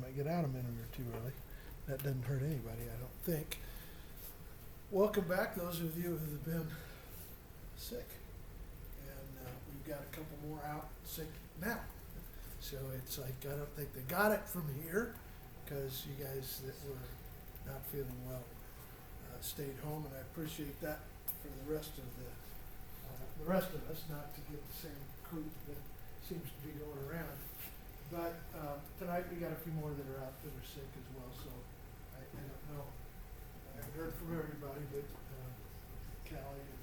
might get out a minute or two early. That doesn't hurt anybody, I don't think. Welcome back, those of you who have been sick. And we've got a couple more out sick now. So it's like, I don't think they got it from here, because you guys that were not feeling well stayed home, and I appreciate that for the rest of us, not to get the same group that seems to be going around. But tonight we got a few more that are out that are sick as well, so I don't know. I haven't heard from everybody, but Callie and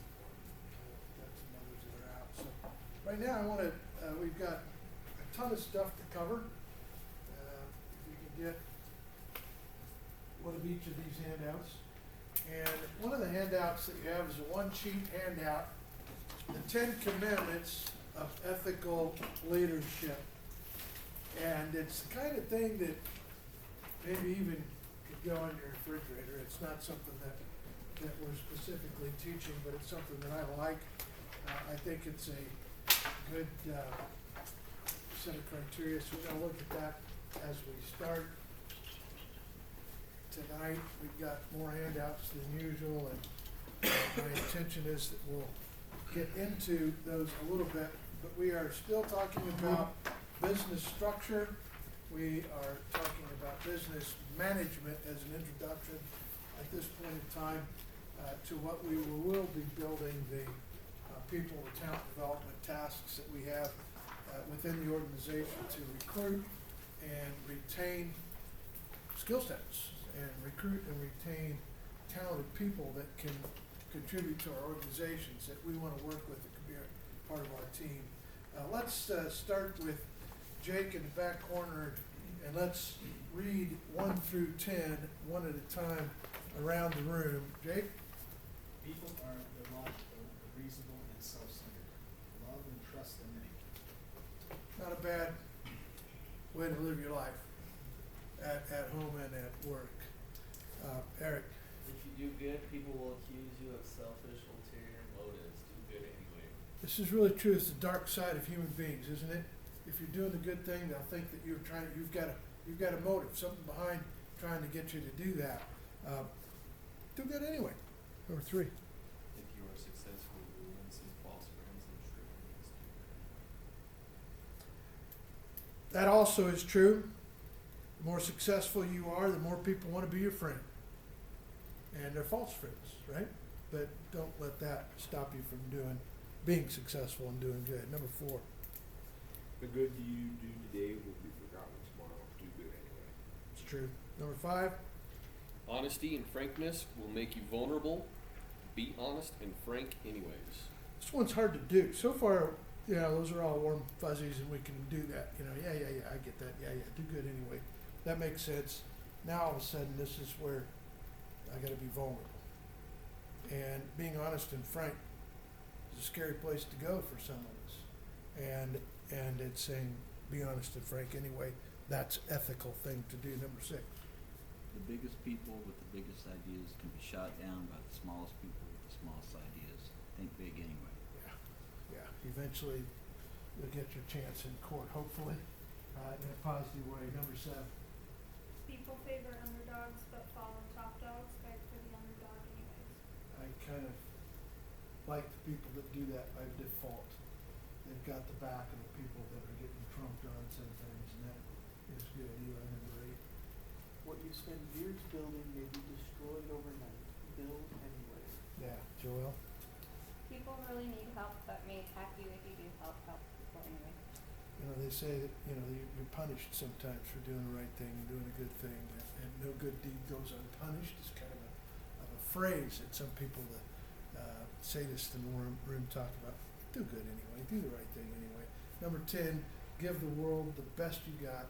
got some others that are out. So right now I want to, we've got a ton of stuff to cover. If you can get one of each of these handouts. And one of the handouts that you have is a one-sheet handout, the 10 Commandments of Ethical Leadership. And it's the kind of thing that maybe even could go on your refrigerator. It's not something that we're specifically teaching, but it's something that I like. I think it's a good set of criteria, so we're going to look at that as we start. Tonight we've got more handouts than usual, and my intention is that we'll get into those a little bit, but we are still talking about business structure. We are talking about business management as an introduction at this point in time to what we will be building the people and talent development tasks that we have within the organization to recruit and retain skill sets and recruit and retain talented people that can contribute to our organizations that we want to work with that could be part of our team. Let's start with Jake in the back corner, and let's read 1 through 10, one at a time around the room. Jake? People are illogical, reasonable, and self-centered. Love and trust the many. Not a bad way to live your life at home and at work. Eric? If you do good, people will accuse you of selfish, ulterior motives. Do good anyway. This is really true. It's the dark side of human beings, isn't it? If you're doing a good thing, they'll think that you've got a motive, something behind trying to get you to do that. Do good anyway. Number 3. If you are successful, you will win some false friends and true enemies. That also is true. The more successful you are, the more people want to be your friend. And they're false friends, right? But don't let that stop you from being successful and doing good. Number 4. The good you do today will be forgotten tomorrow. Do good anyway. It's true. Number 5. Honesty and frankness will make you vulnerable. Be honest and frank anyways. This one's hard to do. So far, those are all warm fuzzies and we can do that. Yeah, I get that. Yeah, do good anyway. That makes sense. Now all of a sudden this is where I gotta be vulnerable. And being honest and frank is a scary place to go for some of us. And it's saying, be honest and frank anyway. That's ethical thing to do. Number 6. The biggest people with the biggest ideas can be shot down by the smallest people with the smallest ideas. Think big anyway. Yeah. Eventually you'll get your chance in court, hopefully, in a positive way. Number 7. People favor underdogs but follow top dogs. Fight for the underdog anyways. I kind of like the people that do that by default. They've got the back of the people that are getting trumped on some things, and that is good. Eli, number 8. What you spend years building may be destroyed overnight. Build anyway. Yeah, Joel? People really need help, but may attack you if you do help people anyway. They say that, you're punished sometimes for doing the right thing and doing a good thing, and no good deed goes unpunished. It's kind of a phrase that some people, the sadists in the room talk about. Do good anyway. Do the right thing anyway. Number 10, give the world the best you got,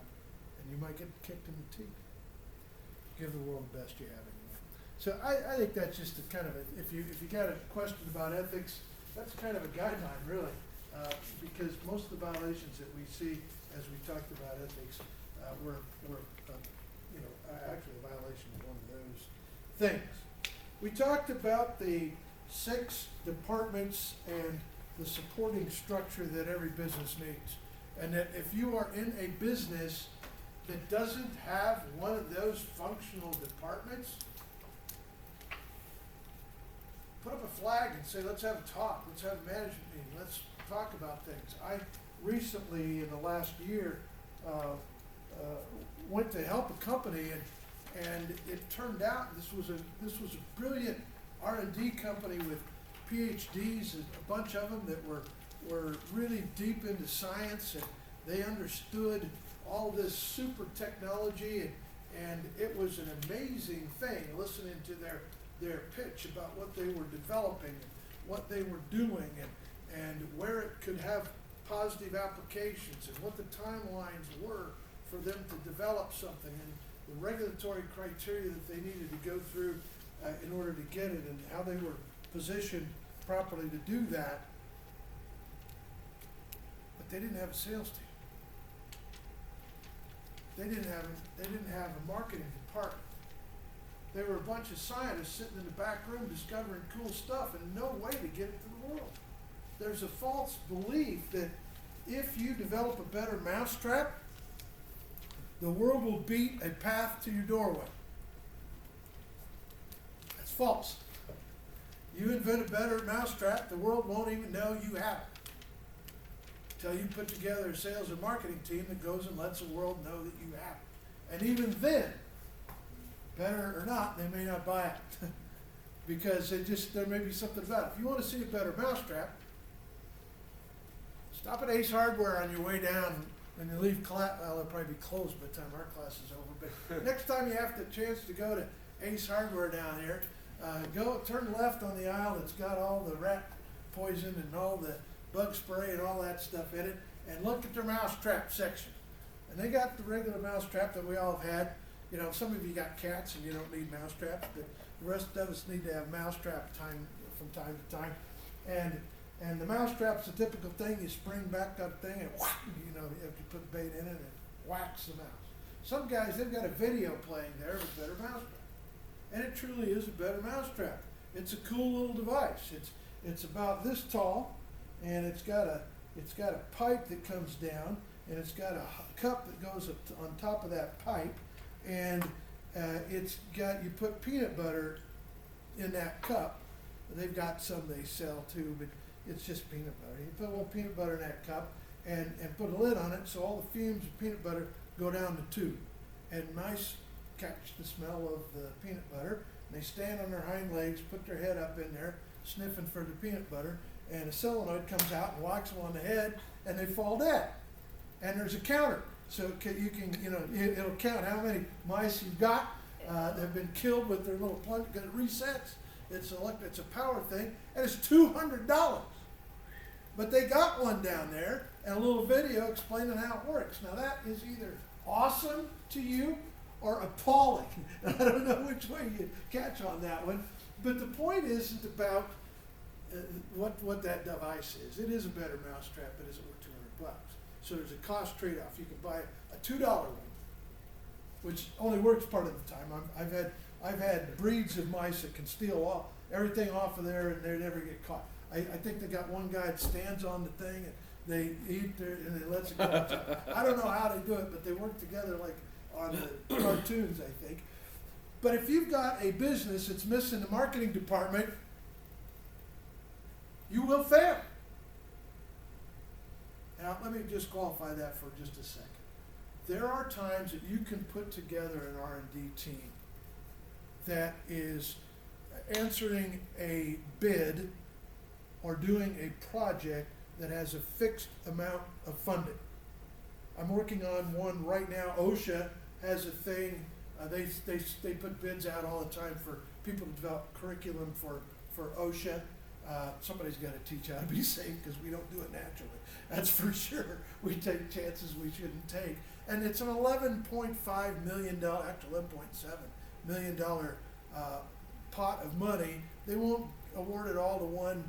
and you might get kicked in the teeth. Give the world the best you have anyway. So I think that's just a kind of if you got a question about ethics, that's kind of a guideline, really, because most of the violations that we see as we talked about ethics were actually a violation of one of those things. We talked about the 6 departments and the supporting structure that every business needs. And that if you are in a business that doesn't have one of those functional departments, put up a flag and say, let's have a talk, let's have a management meeting, let's talk about things. I recently, in the last year, went to help a company, and it turned out this was a brilliant R&D company with PhDs, a bunch of them that were really deep into science, and they understood all this super technology, and it was an amazing thing listening to their pitch about what they were developing and what they were doing, and where it could have positive applications and what the timelines were for them to develop something and the regulatory criteria that they needed to go through in order to get it, and how they were positioned properly to do that. But they didn't have a sales team. They didn't have a marketing department. They were a bunch of scientists sitting in the back room discovering cool stuff and no way to get it to the world. There's a false belief that if you develop a better mousetrap, the world will beat a path to your doorway. That's false. You invent a better mousetrap, the world won't even know you have it. Until you put together a sales and marketing team that goes and lets the world know that you have it. And even then, better or not, they may not buy it. Because there may be something about it. If you want to see a better mousetrap, stop at Ace Hardware on your way down when you leave class. Well, they'll probably be closed by the time our class is over. But next time you have the chance to go to Ace Hardware down here, go turn left on the aisle that's got all the rat poison and all the bug spray and all that stuff in it, and look at their mousetrap section. And they got the regular mousetrap that we all have had. You know, some of you got cats and you don't need mousetraps, but the rest of us need to have mousetrap from time to time. And the mousetrap's a typical thing. You spring back that thing and whack, you know, if you put bait in it, it whacks the mouse. Some guys, they've got a video playing there with a better mousetrap. And it truly is a better mousetrap. It's a cool little device. It's about this tall, and it's got a pipe that comes down, and it's got a cup that goes up on top of that pipe, and you put peanut butter in that cup. They've got some they sell too, but it's just peanut butter. You put a little peanut butter in that cup and put a lid on it, so all the fumes of peanut butter go down the tube. And mice catch the smell of the peanut butter, and they stand on their hind legs, put their head up in there, sniffing for the peanut butter, and a solenoid comes out and whacks them on the head, and they fall dead. And there's a counter, so you can, you know, it'll count how many mice you've got that have been killed with their little plunge, because it resets. It's a power thing, and it's $200. But they got one down there, and a little video explaining how it works. Now that is either awesome to you or appalling. I don't know which way you catch on that one. But the point isn't about what that device is. It is a better mousetrap, but is it worth $200? So there's a cost trade-off. You can buy a $2 one, which only works part of the time. I've had breeds of mice that can steal everything off of there, and they never get caught. I think they got one guy that stands on the thing, and they eat there, and they lets it go. I don't know how they do it, but they work together like on the cartoons, I think. But if you've got a business that's missing the marketing department, you will fail. Now, let me just qualify that for just a second. There are times that you can put together an R&D team that is answering a bid or doing a project that has a fixed amount of funding. I'm working on one right now. OSHA has a thing. They put bids out all the time for people to develop curriculum for OSHA. Somebody's got to teach how to be safe, because we don't do it naturally. That's for sure. We take chances we shouldn't take. And it's an $11.5 million, actually $11.7 million pot of money. They won't award it all to one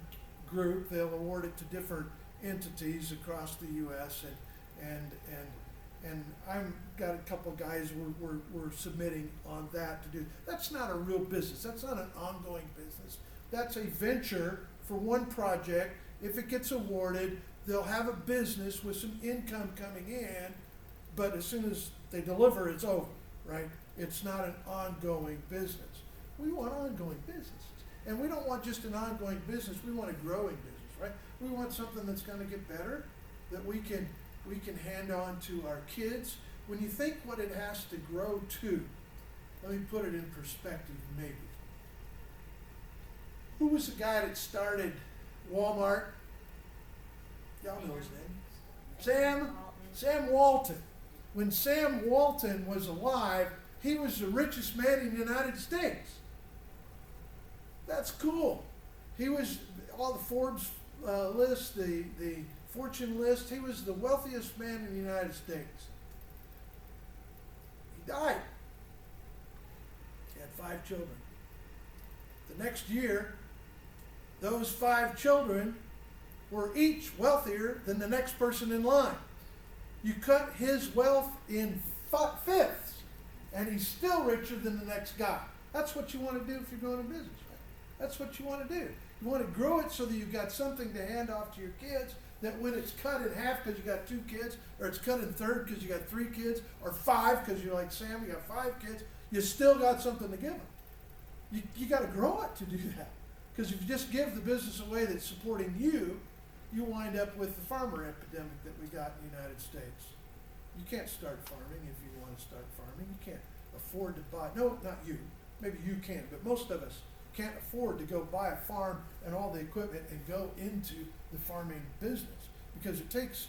group. They'll award it to different entities across the U.S. And I've got a couple of guys we're submitting on that to do. That's not a real business. That's not an ongoing business. That's a venture for one project. If it gets awarded, they'll have a business with some income coming in, but as soon as they deliver, it's over, right? It's not an ongoing business. We want ongoing businesses. And we don't want just an ongoing business, we want a growing business, right? We want something that's gonna get better, that we can hand on to our kids. When you think what it has to grow to, let me put it in perspective maybe. Who was the guy that started Walmart? Y'all know his name. Sam Walton. When Sam Walton was alive, he was the richest man in the United States. That's cool. He was all the Forbes list, the Fortune list. He was the wealthiest man in the United States. He died. He had 5 children. The next year, those 5 children were each wealthier than the next person in line. You cut his wealth in fifths, and he's still richer than the next guy. That's what you want to do if you're going to business, right? That's what you want to do. You want to grow it so that you've got something to hand off to your kids, that when it's cut in half because you got 2 kids, or it's cut in third because you got 3 kids, or 5 because you're like Sam, you got 5 kids, you still got something to give them. You got to grow it to do that. Because if you just give the business away that's supporting you, you wind up with the farmer epidemic that we got in the United States. You can't start farming if you want to start farming. You can't afford to buy, no, not you, maybe you can, but most of us can't afford to go buy a farm and all the equipment and go into the farming business, because it takes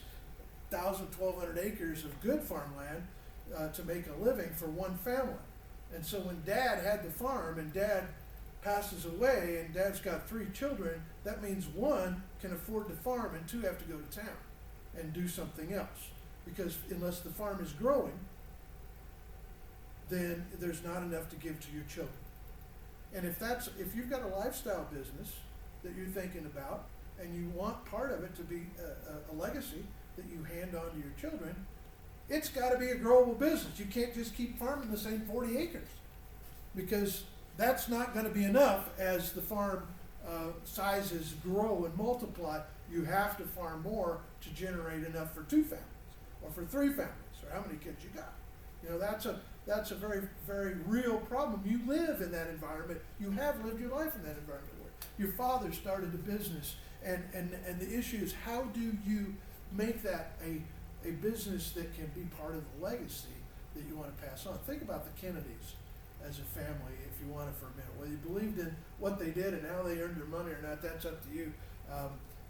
1,000, 1,200 acres of good farmland to make a living for one family. And so when Dad had the farm and Dad passes away and Dad's got 3 children, that means 1 can afford to farm and 2 have to go to town and do something else. Because unless the farm is growing, then there's not enough to give to your children. And if you've got a lifestyle business that you're thinking about and you want part of it to be a legacy that you hand on to your children, it's got to be a growable business. You can't just keep farming the same 40 acres, because that's not going to be enough as the farm sizes grow and multiply. You have to farm more to generate enough for 2 families or for 3 families, or how many kids you got. You know, that's a very, very real problem. You live in that environment. You have lived your life in that environment where your father started a business, and the issue is, how do you make that a business that can be part of the legacy that you want to pass on? Think about the Kennedys as a family, if you want it for a minute. Whether you believed in what they did and how they earned their money or not, that's up to you.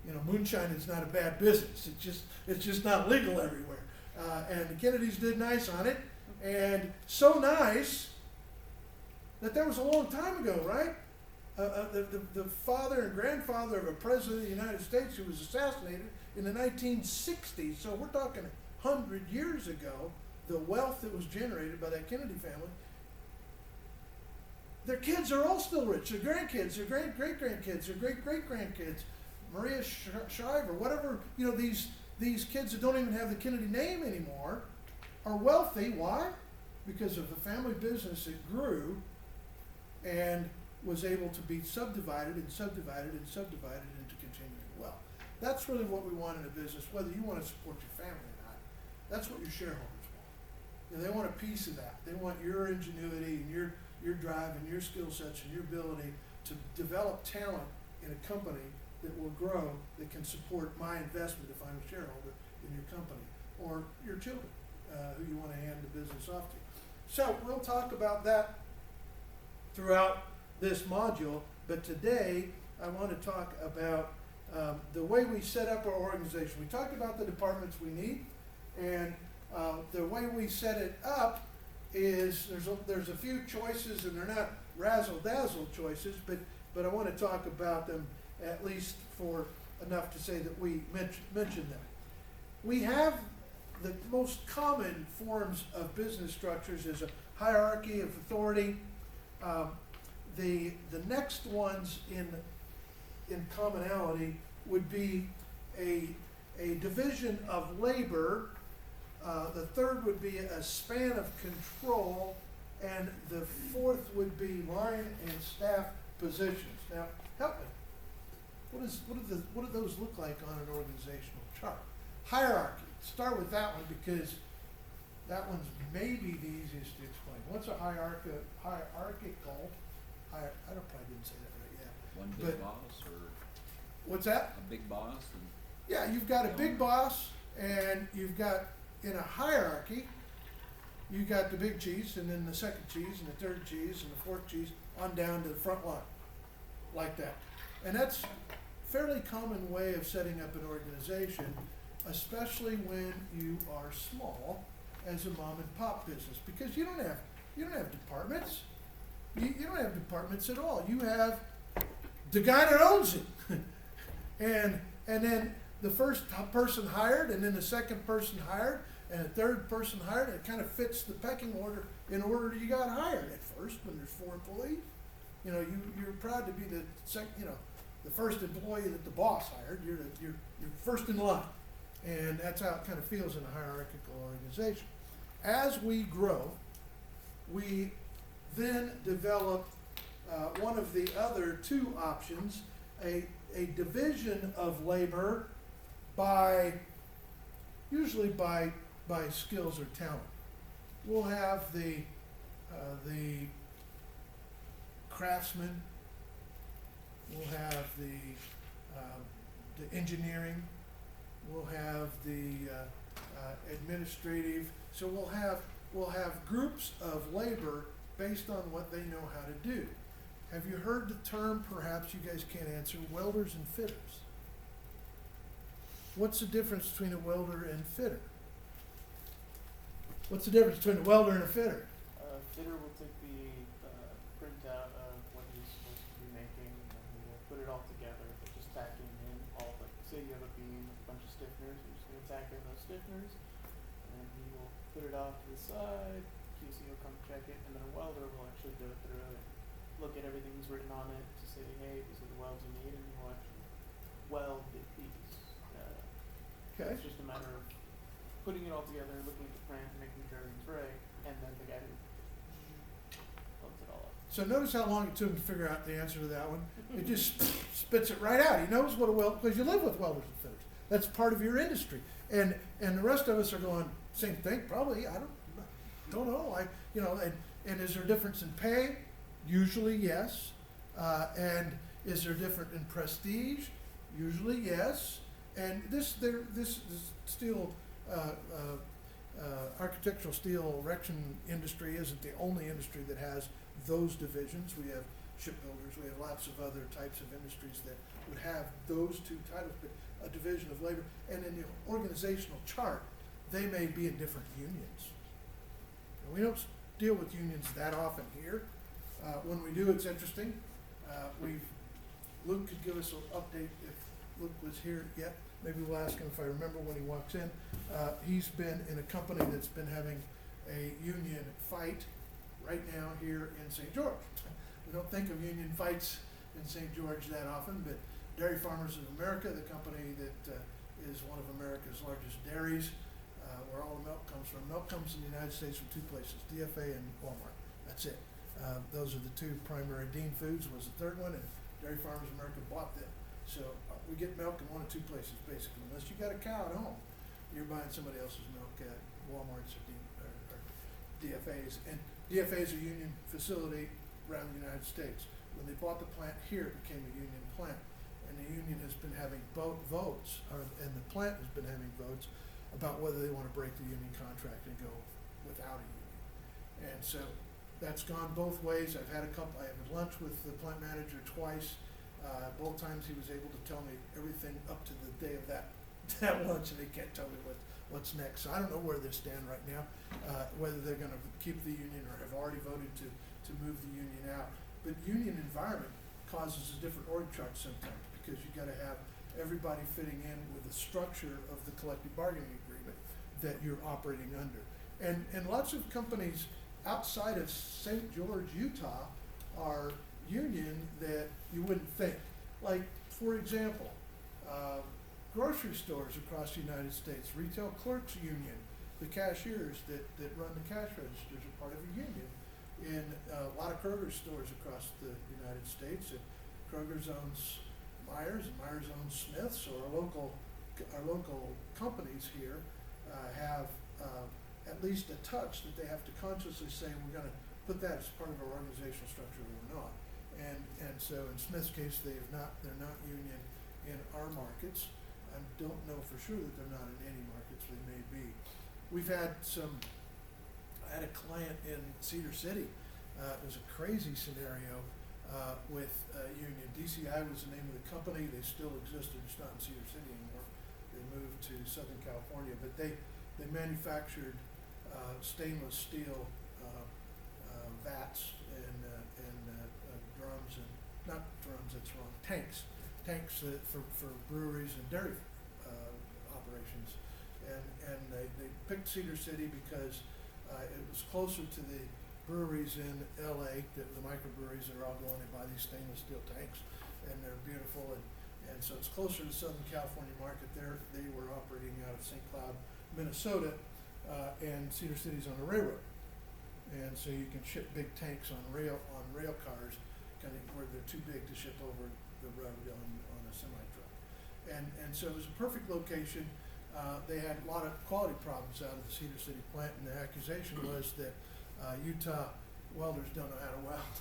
You know, moonshine is not a bad business. It's just not legal everywhere. And the Kennedys did nice on it, and so nice that that was a long time ago, right? The father and grandfather of a president of the United States who was assassinated in the 1960s. So we're talking 100 years ago. The wealth that was generated by that Kennedy family. Their kids are all still rich. Their grandkids, their great-great-grandkids, their great-great-grandkids, Maria Shriver, whatever, you know, these kids that don't even have the Kennedy name anymore are wealthy. Why? Because of the family business that grew and was able to be subdivided and subdivided and subdivided into continuing wealth. That's really what we want in a business, whether you want to support your family or not. That's what your shareholders want. You know, they want a piece of that. They want your ingenuity and your drive and your skill sets and your ability to develop talent in a company that will grow, that can support my investment if I'm a shareholder in your company, or your children who you want to hand the business off to. So we'll talk about that throughout this module, but today I want to talk about the way we set up our organization. We talked about the departments we need, and the way we set it up is there's a few choices, and they're not razzle-dazzle choices, but I want to talk about them at least for enough to say that we mention them. We have the most common forms of business structures is a hierarchy of authority. The next ones in commonality would be a division of labor. The third would be a span of control, and the fourth would be line and staff positions. Now, help me. What do those look like on an organizational chart? Hierarchy. Start with that one, because That one's maybe the easiest to explain. What's a hierarchical, I don't, probably didn't say that right yet. One But- big boss or What's that? a big boss and Yeah, you've got a big boss, and you've got, in a hierarchy, you got the big cheese, and then the second cheese, and the third cheese, and the fourth cheese, on down to the front line, like that. And that's a fairly common way of setting up an organization, especially when you are small as a mom and pop business, because you don't have departments. You don't have departments at all. You have the guy that owns it. and then the first person hired, and then the second person hired, and the third person hired, and it kind of fits the pecking order in order you got hired at first when there's 4 employees. You know, you're proud to be the first employee that the boss hired. You're first in line. And that's how it kind of feels in a hierarchical organization. As we grow, we then develop one of the other two options, a division of labor usually by skills or talent. We'll have the craftsman, we'll have the engineering, we'll have the administrative. So we'll have groups of labor based on what they know how to do. Have you heard the term, perhaps you guys can't answer, welders and fitters? What's the difference between a welder and fitter? What's the difference between a welder and a fitter? Fitter will take the printout of what he's supposed to be making, and then he will put it all together, but just tacking in all the, say you have a beam with a bunch of stiffeners, you're just gonna tack in those stiffeners, and then he will put it off to the side, QC will come check it, and then a welder will actually go through it, look at everything that's written on it to say, hey, these are the welds you need, and he will actually weld the piece. Okay. It's just a matter of putting it all together, looking at the print, making sure everything's right, and then the guy who welds it all up. So notice how long it took him to figure out the answer to that one. It just spits it right out. He knows what a weld, because you live with welders and fitters. That's part of your industry. And the rest of us are going, same thing, probably. I don't know. And is there a difference in pay? Usually, yes. And is there a difference in prestige? Usually, yes. And this steel, architectural steel erection industry isn't the only industry that has those divisions. We have shipbuilders, we have lots of other types of industries that would have those two titles, but a division of labor. And in the organizational chart, they may be in different unions. And we don't deal with unions that often here. When we do, it's interesting. Luke could give us an update if Luke was here yet. Maybe we'll ask him if I remember when he walks in. He's been in a company that's been having a union fight right now here in St. George. We don't think of union fights in St. George that often, but Dairy Farmers of America, the company that is one of America's largest dairies, where all the milk comes from. Milk comes in the United States from 2 places, DFA and Walmart. That's it. Those are the 2 primary. Dean Foods was the 3rd one, and Dairy Farmers of America bought them. So we get milk in 1 of 2 places, basically. Unless you got a cow at home, you're buying somebody else's milk at Walmart's or DFA's. And DFA is a union facility around the United States. When they bought the plant here, it became a union plant. And the union has been having votes, and the plant has been having votes about whether they want to break the union contract and go without a union. And so that's gone both ways. I had lunch with the plant manager twice. Both times he was able to tell me everything up to the day of that lunch, and he can't tell me what's next. So I don't know where they stand right now, whether they're going to keep the union or have already voted to move the union out. But union environment causes a different org chart sometimes, because you've got to have everybody fitting in with the structure of the collective bargaining agreement that you're operating under. And lots of companies outside of St. George, Utah, are union that you wouldn't think. Like, for example, grocery stores across the United States, retail clerks union, the cashiers that run the cash registers are part of a union. In a lot of Kroger stores across the United States, and Kroger's owns Myers, and Myers owns Smith's, so our local companies here have at least a touch that they have to consciously say, we're gonna put that as part of our organizational structure or we're not. And so in Smith's case, they're not union in our markets. I don't know for sure that they're not in any markets, they may be. We've had I had a client in Cedar City, it was a crazy scenario, with union. DCI was the name of the company, they still exist, they're just not in Cedar City anymore. They moved to Southern California, but they manufactured stainless steel vats and drums and, not drums, that's wrong, tanks for breweries and dairy operations. And they picked Cedar City because it was closer to the breweries in LA, the microbreweries that are all going to buy these stainless steel tanks, and they're beautiful, and so it's closer to the Southern California market. There they were operating out of St. Cloud, Minnesota, and Cedar City's on a railroad, and so you can ship big tanks on rail cars, kind of where they're too big to ship over the road on a semi truck, and so it was a perfect location. They had a lot of quality problems out of the Cedar City plant, and the accusation was that Utah welders don't know how to weld,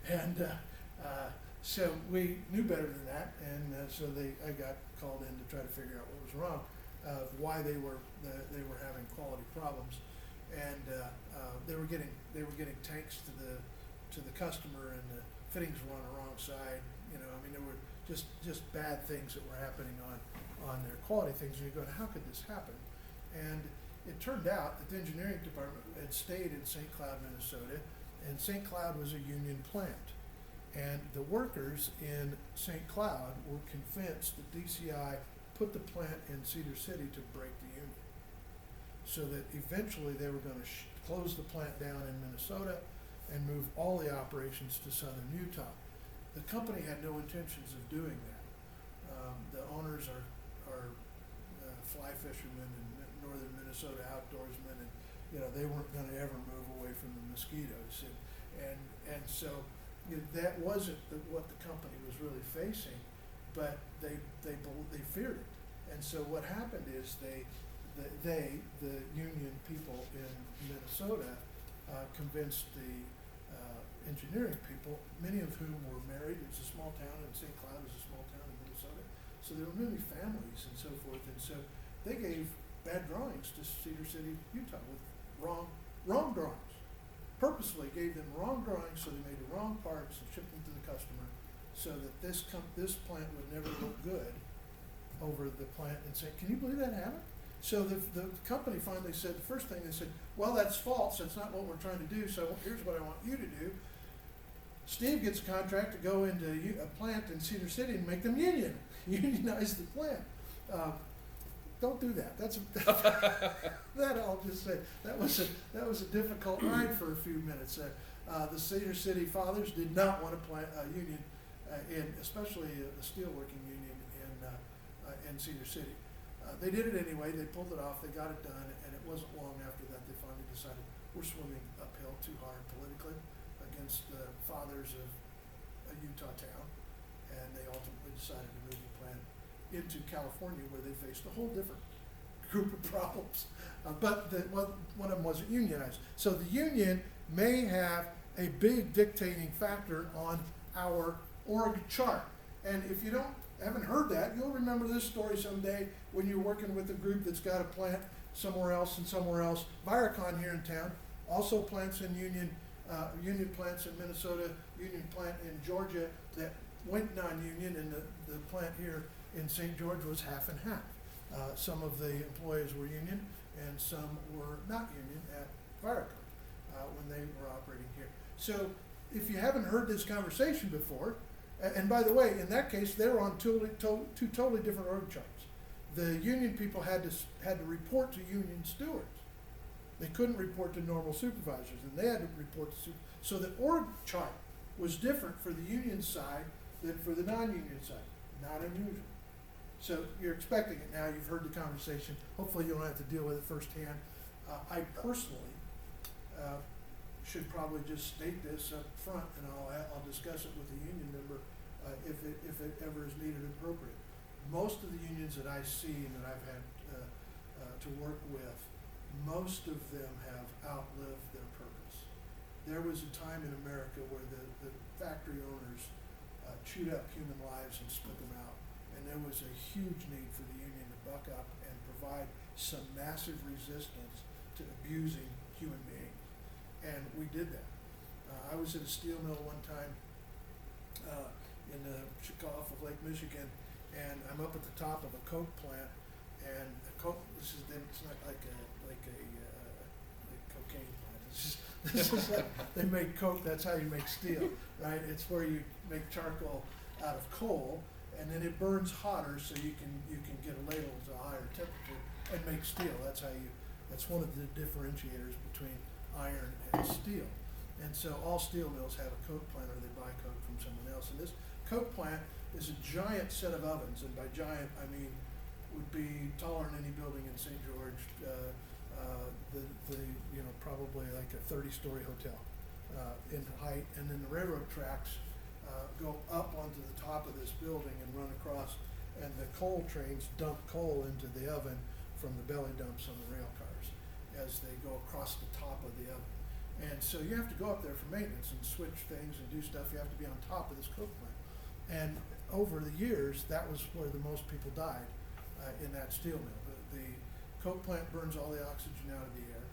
and so we knew better than that, and so I got called in to try to figure out what was wrong, why they were having quality problems, and they were getting tanks to the customer, and the fittings were on the wrong side. You know, I mean, there were just bad things that were happening on their quality things, and you're going, how could this happen? And it turned out that the engineering department had stayed in St. Cloud, Minnesota, and St. Cloud was a union plant. And the workers in St. Cloud were convinced that DCI put the plant in Cedar City to break the union. So that eventually they were going to close the plant down in Minnesota and move all the operations to southern Utah. The company had no intentions of doing that. The owners are fly fishermen and northern Minnesota outdoorsmen, and you know they weren't going to ever move away from the mosquitoes, and so you know, that wasn't what the company was really facing, but they feared it, and so what happened is the union people in Minnesota convinced the engineering people, many of whom were married. It's a small town, and St. Cloud is a small town in Minnesota, so there were many families and so forth, and so they gave bad drawings to Cedar City, Utah, with wrong drawings. Purposely gave them wrong drawings, so they made the wrong parts and shipped them to the customer, so that this plant would never look good over the plant and say, can you believe that happened? So the company finally said, the first thing they said, well, that's false, that's not what we're trying to do, so here's what I want you to do. Steve gets a contract to go into a plant in Cedar City and make them unionize the plant. Don't do that. That I'll just say that was a difficult ride for a few minutes. The Cedar City fathers did not want to plant a union, especially a steelworking union in Cedar City. They did it anyway. They pulled it off. They got it done, and it wasn't long after that they finally decided we're swimming uphill too hard politically against the fathers of a Utah town, and they ultimately decided to move the plant into California, where they faced a whole different group of problems. But one of them wasn't unionized. So the union may have a big dictating factor on our org chart. And if you haven't heard that, you'll remember this story someday when you're working with a group that's got a plant somewhere else and somewhere else. Viracon here in town also plants in union plants in Minnesota, union plant in Georgia that went non-union, and the plant here in St. George was half and half. Some of the employees were union and some were not union at Viracon when they were operating here. So if you haven't heard this conversation before, and by the way, in that case, they were on two totally different org charts. The union people had to report to union stewards. They couldn't report to normal supervisors, and they had to report to so the org chart was different for the union side than for the non-union side. Not unusual. So you're expecting it now. You've heard the conversation. Hopefully you don't have to deal with it firsthand. I personally should probably just state this up front, and I'll discuss it with the union member if it ever is needed and appropriate. Most of the unions that I see and that I've had to work with most of them have outlived their purpose. There was a time in America where the factory owners chewed up human lives and split them out. And there was a huge need for the union to buck up and provide some massive resistance to abusing human beings. And we did that. I was at a steel mill one time in the Chicago off of Lake Michigan, and I'm up at the top of a coke plant, and a coke. It's not like like cocaine plant. This is like, they make coke. That's how you make steel, right? It's where you make charcoal out of coal, and then it burns hotter, so you can get a ladle to a higher temperature and make steel. That's one of the differentiators between iron and steel. And so all steel mills have a coke plant, or they buy coke from someone else. And this coke plant is a giant set of ovens, and by giant I mean would be taller than any building in St. George. Probably like a 30-story hotel in height, and then the railroad tracks go up onto the top of this building and run across, and the coal trains dump coal into the oven from the belly dumps on the rail cars as they go across the top of the oven. And so you have to go up there for maintenance and switch things and do stuff. You have to be on top of this coke plant. And over the years, that was where the most people died in that steel mill. The coke plant burns all the oxygen out of the air.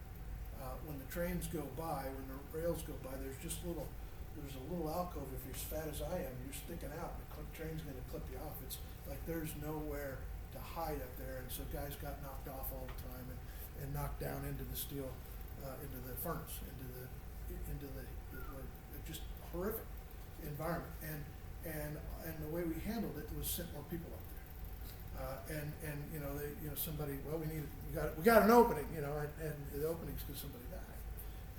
When the trains go by, when the rails go by, there's a little alcove. If you're as fat as I am, you're sticking out. The train's going to clip you off. It's like there's nowhere to hide up there, and so guys got knocked off all the time and knocked down into the steel, into the furnace, into the just horrific environment. And the way we handled it was sent more people up there. Somebody, well, we got an opening, and the opening's because somebody died.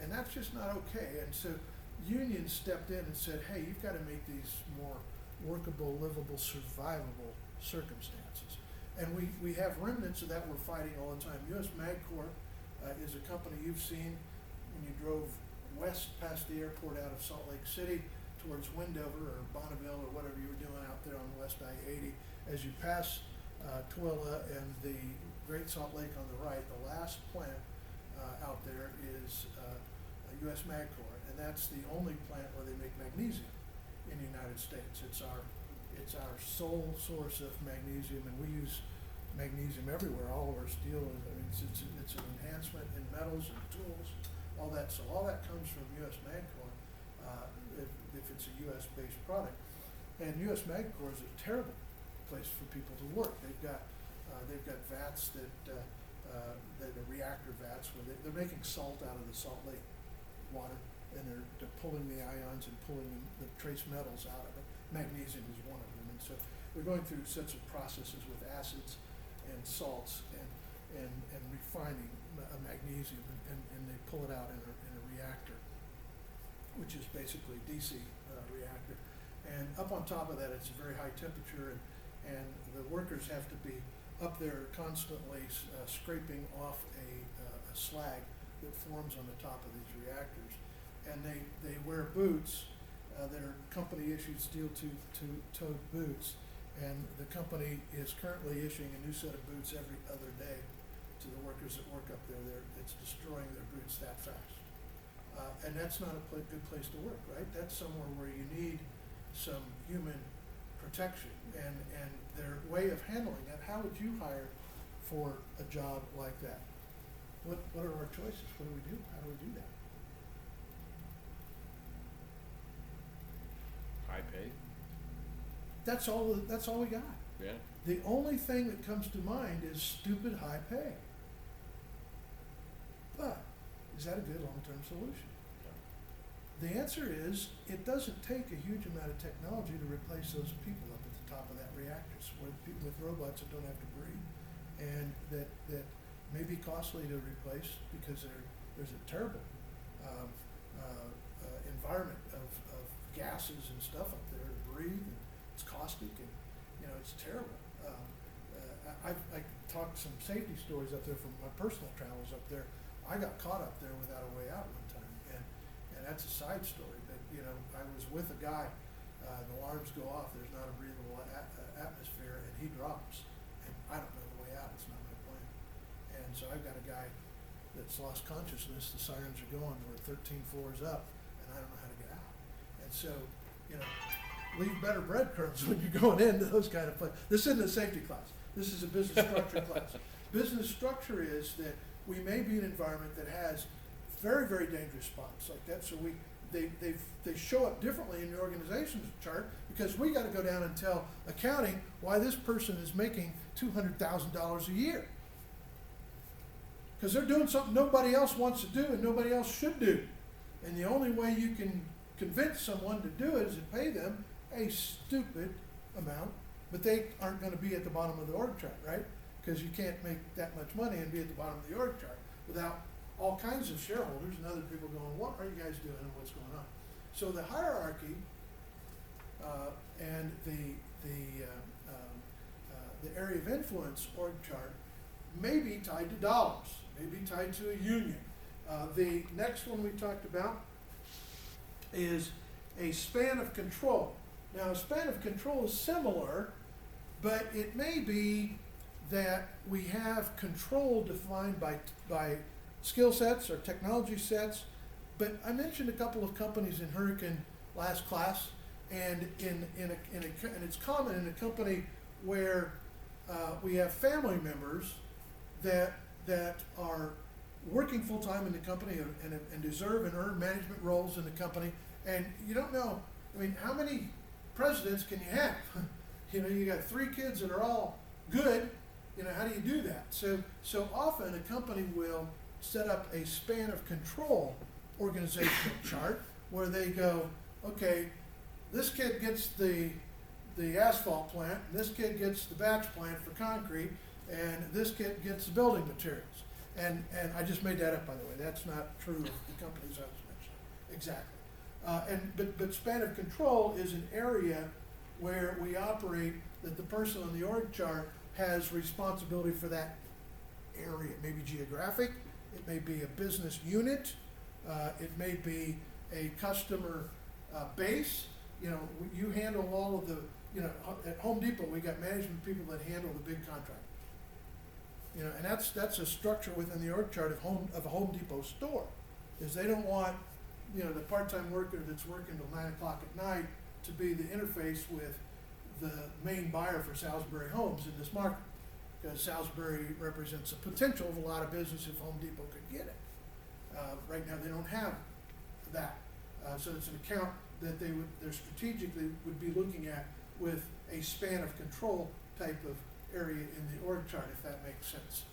And that's just not okay. And so unions stepped in and said, hey, you've got to make these more workable, livable, survivable circumstances. And we have remnants of that we're fighting all the time. U.S. MagCorp is a company you've seen when you drove west past the airport out of Salt Lake City towards Wendover or Bonneville or whatever you were doing out there on West I-80. As you pass Tooele and the Great Salt Lake on the right, the last plant out there is U.S. MagCorp, and that's the only plant where they make magnesium in the United States. It's our sole source of magnesium, and we use magnesium everywhere. All of our steel is, it's an enhancement in metals and tools, all that. So all that comes from U.S. MagCorp if it's a U.S. based product. And U.S. MagCorp is a terrible place for people to work. They've got vats that are reactor vats where they're making salt out of the Salt Lake water, and they're pulling the ions and pulling the trace metals out of it. Magnesium is one of them, and so we're going through sets of processes with acids and salts and refining magnesium, and they pull it out in a reactor, which is basically a DC reactor. And up on top of that, it's a very high temperature, and the workers have to be up there constantly scraping off a slag that forms on the top of these reactors. And they wear boots. They're company-issued steel-toed boots, and the company is currently issuing a new set of boots every other day to the workers that work up there. It's destroying their boots that fast. And that's not a good place to work, right? That's somewhere where you need some human protection, and their way of handling it. How would you hire for a job like that? What are our choices? What do we do? How do we do that? High pay. That's all we got. Yeah. The only thing that comes to mind is stupid high pay. But is that a good long-term solution? The answer is, it doesn't take a huge amount of technology to replace those people up at the top of that reactor, with robots that don't have to breathe, and that may be costly to replace because there's a terrible environment of gases and stuff up there to breathe, and it's caustic, and it's terrible. I talked some safety stories up there from my personal travels up there. I got caught up there without a way out one time, and that's a side story, but I was with a guy, the alarms go off, there's not a breathable atmosphere, and he drops, and I don't know the way out, it's not my plan. And so I've got a guy that's lost consciousness, the sirens are going, we're 13 floors up, and I don't know how to get out. And so, you know, leave better breadcrumbs when you're going into those kind of places. This isn't a safety class. This is a business structure class. Business structure is that we may be an environment that has very, very dangerous spots like that. So they show up differently in the organization's chart because we got to go down and tell accounting why this person is making $200,000 a year. Because they're doing something nobody else wants to do and nobody else should do. And the only way you can convince someone to do it is to pay them a stupid amount, but they aren't going to be at the bottom of the org chart, right? Because you can't make that much money and be at the bottom of the org chart without all kinds of shareholders and other people going, what are you guys doing and what's going on? So the hierarchy and the area of influence org chart may be tied to dollars, may be tied to a union. The next one we talked about is a span of control. Now, a span of control is similar, but it may be that we have control defined by skill sets or technology sets. But I mentioned a couple of companies in Hurricane last class, and and it's common in a company where we have family members that are working full time in the company and deserve and earn management roles in the company. And you don't know, I mean, how many presidents can you have? You know, you got 3 kids that are all good. You know, how do you do that? So often a company will set up a span of control organizational chart where they go, okay, this kid gets the asphalt plant, and this kid gets the batch plant for concrete, and this kid gets the building materials. And I just made that up, by the way. That's not true of the companies I was mentioning. Exactly. But span of control is an area where we operate that the person on the org chart has responsibility for that area. It may be geographic, it may be a business unit, it may be a customer base. You know, you handle all of the, you know, at Home Depot we got management people that handle the big contract. You know, and that's a structure within the org chart of a Home Depot store, is they don't want, you know, the part-time worker that's working till 9 o'clock at night to be the interface with the main buyer for Salisbury Homes in this market, because Salisbury represents a potential of a lot of business if Home Depot could get it. Right now they don't have that, so it's an account that they strategically would be looking at with a span of control type of area in the org chart, if that makes sense,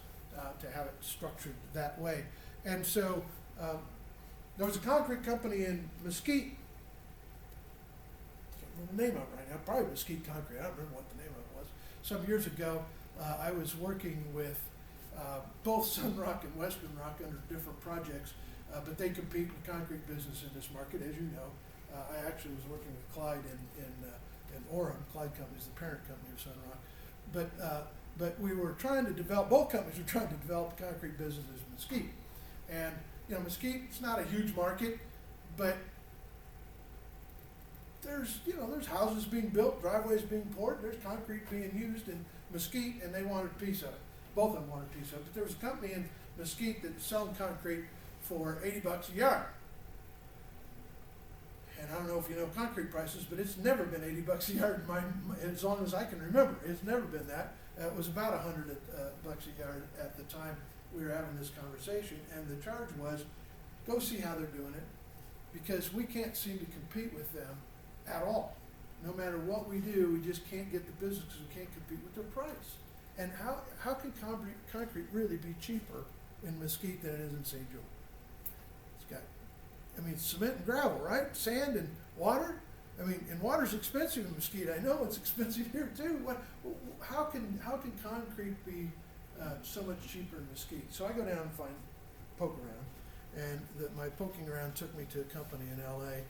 to have it structured that way. And so there was a concrete company in Mesquite. Can't remember the name of it right now. Probably Mesquite Concrete. I don't remember what the name of it was. Some years ago, I was working with both Sunrock and Western Rock under different projects, but they compete in the concrete business in this market, as you know. I actually was working with Clyde in Orem. Clyde Company is the parent company of Sunrock. But we were trying to develop, both companies were trying to develop the concrete businesses in Mesquite. And, you know, Mesquite, it's not a huge market, but there's houses being built, driveways being poured, there's concrete being used in Mesquite, and they wanted a piece of it. Both of them wanted a piece of it. But there was a company in Mesquite that was selling concrete for $80 a yard. And I don't know if you know concrete prices, but it's never been $80 a yard as long as I can remember. It's never been that. It was about $100 a yard at the time we were having this conversation. And the charge was, go see how they're doing it, because we can't seem to compete with them at all. No matter what we do, we just can't get the business because we can't compete with their price. And how can concrete really be cheaper in Mesquite than it is in St. Joe? It's got, I mean, cement and gravel, right? Sand and water. I mean, and water's expensive in Mesquite. I know it's expensive here too. How can concrete be so much cheaper in Mesquite? So I go down and poke around, and my poking around took me to a company in LA,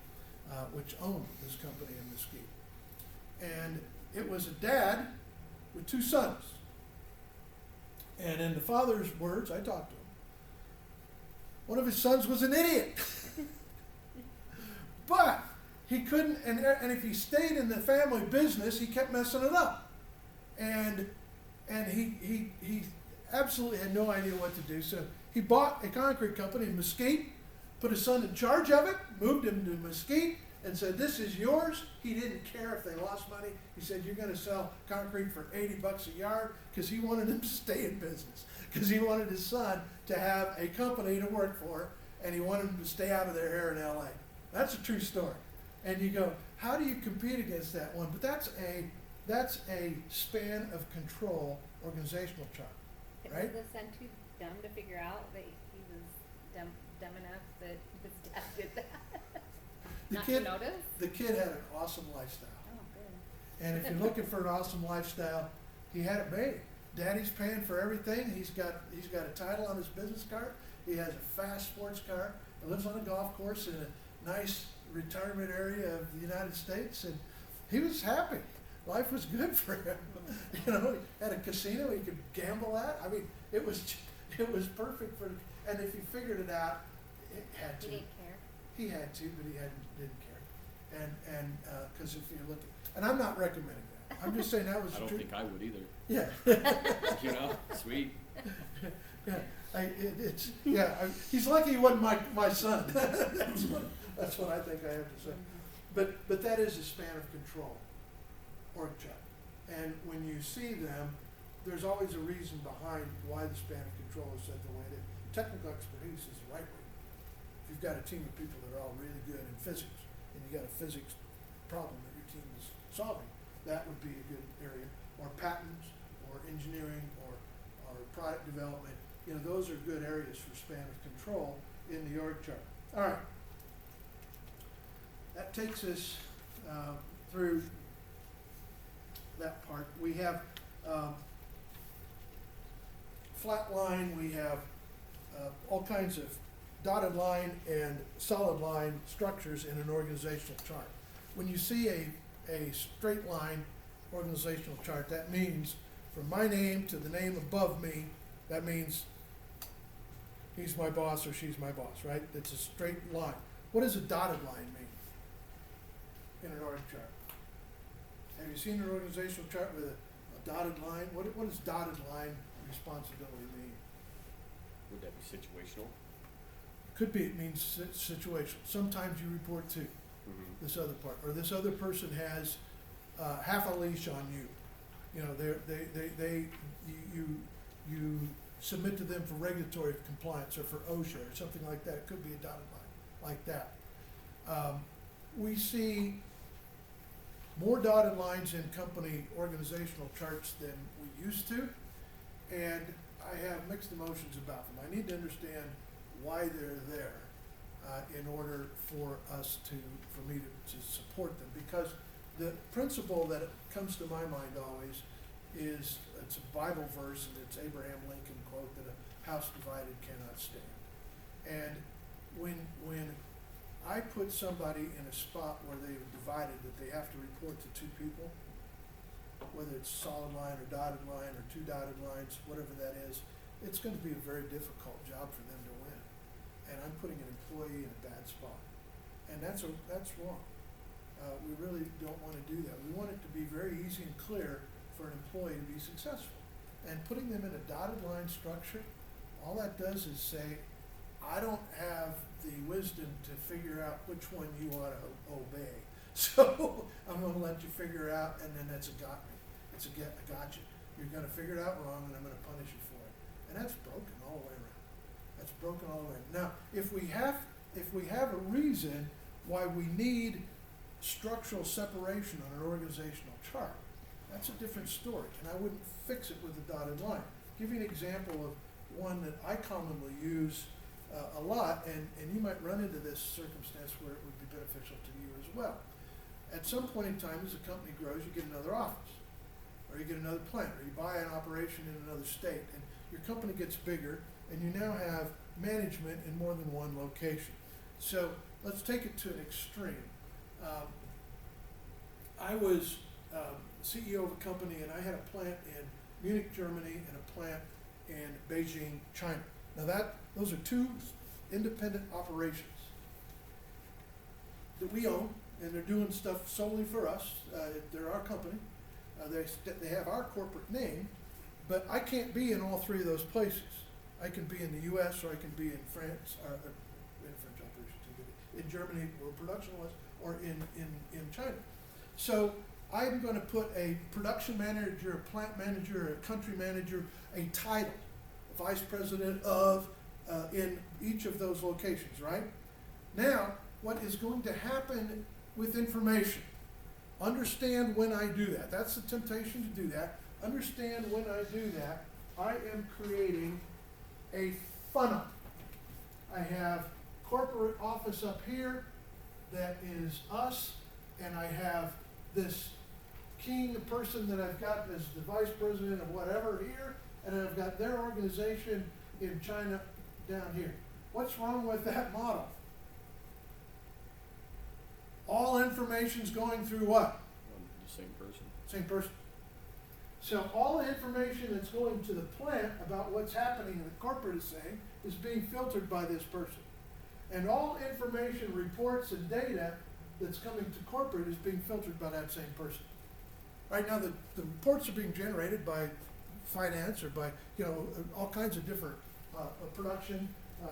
which owned this company in Mesquite, and it was a dad with 2 sons. And in the father's words, I talked to him. One of his sons was an idiot. But he couldn't, and if he stayed in the family business, he kept messing it up. And he absolutely had no idea what to do. So He bought a concrete company in Mesquite, put his son in charge of it, moved him to Mesquite, and said, "This is yours." He didn't care if they lost money. He said, "You're going to sell concrete for $80 a yard," because he wanted him to stay in business, because he wanted his son to have a company to work for, and he wanted him to stay out of their hair in LA. That's a true story. And you go, how do you compete against that one? But that's a span of control organizational chart, right? Was the son too dumb to figure out that he was dumb enough that his dad did that? Not to notice? The kid had an awesome lifestyle. Oh, good. And if you're looking for an awesome lifestyle, he had it made. Daddy's paying for everything. He's got a title on his business card. He has a fast sports car. He lives on a golf course in a nice retirement area of the United States, and he was happy. Life was good for him. You know, he had a casino he could gamble at. I mean, it was perfect for. And if he figured it out, it had to. He didn't care. He had to, but he didn't care. And because if you look at, and I'm not recommending that. I'm just saying that was I don't true. think I would either. Yeah. You know, sweet. Yeah. He's lucky he wasn't my son. That's what I think I have to say. But that is a span of control, org chart. And when you see them, there's always a reason behind why the span of control is set the way it is. Technical expertise is the right way. If you've got a team of people that are all really good in physics, and you got a physics problem that your team is solving, that would be a good area. Or patents, or engineering, or product development. You know, those are good areas for span of control in the org chart. All right. That takes us through that part. We have flat line, we have all kinds of dotted line and solid line structures in an organizational chart. When you see a straight line organizational chart, that means from my name to the name above me, that means he's my boss or she's my boss, right? It's a straight line. What does a dotted line mean in an org chart? Have you seen an organizational chart with a dotted line? What does dotted line responsibility mean? Would that be situational? Could be, it means situational. Sometimes you report to Mm-hmm. this other part, or this other person has half a leash on you. You know, you submit to them for regulatory compliance or for OSHA or something like that. It could be a dotted line like that. We see more dotted lines in company organizational charts than we used to, and I have mixed emotions about them. I need to understand why they're there in order for me to support them, because the principle that comes to my mind always is, it's a Bible verse, and it's Abraham Lincoln quote, that a house divided cannot stand. And when I put somebody in a spot where they've divided, that they have to report to two people, whether it's solid line or dotted line or two dotted lines, whatever that is, it's going to be a very difficult job for them to win. And I'm putting an employee in a bad spot. And that's wrong. We really don't want to do that. We want it to be very easy and clear for an employee to be successful. And putting them in a dotted line structure, all that does is say, I don't have the wisdom to figure out which one you ought to obey. So I'm going to let you figure it out, and then that's a got me. It's a gotcha. You're going to figure it out wrong, and I'm going to punish you for it. And that's broken all the way around. That's broken all the way around. Now, if we have a reason why we need structural separation on an organizational chart, that's a different story, and I wouldn't fix it with a dotted line. Give you an example of one that I commonly use a lot, and you might run into this circumstance where it would be beneficial to you as well. At some point in time, as a company grows, you get another office, or you get another plant, or you buy an operation in another state, and your company gets bigger, and you now have management in more than one location. So let's take it to an extreme. I was CEO of a company, and I had a plant in Munich, Germany, and a plant in Beijing, China. Now those are two independent operations that we own, and they're doing stuff solely for us. They're our company. They have our corporate name, but I can't be in all three of those places. I can be in the US, or I can be in France, in French operations, in Germany where production was, or in China. So I'm gonna put a production manager, a plant manager, a country manager, a title, vice president of, in each of those locations, right? Now, what is going to happen with information? Understand when I do that. That's the temptation to do that. Understand when I do that, I am creating a funnel. I have corporate office up here that is us, and I have this king person that I've got as the vice president of whatever here, and I've got their organization in China down here. What's wrong with that model? All information's going through what? The same person. Same person. So all the information that's going to the plant about what's happening and the corporate is saying is being filtered by this person. And all information, reports, and data that's coming to corporate is being filtered by that same person. Right now, the reports are being generated by finance or by, all kinds of different production,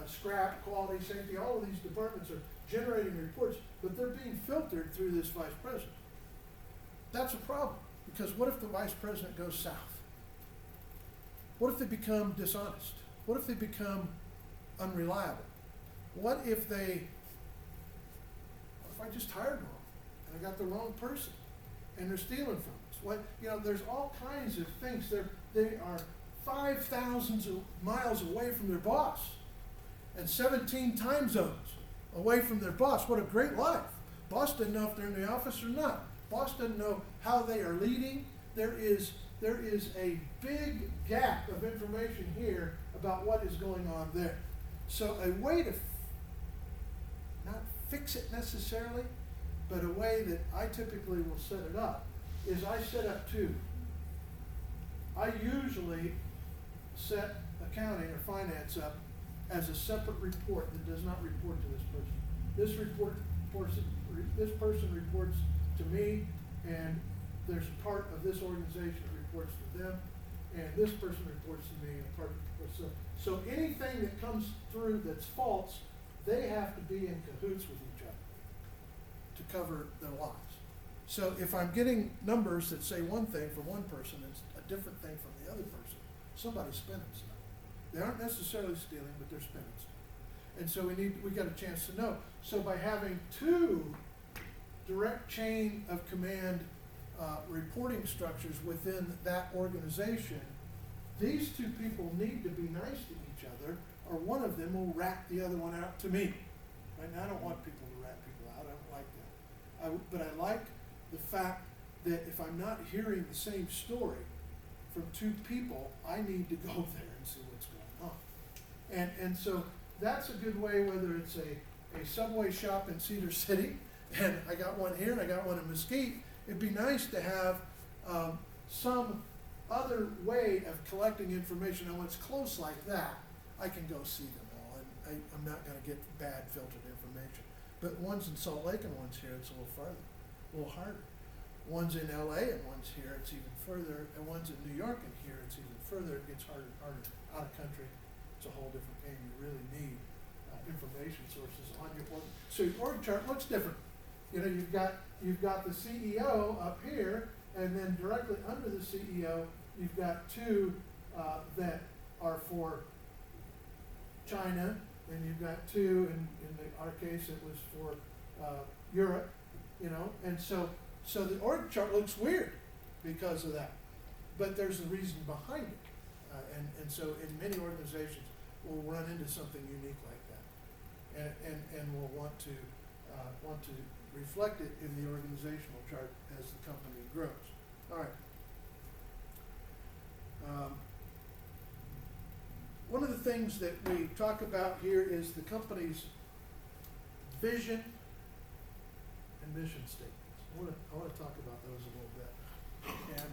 scrap, quality, safety, all of these departments are generating reports, but they're being filtered through this vice president. That's a problem, because what if the vice president goes south? What if they become dishonest? What if they become unreliable? What if I just hired wrong and I got the wrong person and they're stealing from us? There's all kinds of things. They are 5,000 miles away from their boss and 17 time zones away from their boss. What a great life. Boss doesn't know if they're in the office or not. Boss doesn't know how they are leading. There is a big gap of information here about what is going on there. So a way to not fix it necessarily, but a way that I typically will set it up is I set up two. I usually set accounting or finance up as a separate report that does not report to this person. This person reports to me, and there's a part of this organization that reports to them, and this person reports to me, and a part reports. So anything that comes through that's false, they have to be in cahoots with each other to cover their lies. So if I'm getting numbers that say one thing from one person and a different thing from the other person, somebody's spinning stuff. They aren't necessarily stealing, but they're spinning stuff. And so we got a chance to know. So by having two direct chain of command reporting structures within that organization, these two people need to be nice to each other, or one of them will rat the other one out to me. Right now, I don't want people to rat people out. I don't like that. But I like the fact that if I'm not hearing the same story from two people, I need to go there and see what's going on. And so that's a good way, whether it's a Subway shop in Cedar City, and I got one here and I got one in Mesquite. It'd be nice to have some other way of collecting information. And when it's close like that, I can go see them all, and I'm not going to get bad filtered information. But one's in Salt Lake and one's here, it's a little farther, a little harder. One's in LA and one's here, it's even further, and one's in New York and here, it's even further. It gets harder and harder. Out of country, it's a whole different game. You really need information sources on your org. So your org chart looks different. You've got the CEO up here, and then directly under the CEO, you've got two that are for China, and you've got two, in our case, it was for Europe, and so the org chart looks weird because of that. But there's a reason behind it. And so in many organizations, we'll run into something unique like that. And we'll want to reflect it in the organizational chart as the company grows. All right. One of the things that we talk about here is the company's vision and mission statements. I want to talk about those a little bit. And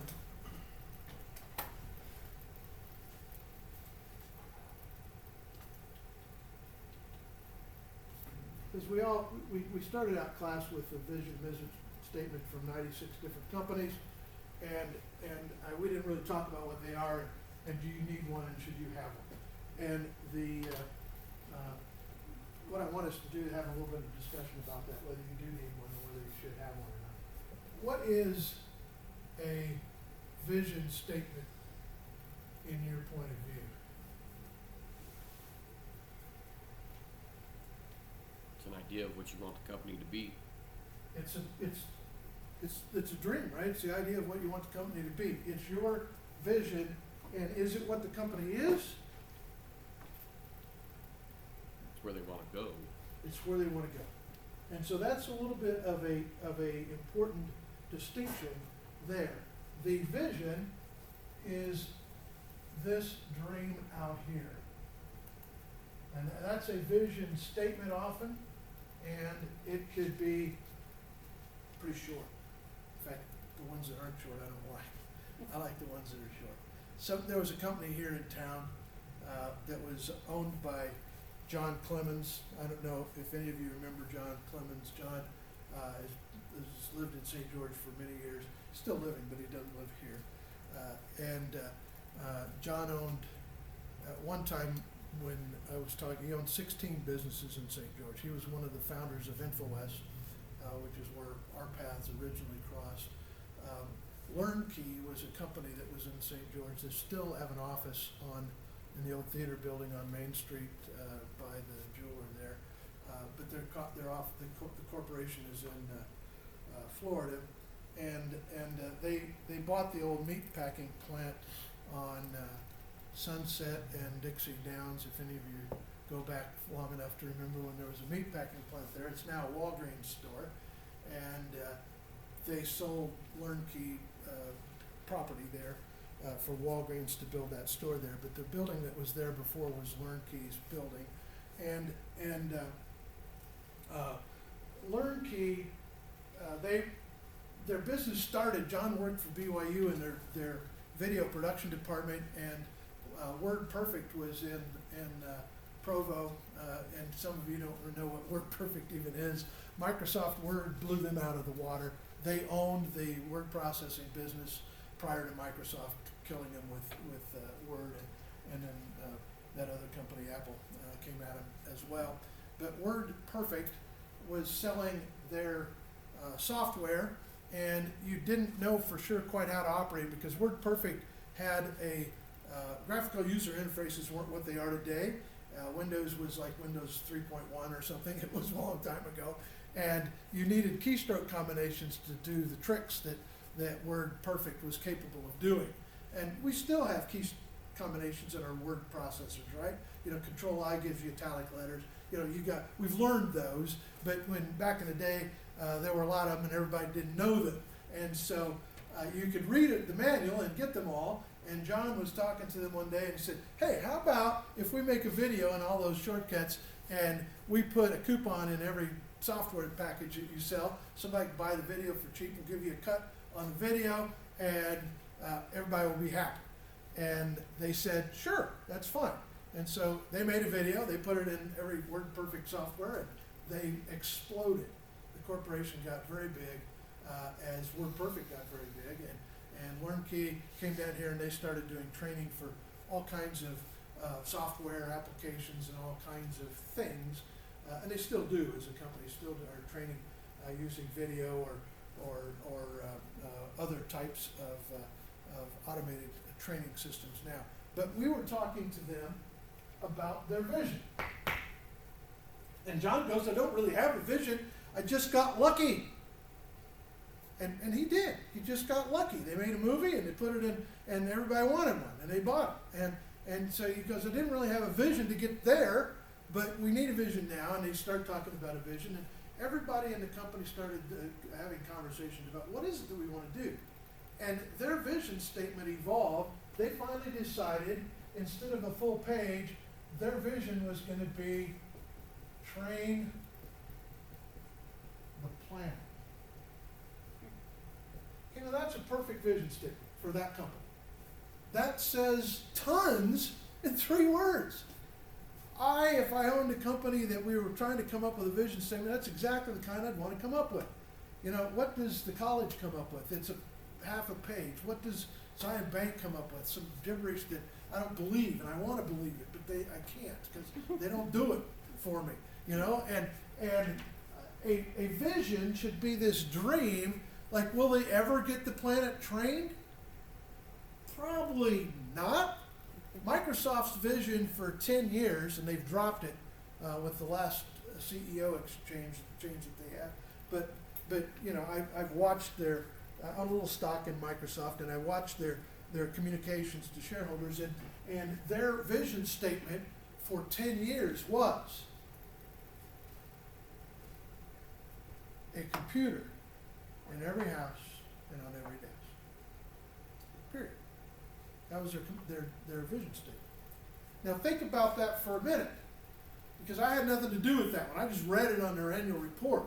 because we started out class with a vision mission statement from 96 different companies, and we didn't really talk about what they are, and do you need one, and should you have one. and what I want us to do is have a little bit of discussion about that, whether you do need one or whether you should have one or not. What is a vision statement in your point of view? It's an idea of what you want the company to be. It's a dream, right? It's the idea of what you want the company to be. It's your vision, and is it what the company is? It's where they want to go. It's where they want to go. And so that's a little bit of a important distinction there. The vision is this dream out here. And that's a vision statement often, and it could be pretty short. In fact, the ones that aren't short I don't like. I like the ones that are short. So there was a company here in town that was owned by John Clemens. I don't know if any of you remember John Clemens. John has lived in St. George for many years. Still living, but he doesn't live here. John owned, at one time when I was talking, he owned 16 businesses in St. George. He was one of the founders of InfoWest, which is where our paths originally crossed. LearnKey was a company that was in St. George. They still have an office in the old theater building on Main Street by the jeweler there. But they're off. The corporation is in Florida, and they bought the old meat packing plant on Sunset and Dixie Downs. If any of you go back long enough to remember when there was a meat packing plant there, it's now a Walgreens store, and they sold LearnKey property there for Walgreens to build that store there. But the building that was there before was LearnKey's building, and LearnKey, their business started. John worked for BYU in their video production department, and WordPerfect was in Provo, and some of you don't know what WordPerfect even is. Microsoft Word blew them out of the water. They owned the word processing business prior to Microsoft killing them with Word, and then that other company, Apple, came at them as well. But WordPerfect was selling their software, and you didn't know for sure quite how to operate, because WordPerfect had a graphical user interfaces weren't what they are today. Windows was like Windows 3.1 or something. It was a long time ago. And you needed keystroke combinations to do the tricks that WordPerfect was capable of doing. And we still have key combinations in our word processors, right? You know, Control I gives you italic letters. You know, we've learned those, but when back in the day, there were a lot of them and everybody didn't know them. And so you could read the manual and get them all. And John was talking to them one day and he said, hey, how about if we make a video and all those shortcuts, and we put a coupon in every software package that you sell. Somebody can buy the video for cheap and give you a cut on the video, and everybody will be happy. And they said, sure, that's fine. And so they made a video, they put it in every WordPerfect software, and they exploded. The corporation got very big as WordPerfect got very big, and LearnKey came down here and they started doing training for all kinds of software applications and all kinds of things. And they still do as a company, still are training using video or other types of automated training systems now. But we were talking to them about their vision. And John goes, I don't really have a vision, I just got lucky. And he did. He just got lucky. They made a movie and they put it in, and everybody wanted one, and they bought it. And so he goes, I didn't really have a vision to get there, but we need a vision now. And they start talking about a vision, and everybody in the company started having conversations about what is it that we want to do. And their vision statement evolved. They finally decided, instead of a full page, their vision was going to be train the planet. You know, that's a perfect vision statement for that company. That says tons in 3 words. If I owned a company that we were trying to come up with a vision statement, that's exactly the kind I'd want to come up with. You know, what does the college come up with? It's a half a page. What does Zion Bank come up with, some gibberish that I don't believe, and I want to believe it, but I can't, because they don't do it for me, you know? And a vision should be this dream, like, will they ever get the planet trained? Probably not. Microsoft's vision for 10 years, and they've dropped it with the last CEO change that they have. But you know, I've watched their, I'm a little stock in Microsoft, and I watched their communications to shareholders, and their vision statement for 10 years was a computer in every house and on every desk. Period. That was their vision statement. Now think about that for a minute, because I had nothing to do with that one. I just read it on their annual report.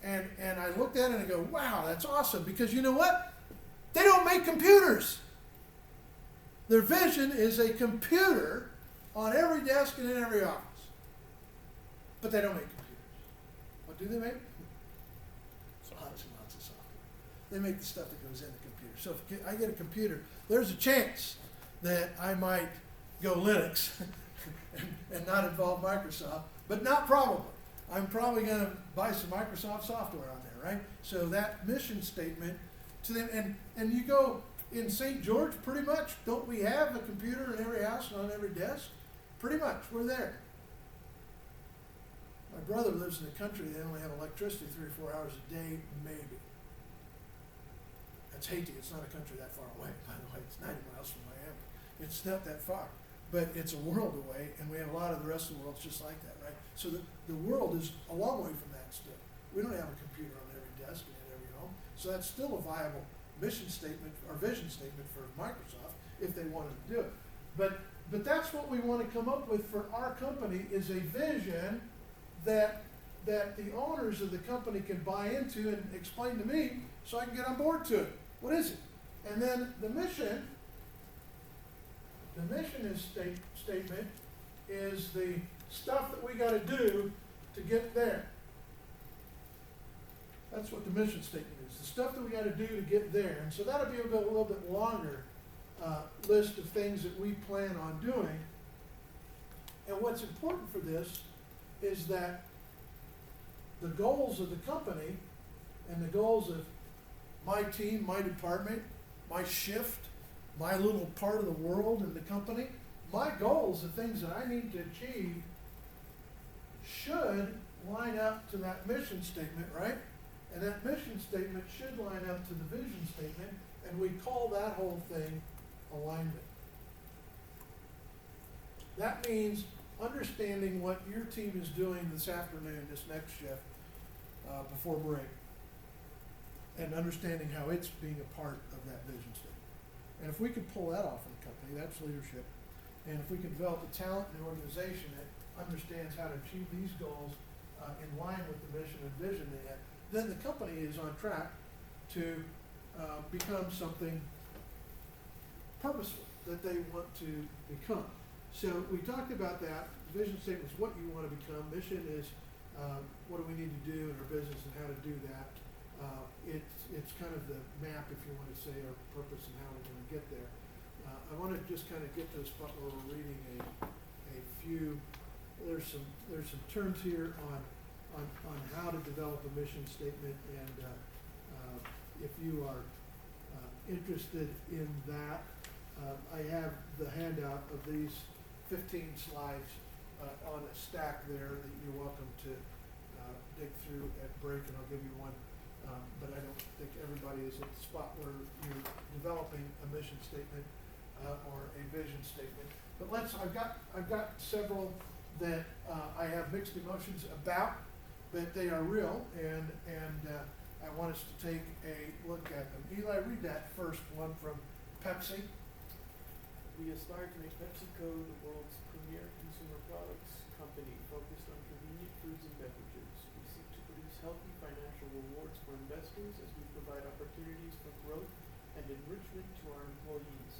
And I looked at it and I go, wow, that's awesome, because you know what? They don't make computers. Their vision is a computer on every desk and in every office. But they don't make computers. What do they make? Lots and lots of software. They make the stuff that goes in the computer. So if I get a computer, there's a chance that I might go Linux and not involve Microsoft, but not probably. I'm probably going to buy some Microsoft software on there, right? So that mission statement to them, and you go in St. George, pretty much, don't we have a computer in every house and on every desk? Pretty much, we're there. My brother lives in the country, they only have electricity 3 or 4 hours a day, maybe. That's Haiti, it's not a country that far away, by the way, it's 90 miles from Miami. It's not that far, but it's a world away, and we have a lot of the rest of the world just like that, right? So the world is a long way from that still. We don't have a computer on every desk and in every home, so that's still a viable mission statement or vision statement for Microsoft if they wanted to do it. But that's what we want to come up with for our company, is a vision that the owners of the company can buy into and explain to me so I can get on board to it. What is it? And then the mission statement is the stuff that we got to do to get there. That's what the mission statement is, the stuff that we got to do to get there. And so that'll be a little bit longer list of things that we plan on doing. And what's important for this is that the goals of the company and the goals of my team, my department, my shift, my little part of the world in the company, my goals, the things that I need to achieve, should line up to that mission statement, right? And that mission statement should line up to the vision statement, and we call that whole thing alignment. That means understanding what your team is doing this afternoon, this next shift, before break, and understanding how it's being a part of that vision statement. And if we could pull that off in the company, that's leadership. And if we can develop a talent in the organization that understands how to achieve these goals in line with the mission and vision they have, then the company is on track to become something purposeful that they want to become. So we talked about that. Vision statement is what you want to become. Mission is what do we need to do in our business and how to do that. It's kind of the map, if you want to say, our purpose and how we're going to get there. I want to just kind of get to a spot where we're reading a few. There's some terms here on how to develop a mission statement, and if you are interested in that, I have the handout of these 15 slides on a stack there that you're welcome to dig through at break, and I'll give you one. But I don't think everybody is at the spot where you're developing a mission statement or a vision statement. But I've got several that I have mixed emotions about, but they are real, and I want us to take a look at them. Eli, read that first one from Pepsi. We aspire to make PepsiCo the world's premier consumer products company focused on convenient foods and beverages. We seek to produce healthy financial rewards for investors as we provide opportunities for growth and enrichment to our employees,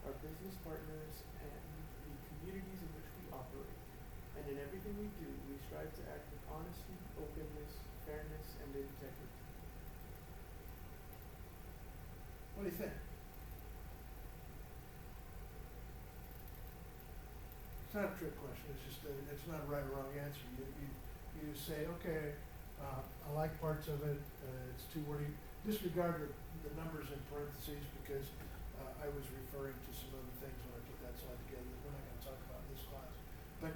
our business partners, and the communities in which we operate. And in everything we do, we strive to act with honesty, openness, fairness, and integrity. What do you think? not a trick question, it's just, it's not a right or wrong answer. You say, okay, I like parts of it, it's too wordy. Disregard the numbers in parentheses because I was referring to some other things when I put that slide together that we're not gonna talk about in this class. But,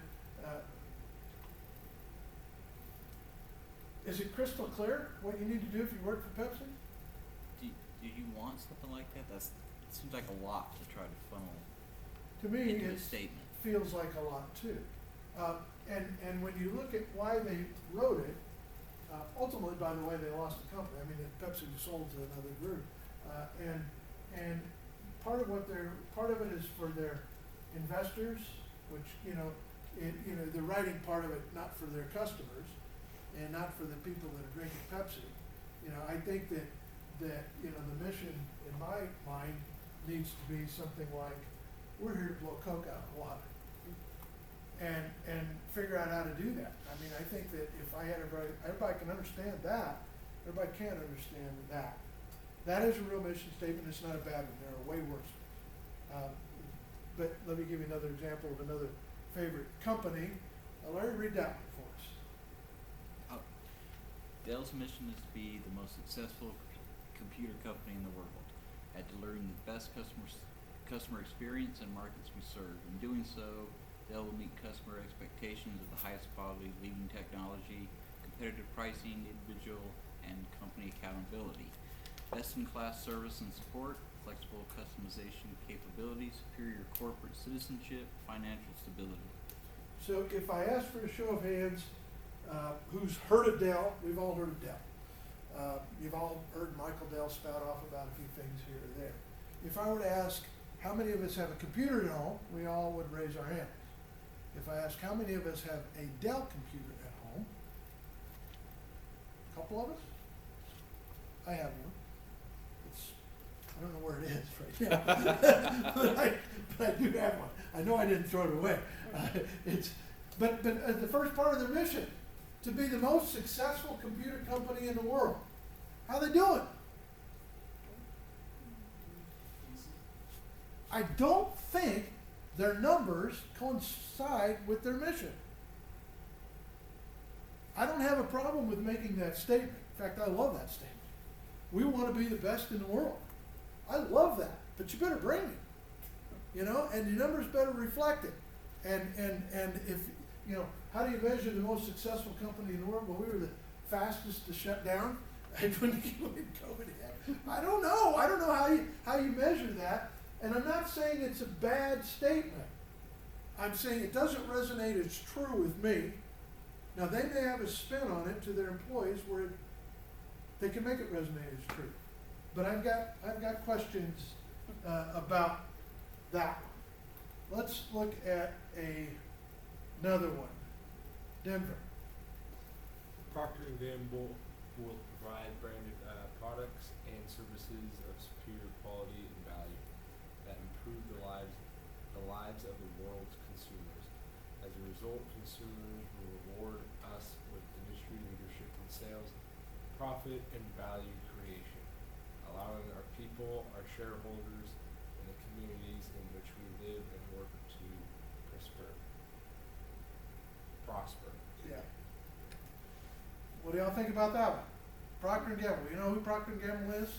is it crystal clear what you need to do if you work for Pepsi? Do you want something like that? It seems like a lot to try to funnel To me, into a it statement. feels like a lot too. And when you look at why they wrote it, ultimately, by the way, they lost the company. I mean, Pepsi was sold to another group, and part of it is for their investors, which they're writing part of it not for their customers, and not for the people that are drinking Pepsi. I think that the mission in my mind needs to be something like, we're here to blow Coke out of the water. And figure out how to do that. I mean, I think that if I had everybody can understand that, everybody can understand that. That is a real mission statement, it's not a bad one, there are way worse. But let me give you another example of another favorite company. Larry, read that one for us. Dell's mission is to be the most successful computer company in the world at delivering the best customer experience in markets we serve. In doing so, Dell will meet customer expectations of the highest quality, leading technology, competitive pricing, individual and company accountability, best-in-class service and support, flexible customization capabilities, superior corporate citizenship, financial stability. So if I ask for a show of hands, who's heard of Dell? We've all heard of Dell. You've all heard Michael Dell spout off about a few things here or there. If I were to ask how many of us have a computer at home, we all would raise our hands. If I ask how many of us have a Dell computer at home, a couple of us? I have one. I don't know where it is right now, but I do have one. I know I didn't throw it away. But the first part of their mission, to be the most successful computer company in the world. How they doing? I don't think their numbers coincide with their mission. I don't have a problem with making that statement. In fact, I love that statement. We want to be the best in the world. I love that, but you better bring it, and your numbers better reflect it. And if, how do you measure the most successful company in the world? Well, we were the fastest to shut down when COVID hit. I don't know how you measure that. And I'm not saying it's a bad statement. I'm saying it doesn't resonate as true with me. Now, they may have a spin on it to their employees where they can make it resonate as true. But I've got questions about that one. Let's look at another one. Denver. Procter & Gamble will provide branded products and services of superior quality and value that improve the lives of the world's consumers. As a result, consumers will reward us with industry leadership in sales, profit, and value creation, allowing our people, our shareholders, and the communities in which we live and work to prosper. Yeah. What do y'all think about that one? Procter & Gamble. You know who Procter & Gamble is?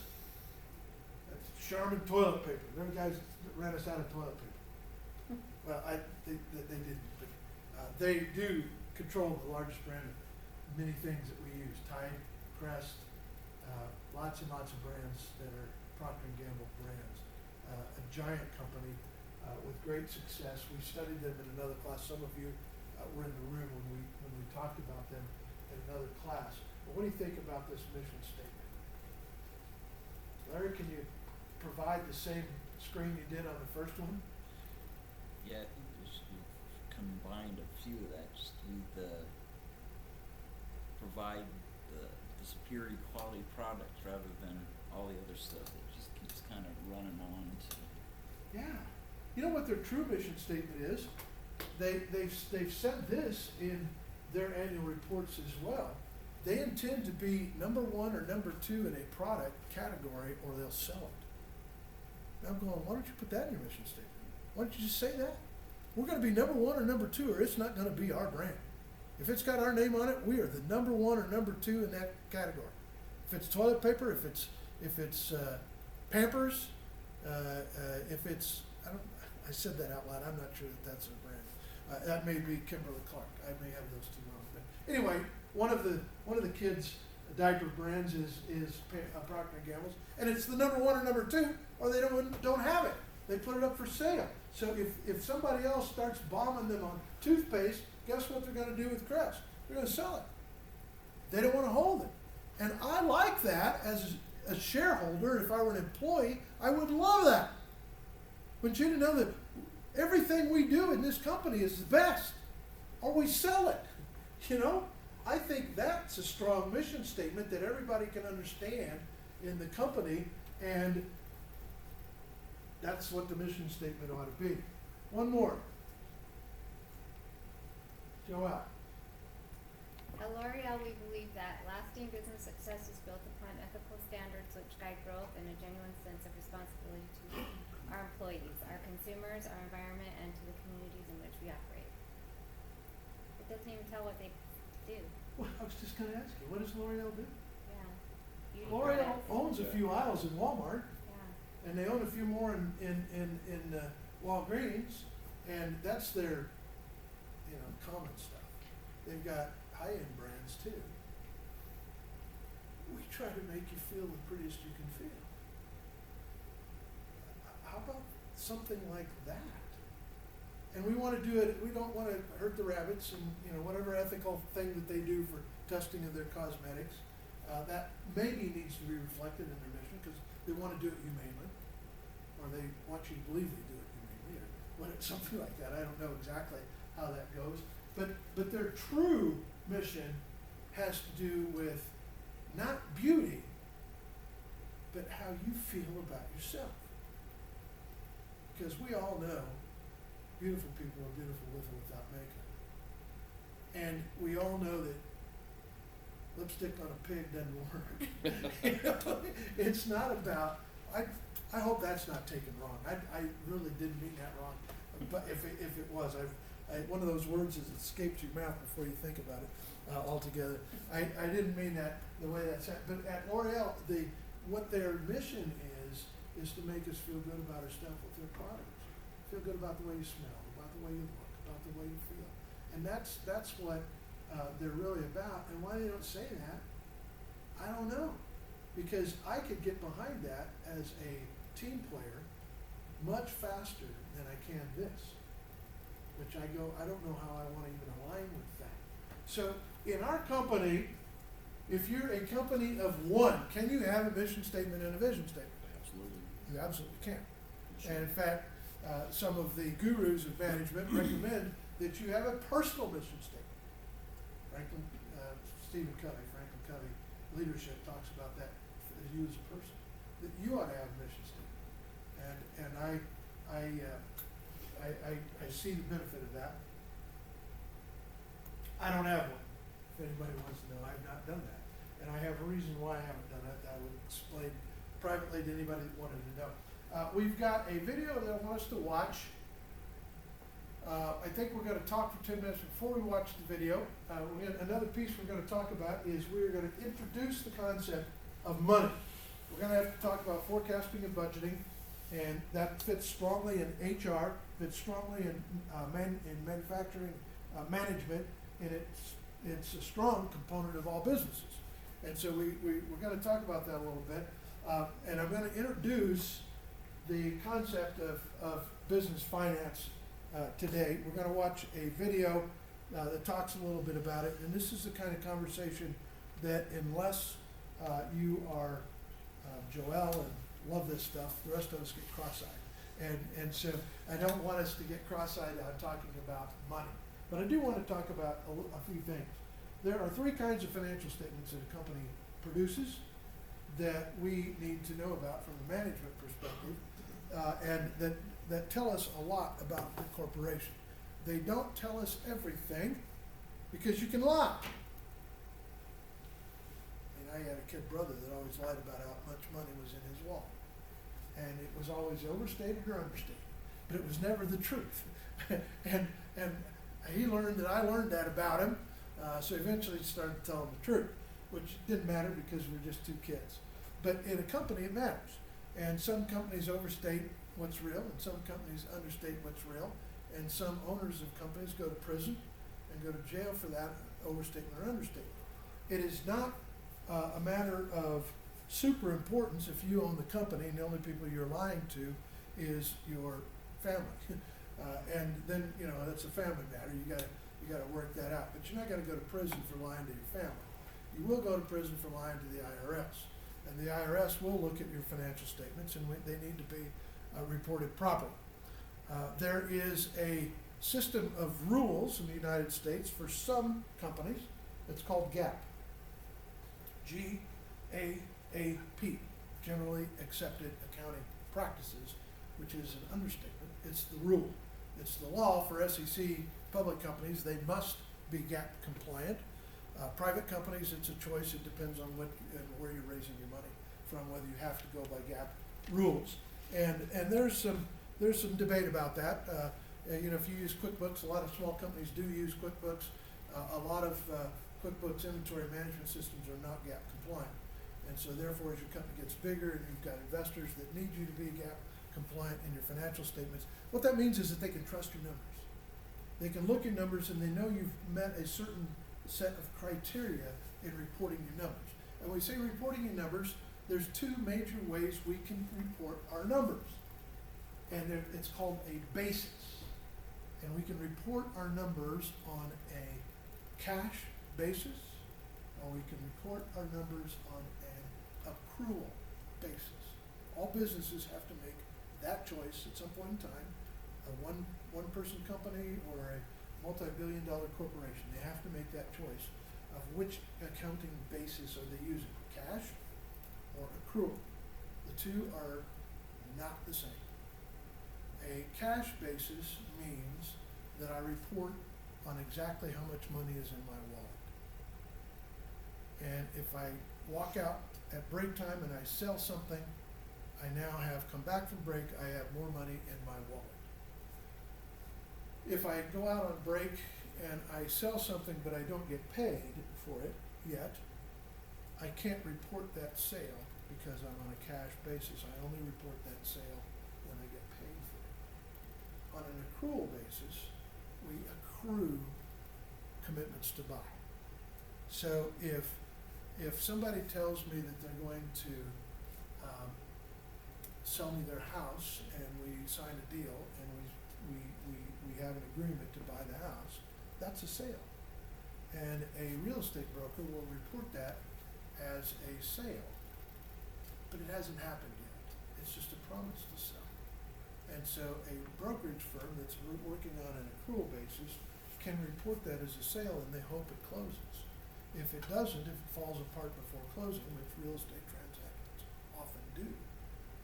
That's Charmin toilet paper. They're the guys that ran us out of toilet paper. Well, they didn't, but they do control the largest brand of many things that we use. Tide, Crest, lots and lots of brands that are Procter & Gamble brands. A giant company with great success. We studied them in another class. Some of you were in the room when we talked about them in another class. But what do you think about this mission statement? Larry, can you provide the same screen you did on the first one? Yeah, I think we've combined a few of that, just provide the superior quality products rather than all the other stuff that just keeps kind of running on. Yeah. You know what their true mission statement is? They've said this in their annual reports as well. They intend to be number one or number two in a product category, or they'll sell it. Now I'm going, why don't you put that in your mission statement? Why don't you just say that? We're gonna be number one or number two, or it's not gonna be our brand. If it's got our name on it, we are the number one or number two in that category. If it's toilet paper, if it's Pampers, if it's, I said that out loud, I'm not sure that that's a brand. That may be Kimberly Clark, I may have those two wrong. But anyway, one of the kids' diaper brands is Procter & Gamble's, and it's the number one or number two, or they don't have it. They put it up for sale. So if somebody else starts bombing them on toothpaste, guess what they're going to do with Crest? They're going to sell it. They don't want to hold it. And I like that as a shareholder. If I were an employee, I would love that. But you to know that everything we do in this company is the best, or we sell it. You know, I think that's a strong mission statement that everybody can understand in the company, and that's what the mission statement ought to be. One more. Joelle. At L'Oreal, we believe that lasting business success is built upon ethical standards which guide growth and a genuine sense of responsibility to our employees, our consumers, our environment, and to the communities in which we operate. It doesn't even tell what they do. Well, I was just going to ask you, what does L'Oreal do? Yeah. Beauty L'Oreal products. owns a few aisles in Walmart, Yeah. and they own a few more in Walgreens, and that's their, common stuff. They've got high-end brands too. We try to make you feel the prettiest you can feel. How about something like that? And we want to do it, we don't want to hurt the rabbits and, whatever ethical thing that they do for testing of their cosmetics, that maybe needs to be reflected in their mission because they want to do it humanely, or they want you to believe they do it humanely, or something like that. I don't know exactly how that goes. But their true mission has to do with not beauty, but how you feel about yourself. Because we all know beautiful people are beautiful with or without makeup. And we all know that lipstick on a pig doesn't work. It's not about, I hope that's not taken wrong. I really didn't mean that wrong. But if it was, one of those words has escaped your mouth before you think about it altogether. I didn't mean that the way that's said. But at L'Oreal, what their mission is to make us feel good about ourselves with their products. Feel good about the way you smell, about the way you look, about the way you feel. And that's what they're really about. And why they don't say that, I don't know. Because I could get behind that as a team player much faster than I can this. Which I don't know how I want to even align with that. So in our company, if you're a company of one, can you have a mission statement and a vision statement? Absolutely. You absolutely can. Sure. And in fact, some of the gurus of management recommend that you have a personal mission statement. Franklin Covey, leadership talks about that, you as a person, that you ought to have a mission statement. And I see the benefit of that. I don't have one. If anybody wants to know, I've not done that. And I have a reason why I haven't done it that I would explain privately to anybody that wanted to know. We've got a video that I want us to watch. I think we're going to talk for 10 minutes before we watch the video. Another piece we're going to talk about is we're going to introduce the concept of money. We're going to have to talk about forecasting and budgeting, and that fits strongly in HR, fits strongly in manufacturing management, and it's a strong component of all businesses. And so we're going to talk about that a little bit. And I'm going to introduce the concept of business finance today. We're going to watch a video that talks a little bit about it. And this is the kind of conversation that unless you are Joelle and love this stuff, the rest of us get cross-eyed. And so I don't want us to get cross-eyed on talking about money. But I do want to talk about a few things. There are three kinds of financial statements that a company produces that we need to know about from the management perspective, and that tell us a lot about the corporation. They don't tell us everything because you can lie. I had a kid brother that always lied about how much money was in his wallet. And it was always overstated or understated, but it was never the truth. and he learned that I learned that about him, so eventually he started telling the truth, which didn't matter because we were just two kids. But in a company, it matters. And some companies overstate what's real, and some companies understate what's real, and some owners of companies go to prison and go to jail for that overstatement or understatement. It is not a matter of super importance if you own the company and the only people you're lying to is your family. And then, you know, that's a family matter. You gotta work that out. But you're not gonna go to prison for lying to your family. You will go to prison for lying to the IRS. And the IRS will look at your financial statements, and they need to be reported properly. There is a system of rules in the United States for some companies. It's called GAAP. GAAP, Generally Accepted Accounting Practices, which is an understatement. It's the rule. It's the law for SEC public companies. They must be GAAP compliant. Private companies, it's a choice. It depends on where you're raising your money from, whether you have to go by GAAP rules. And there's some debate about that. You know, if you use QuickBooks, a lot of small companies do use QuickBooks. A lot of QuickBooks inventory management systems are not GAAP compliant. And so therefore, as your company gets bigger and you've got investors that need you to be GAAP compliant in your financial statements, what that means is that they can trust your numbers. They can look at numbers and they know you've met a certain set of criteria in reporting your numbers. And when we say reporting your numbers, there's two major ways we can report our numbers. And it's called a basis. And we can report our numbers on a cash basis, or we can report our numbers on an accrual basis. All businesses have to make that choice at some point in time. A one person company or a multi-billion-dollar corporation, they have to make that choice of which accounting basis are they using, cash or accrual. The two are not the same. A cash basis means that I report on exactly how much money is in my wallet. And if I walk out at break time and I sell something, I now have come back from break, I have more money in my wallet. If I go out on break and I sell something but I don't get paid for it yet, I can't report that sale because I'm on a cash basis. I only report that sale when I get paid for it. On an accrual basis, we accrue commitments to buy. So if somebody tells me that they're going to sell me their house and we sign a deal and we have an agreement to buy the house, that's a sale. And a real estate broker will report that as a sale, but it hasn't happened yet. It's just a promise to sell. And so a brokerage firm that's working on an accrual basis can report that as a sale and they hope it closes. If it doesn't, if it falls apart before closing, which real estate transactions often do,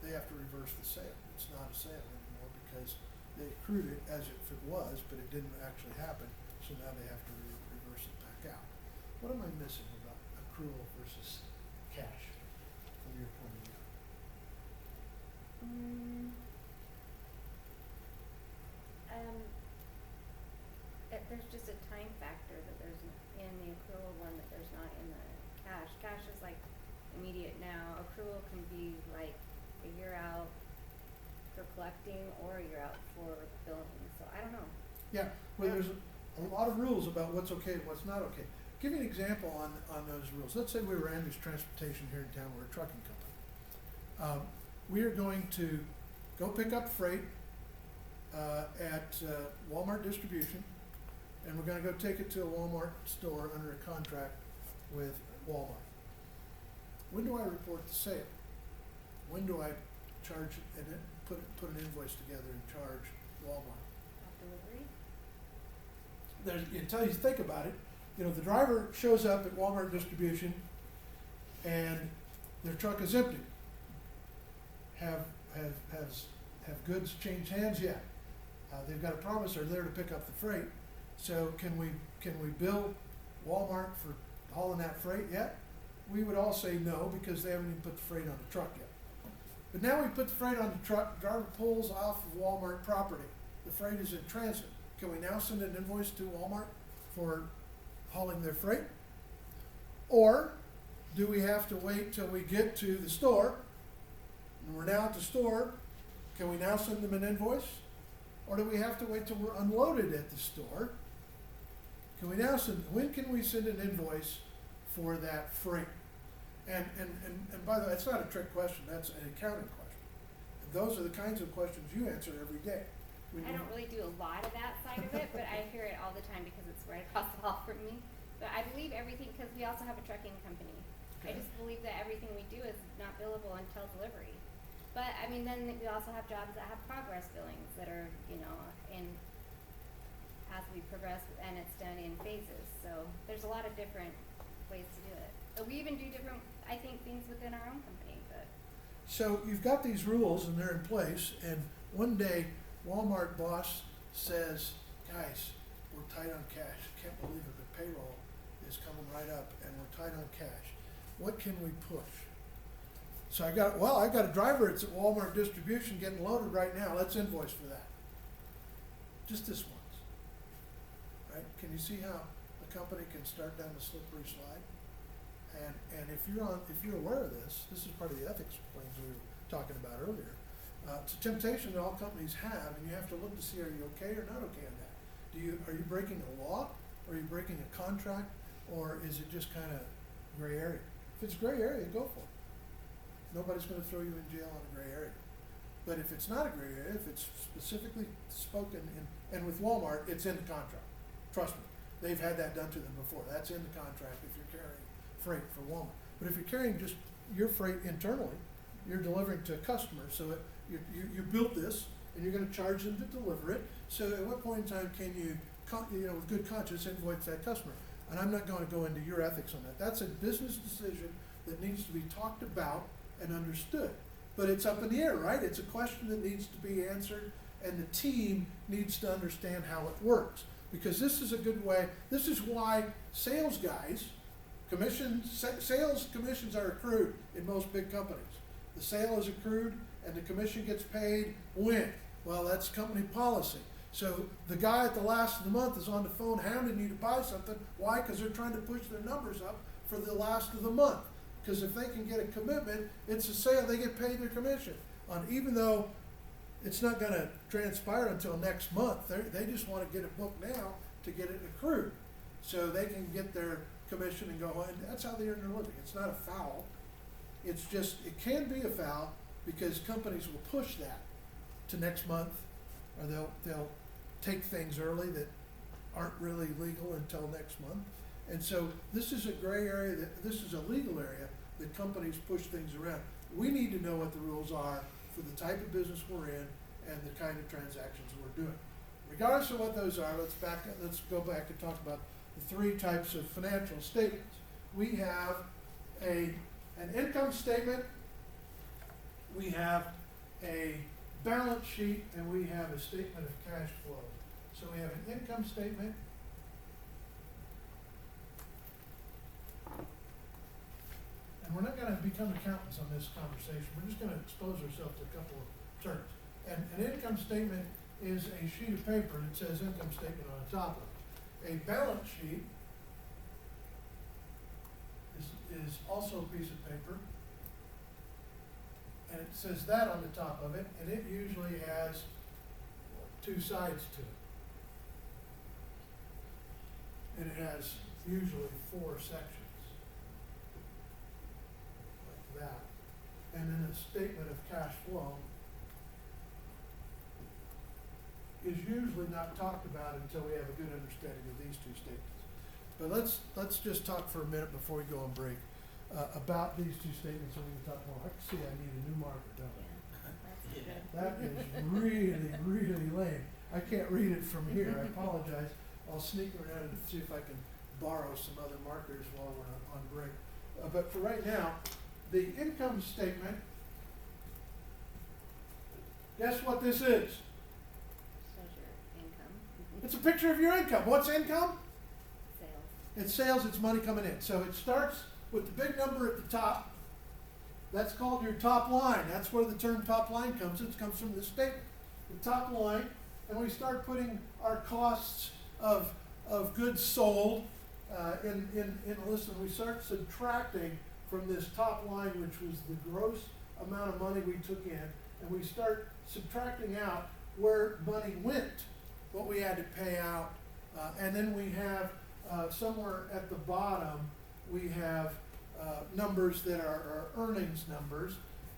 they have to reverse the sale. It's not a sale anymore because they accrued it as if it was, but it didn't actually happen, so now they have to reverse it back out. What am I missing about accrual versus cash from your point of view? There's just a time factor that there's in the accrual one that there's not in the cash. Cash is like immediate now. Accrual can be like a year out for collecting or a year out for billing. So I don't know. Yeah, well, there's a lot of rules about what's okay and what's not okay. Give you an example on those rules. Let's say we were Andrews Transportation here in town. We're a trucking company. We are going to go pick up freight at Walmart distribution, and we're going to go take it to a Walmart store under a contract with Walmart. When do I report the sale? When do I charge and then put an invoice together and charge Walmart? Delivery? Until you think about it, you know, the driver shows up at Walmart distribution and their truck is empty. Have goods changed hands yet? They've got a promisor there to pick up the freight. So can we bill Walmart for hauling that freight yet? We would all say no because they haven't even put the freight on the truck yet. But now we put the freight on the truck, the driver pulls off of Walmart property. The freight is in transit. Can we now send an invoice to Walmart for hauling their freight? Or do we have to wait till we get to the store, and we're now at the store, can we now send them an invoice? Or do we have to wait till we're unloaded at the store? Can we now send, when can we send an invoice for that freight? And by the way, it's not a trick question, that's an accounting question. And those are the kinds of questions you answer every day. When I you- don't really do a lot of that side of it, but I hear it all the time because it's right across the hall from me. But I believe everything, because we also have a trucking company. I Okay. just believe that everything we do is not billable until delivery. But, I mean, then we also have jobs that have progress billings that are, you know, as we progress, and it's done in phases. So there's a lot of different ways to do it. But we even do different, I think, things within our own company, but. So you've got these rules and they're in place, and one day Walmart boss says, guys, we're tight on cash. Can't believe it, but payroll is coming right up and we're tight on cash. What can we push? So I got a driver, it's at Walmart distribution getting loaded right now. Let's invoice for that. Just this once. Right? Can you see how a company can start down the slippery slide? And if you're aware of this is part of the ethics claims we were talking about earlier. It's a temptation that all companies have, and you have to look to see, are you okay or not okay on that? Are you breaking a law, or are you breaking a contract, or is it just kind of gray area? If it's gray area, go for it. Nobody's going to throw you in jail on a gray area. But if it's not a gray area, if it's specifically spoken in, and with Walmart, it's in the contract. Trust me, they've had that done to them before. That's in the contract if you're carrying freight for Walmart. But if you're carrying just your freight internally, you're delivering to a customer. So you built this, and you're going to charge them to deliver it. So at what point in time can you, with good conscience, invoice that customer? And I'm not going to go into your ethics on that. That's a business decision that needs to be talked about and understood. But it's up in the air, right? It's a question that needs to be answered, and the team needs to understand how it works. Because this is a good way, this is why sales guys, sales commissions are accrued in most big companies. The sale is accrued and the commission gets paid when? Well, that's company policy. So the guy at the last of the month is on the phone hounding you to buy something. Why? Because they're trying to push their numbers up for the last of the month. Because if they can get a commitment, it's a sale, they get paid their commission. Even though it's not going to transpire until next month, they just want to get it booked now to get it accrued. So they can get their commission and go on. That's how they earn their living. It's not a foul. It's just, it can be a foul because companies will push that to next month, or they'll take things early that aren't really legal until next month. And so this is a gray area, this is a legal area that companies push things around. We need to know what the rules are for the type of business we're in and the kind of transactions we're doing. Regardless of what those are, let's go back and talk about the three types of financial statements. We have an income statement, we have a balance sheet, and we have a statement of cash flow. So we have an income statement, and we're not going to become accountants on this conversation. We're just going to expose ourselves to a couple of terms. And an income statement is a sheet of paper that says income statement on the top of it. A balance sheet is also a piece of paper, and it says that on the top of it, and it usually has two sides to it. And it has usually 4 sections, like that. And then a statement of cash flow is usually not talked about until we have a good understanding of these two statements. But let's just talk for a minute before we go on break about these two statements, and we can talk more. I can see I need a new marker, don't I? That is really, really lame. I can't read it from here. I apologize. I'll sneak around and see if I can borrow some other markers while we're on break. But for right now, the income statement, guess what this is? Shows your income. It's a picture of your income. What's income? Sales. It's sales, it's money coming in. So it starts with the big number at the top. That's called your top line. That's where the term top line comes. It comes from this statement. The top line and we start putting our costs of goods sold in a list, and we start subtracting from this top line, which was the gross amount of money we took in, and we start subtracting out where money went, what we had to pay out, and then we have somewhere at the bottom, we have numbers that are our earnings numbers,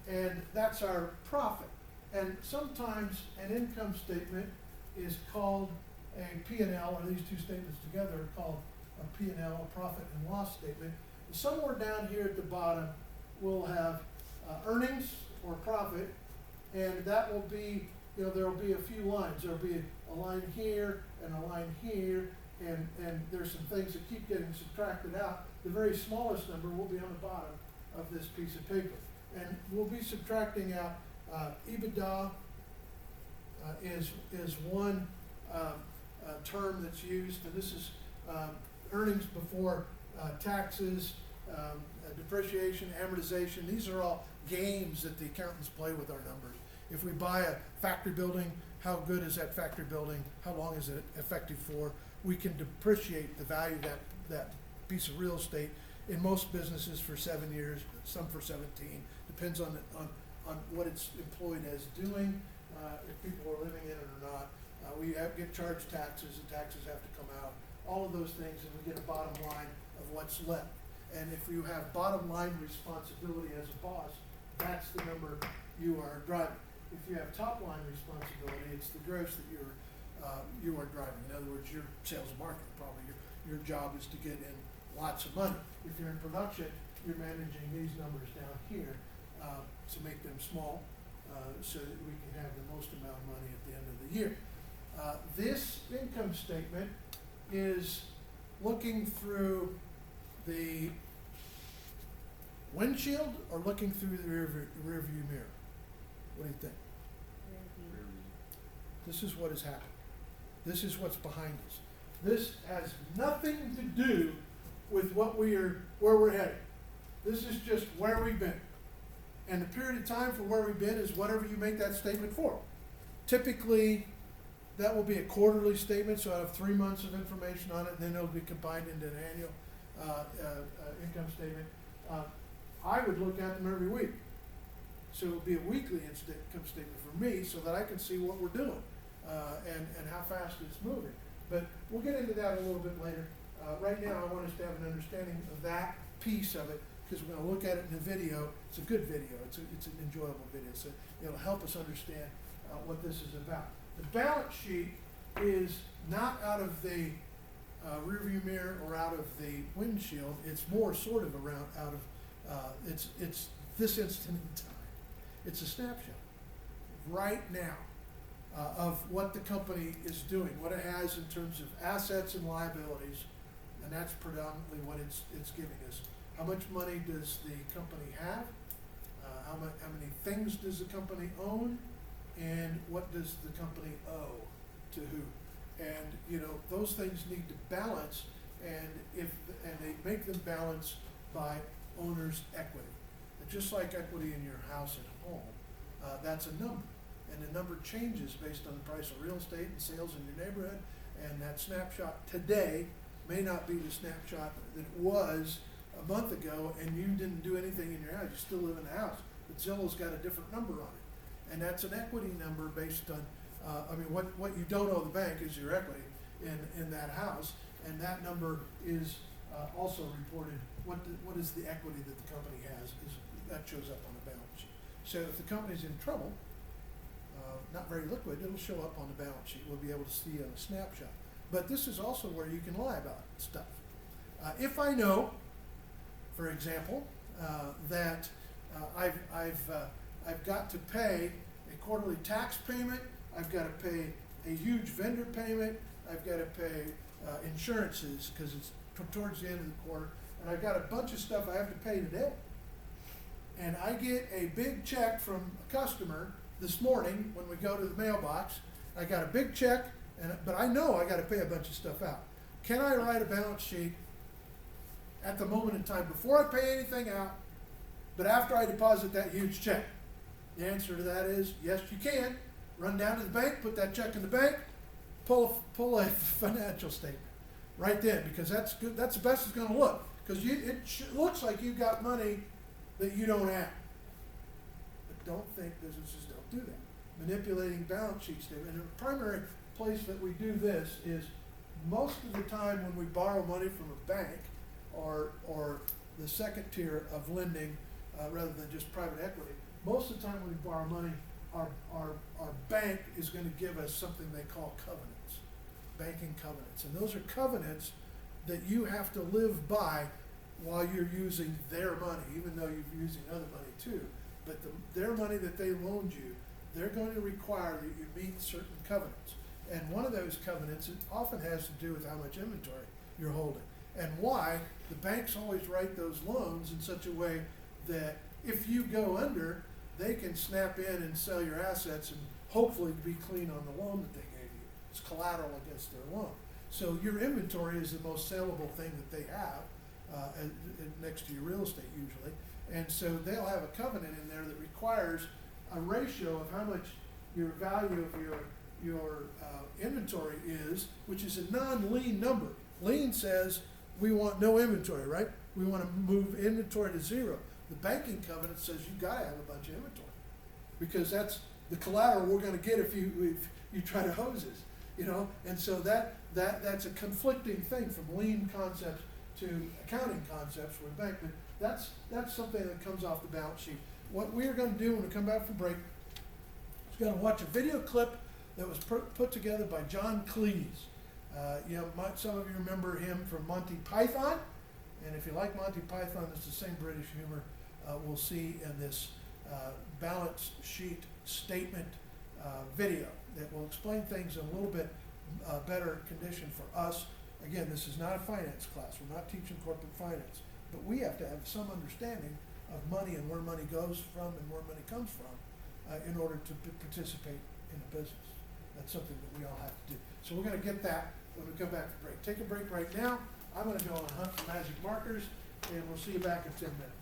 and that's our profit. And sometimes an income statement is called a P&L, or these two statements together are called a P&L, a profit and loss statement. Somewhere down here at the bottom, we'll have earnings or profit, and that will be, you know, there will be a few lines. There will be a line here and a line here, and there's some things that keep getting subtracted out. The very smallest number will be on the bottom of this piece of paper. And we'll be subtracting out EBITDA is one term that's used, and this is earnings before taxes, depreciation, amortization. These are all games that the accountants play with our numbers. If we buy a factory building, how good is that factory building? How long is it effective for? We can depreciate the value of that piece of real estate in most businesses for 7 years, some for 17. Depends on what it's employed as doing, if people are living in it or not. We get charged taxes, and taxes have to come out. All of those things, and we get a bottom line of what's left. And if you have bottom line responsibility as a boss, that's the number you are driving. If you have top line responsibility, it's the gross that you are driving. In other words, your sales and marketing, probably your job is to get in lots of money. If you're in production, you're managing these numbers down here to make them small, so that we can have the most amount of money at the end of the year. This income statement is looking through the windshield or looking through the rear view mirror. What do you think? This is what has happened. This is what's behind us. This has nothing to do with where we're headed. This is just where we've been. And the period of time for where we've been is whatever you make that statement for. Typically, that will be a quarterly statement, so I have 3 months of information on it, and then it'll be combined into an annual income statement. I would look at them every week. So it would be a weekly income statement for me, so that I can see what we're doing and how fast it's moving. But we'll get into that a little bit later. Right now, I want us to have an understanding of that piece of it, because we're going to look at it in a video. It's a good video. It's an enjoyable video. So it'll help us understand what this is about. The balance sheet is not out of the rearview mirror or out of the windshield. It's more sort of out of it's this instant in time. It's a snapshot right now of what the company is doing, what it has in terms of assets and liabilities, and that's predominantly what it's giving us. How much money does the company have? How many things does the company own? And what does the company owe to who? And you know, those things need to balance, and they make them balance by owner's equity. Just like equity in your house and home, that's a number. And the number changes based on the price of real estate and sales in your neighborhood. And that snapshot today may not be the snapshot that it was a month ago, and you didn't do anything in your house. You still live in the house. But Zillow's got a different number on it. And that's an equity number based on, what you don't owe the bank is your equity in that house. And that number is also reported. What is the equity that the company has? That shows up on the balance sheet. So if the company's in trouble, not very liquid, it'll show up on the balance sheet. We'll be able to see on a snapshot. But this is also where you can lie about stuff. If I know, for example, that I've got to pay a quarterly tax payment, I've got to pay a huge vendor payment, I've got to pay insurances because it's towards the end of the quarter, and I've got a bunch of stuff I have to pay today. And I get a big check from a customer this morning when we go to the mailbox. I got a big check, but I know I got to pay a bunch of stuff out. Can I write a balance sheet at the moment in time before I pay anything out, but after I deposit that huge check? The answer to that is yes, you can. run down to the bank, put that check in the bank, pull a financial statement right then, because that's good. That's the best it's going to look, because looks like you've got money that you don't have. But don't think businesses don't do that. Manipulating balance sheet statement. And the primary place that we do this is most of the time when we borrow money from a bank or the second tier of lending, rather than just private equity. Most of the time when we borrow money, our bank is going to give us something they call covenants, banking covenants. And those are covenants that you have to live by while you're using their money, even though you're using other money too. But their money that they loaned you, they're going to require that you meet certain covenants. And one of those covenants, it often has to do with how much inventory you're holding. And why the banks always write those loans in such a way that if you go under, they can snap in and sell your assets and hopefully be clean on the loan that they gave you. It's collateral against their loan. So your inventory is the most saleable thing that they have, next to your real estate usually. And so they'll have a covenant in there that requires a ratio of how much your value of your inventory is, which is a non-lien number. Lien says we want no inventory, right? We want to move inventory to zero. The banking covenant says you've got to have a bunch of inventory, because that's the collateral we're going to get if you try to hose us, you know. And so that's a conflicting thing from lien concepts to accounting concepts for a bank. But that's something that comes off the balance sheet. What we're going to do when we come back from break is going to watch a video clip that was put together by John Cleese. Some of you remember him from Monty Python, and if you like Monty Python, it's the same British humor we'll see in this balance sheet statement video that will explain things in a little bit better condition for us. Again, this is not a finance class. We're not teaching corporate finance, but we have to have some understanding of money and where money goes from and where money comes from in order to participate in a business. That's something that we all have to do. So we're going to get that when we come back from break. Take a break right now. I'm going to go on a hunt for magic markers, and we'll see you back in 10 minutes.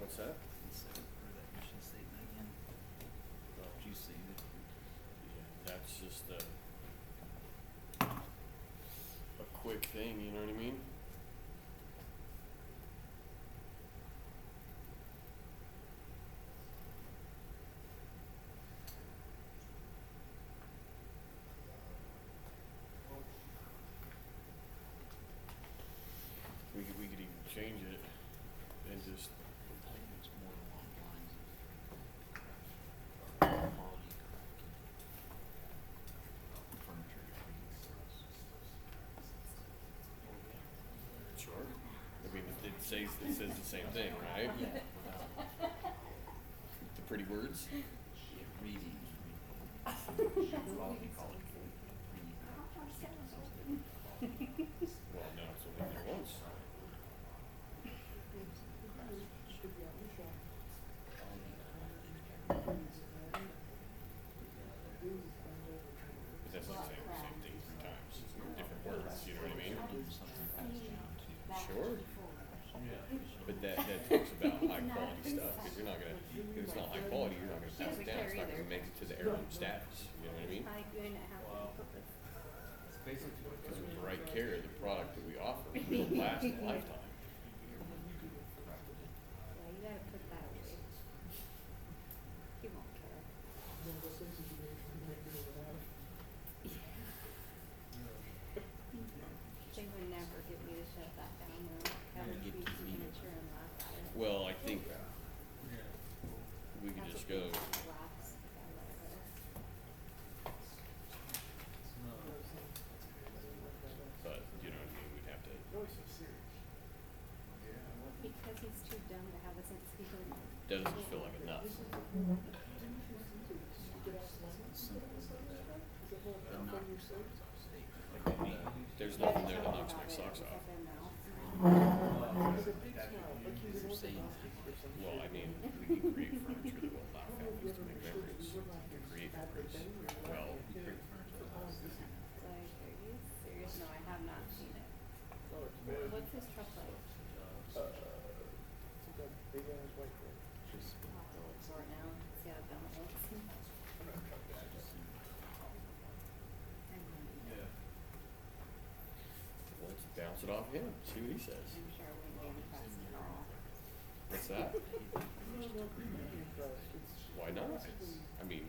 What's that? Instead of for that mission statement again. Did you save it? Yeah, that's just a quick thing, you know what I mean? We could even change it and just, I think it's more along the lines of quality furniture trees. sure. I mean, it says the same thing, right? The pretty words. Reading. Quality quality. Well, no, it's only there once. But that's like saying the same thing 3 times, different words, you know what I mean? Sure. But that talks about high quality stuff, if you're not gonna, if it's not high quality, you're not gonna pass it down, it's not gonna make it to the heirloom status, you know what I mean? I going to have Wow. to purpose. It's basically what Because with the right care, the product that we offer will last a lifetime. Yeah, you gotta put that away. He won't care. They would never get me to shut that down though. Have a Get piece to of read it. furniture and laugh at it. Well, I think we could That's just what go, people laughs at it. but, you know what I mean, we'd have to, Because he's too dumb to have a sense of humor. doesn't feel like enough. There's nothing there that knocks my socks off. Well, I mean, we can create furniture that will allow families to make memories, to create memories. Well, Like, are you serious? No, I have not seen it. What's his truck like? I'll have to look for it now, see how dumb it looks. let's bounce it off him, see what he says. I'm sure I wouldn't be impressed at all. What's that? Why not? I mean,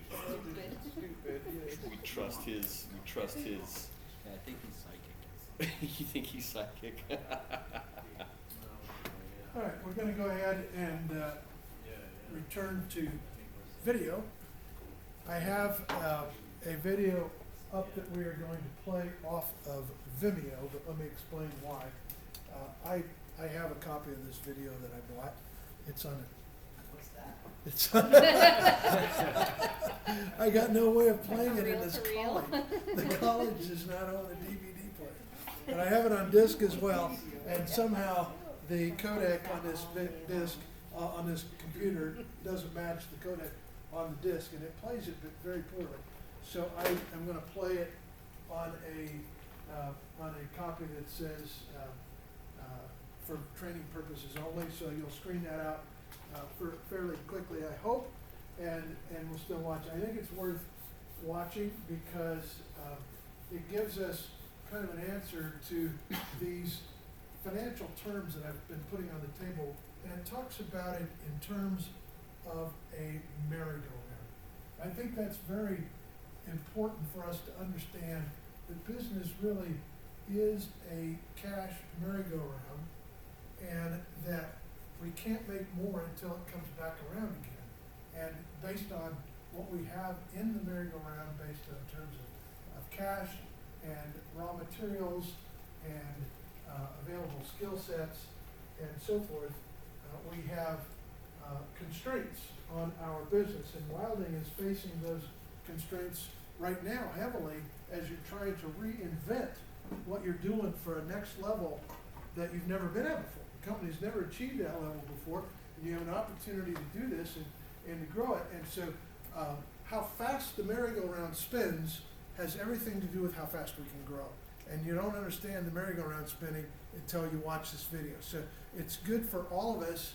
we trust his, Yeah, I think he's psychic. you think he's psychic? All right, we're gonna go ahead and return to video. I have a video up that we are going to play off of Vimeo, but let me explain why. I have a copy of this video that I bought. It's on What's that? it's on I got no way of playing it in Reel this to reel. college. The college is not on a DVD player. But I have it on disc as well, and somehow the codec on this disc, on this computer doesn't match the codec on the disc, and it plays it very poorly. So I am gonna play it on a copy that says, for training purposes only, so you'll screen that out fairly quickly, I hope, and we'll still watch. I think it's worth watching because it gives us kind of an answer to these financial terms that I've been putting on the table, and it talks about it in terms of a merry-go-round. I think that's very important for us to understand that business really is a cash merry-go-round, and that we can't make more until it comes back around again. And based on what we have in the merry-go-round, based on terms of cash and raw materials and available skill sets and so forth, we have constraints on our business. And Wilding is facing those constraints right now heavily as you're trying to reinvent what you're doing for a next level that you've never been at before. The company's never achieved that level before, and you have an opportunity to do this and to grow it. And so how fast the merry-go-round spins has everything to do with how fast we can grow. And you don't understand the merry-go-round spinning until you watch this video. So it's good for all of us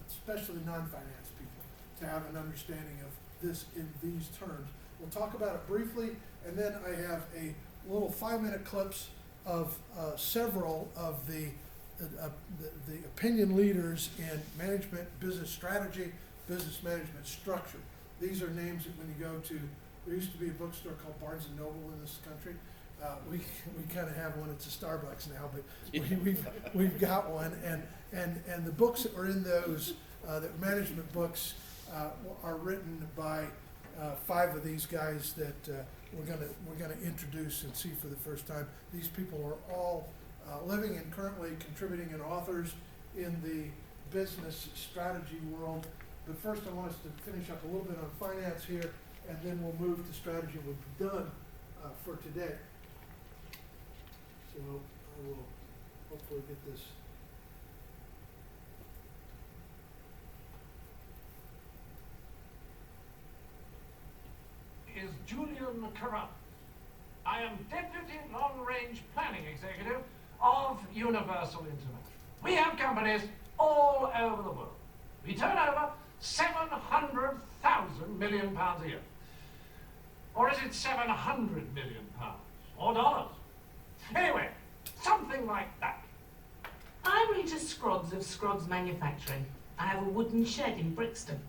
especially non-finance people, to have an understanding of this in these terms. We'll talk about it briefly, and then I have a little 5-minute clips of several of the opinion leaders in management, business strategy, business management structure. These are names that when you go to, there used to be a bookstore called Barnes and Noble in this country. We kind of have one. It's a Starbucks now, but we've got one, and the books that were in those the management books are written by 5 of these guys that we're gonna introduce and see for the first time. These people are all living and currently contributing and authors in the business strategy world. But first, I want us to finish up a little bit on finance here, and then we'll move to strategy. We'll be done for today. So I will hopefully get this. Is Julian Carruth. I am Deputy Long Range Planning Executive of Universal International. We have companies all over the world. We turn over 700,000 million pounds a year. Or is it 700 million pounds? Or dollars? Anyway, something like that. I'm Rita Scroggs of Scroggs Manufacturing. I have a wooden shed in Brixton.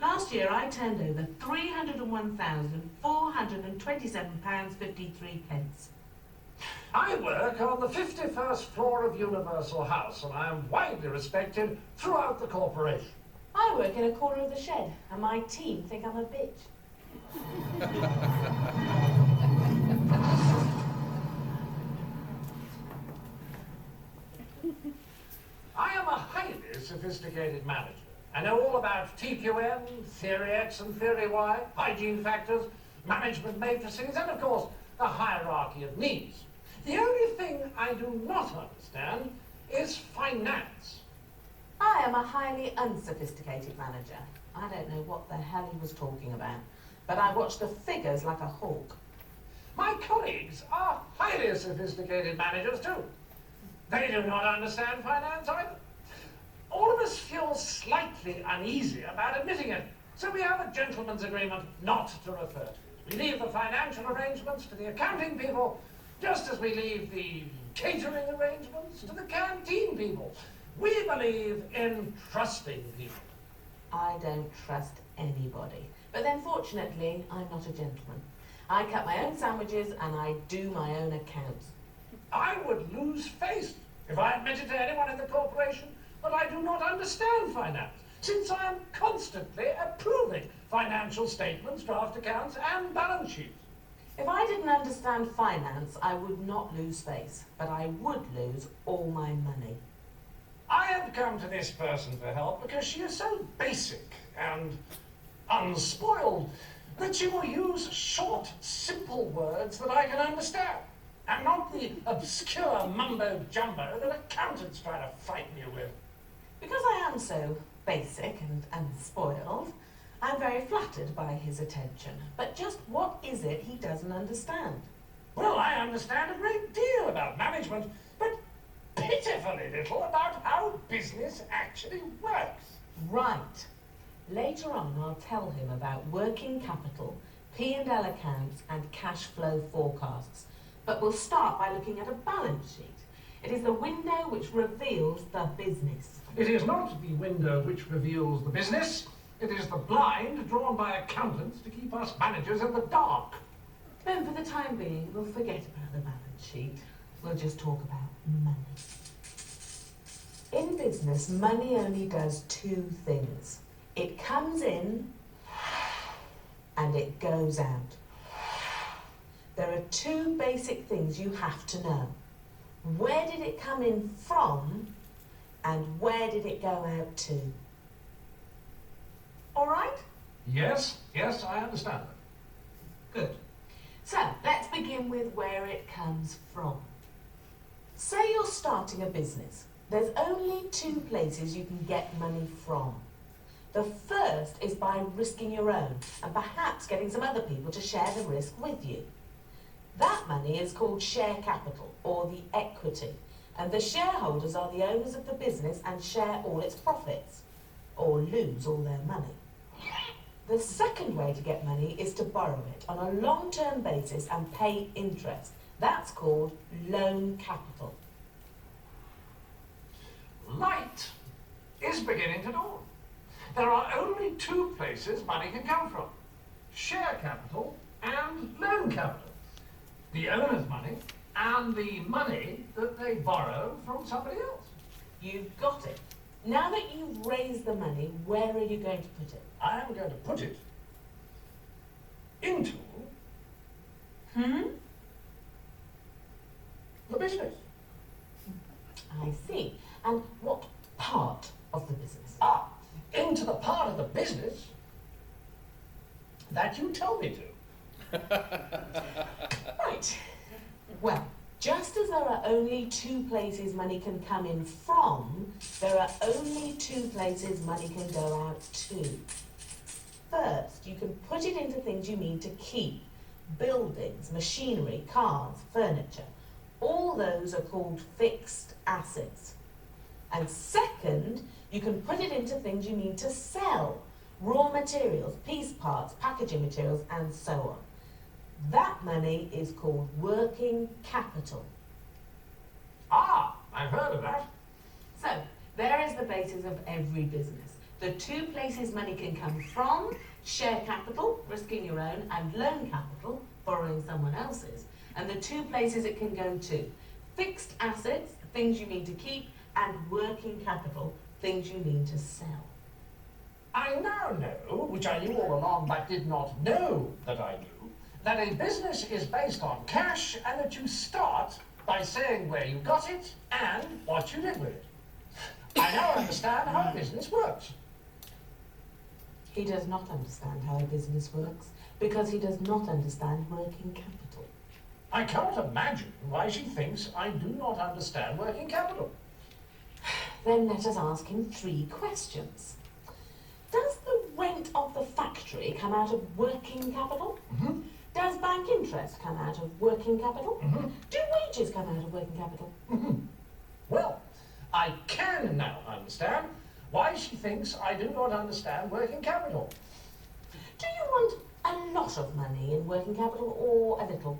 Last year I turned over £301,427.53. I work on the 51st floor of Universal House, and I am widely respected throughout the corporation. I work in a corner of the shed, and my team think I'm a bitch. I am a highly sophisticated manager. I know all about TQM, Theory X and Theory Y, hygiene factors, management matrices, and of course, the hierarchy of needs. The only thing I do not understand is finance. I am a highly unsophisticated manager. I don't know what the hell he was talking about, but I watch the figures like a hawk. My colleagues are highly sophisticated managers too. They do not understand finance either. All of us feel slightly uneasy about admitting it, so we have a gentleman's agreement not to refer to it. We leave the financial arrangements to the accounting people, just as we leave the catering arrangements to the canteen people. We believe in trusting people. I don't trust anybody. But then fortunately, I'm not a gentleman. I cut my own sandwiches and I do my own accounts. I would lose face if I admitted to anyone in the corporation that I do not understand finance, since I am constantly approving financial statements, draft accounts, and balance sheets. If I didn't understand finance, I would not lose face, but I would lose all my money. I have come to this person for help because she is so basic and unspoiled that she will use short, simple words that I can understand, and not the obscure mumbo-jumbo that accountants try to frighten you with. Because I am so basic and unspoiled, I'm very flattered by his attention. But just what is it he doesn't understand? Well, I understand a great deal about management, but pitifully little about how business actually works. Right. Later on, I'll tell him about working capital, P&L accounts, and cash flow forecasts. But we'll start by looking at a balance sheet. It is the window which reveals the business. It is not the window which reveals the business. It is the blind drawn by accountants to keep us managers in the dark. Then for the time being, we'll forget about the balance sheet. We'll just talk about money. In business, money only does 2 things. It comes in and it goes out. There are 2 basic things you have to know. Where did it come in from and where did it go out to? All right? Yes, I understand that. Good. So, let's begin with where it comes from. Say you're starting a business. There's only 2 places you can get money from. The first is by risking your own and perhaps getting some other people to share the risk with you. That money is called share capital or the equity, and the shareholders are the owners of the business and share all its profits. or lose all their money. The second way to get money is to borrow it on a long-term basis and pay interest. That's called loan capital. Light is beginning to dawn. There are only two places money can come from: share capital and loan capital. The owner's money and the money that they borrow from somebody else. You've got it. Now that you've raised the money, where are you going to put it? I am going to put it into the business. I see. And what part of the business? Into the part of the business that you tell me to. Right. Well, just as there are only two places money can come in from, there are only two places money can go out to. First, you can put it into things you need to keep. Buildings, machinery, cars, furniture. All those are called fixed assets. And second, you can put it into things you need to sell. Raw materials, piece parts, packaging materials, and so on. That money is called working capital. I've heard of that. So, there is the basis of every business. The two places money can come from: share capital, risking your own, and loan capital, borrowing someone else's. And the two places it can go to: fixed assets, things you need to keep, and working capital, things you need to sell. I now know, which I knew all along but did not know that I knew, that a business is based on cash and that you start by saying where you got it and what you did with it. I now understand how a business works. He does not understand how a business works because he does not understand working capital. I cannot imagine why she thinks I do not understand working capital. Then let us ask him 3 questions. Does the rent of the factory come out of working capital? Mm-hmm. Does bank interest come out of working capital? Mm-hmm. Do wages come out of working capital? Mm-hmm. Well, I can now understand why she thinks I do not understand working capital. Do you want a lot of money in working capital or a little?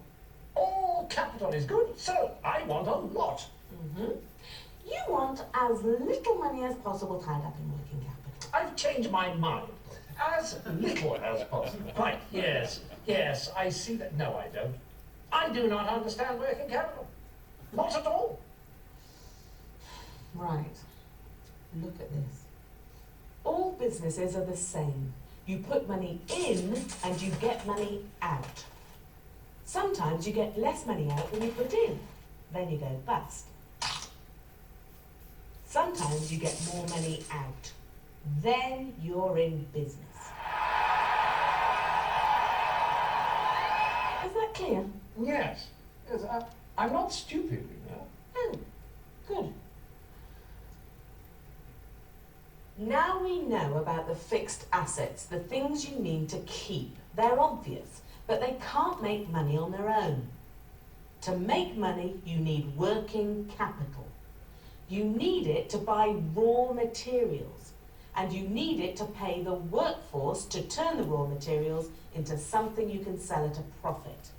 All capital is good, so I want a lot. Mm-hmm. You want as little money as possible tied up in working capital. I've changed my mind. As little as possible. Right, yes, I see that. No, I don't. I do not understand working capital. Not at all. Right. Look at this. All businesses are the same. You put money in and you get money out. Sometimes you get less money out than you put in. Then you go bust. Sometimes you get more money out. Then you're in business. Is that clear? Yes. I'm not stupid, you know. Oh, good. Now we know about the fixed assets, the things you need to keep. They're obvious, but they can't make money on their own. To make money, you need working capital. You need it to buy raw materials, and you need it to pay the workforce to turn the raw materials into something you can sell at a profit.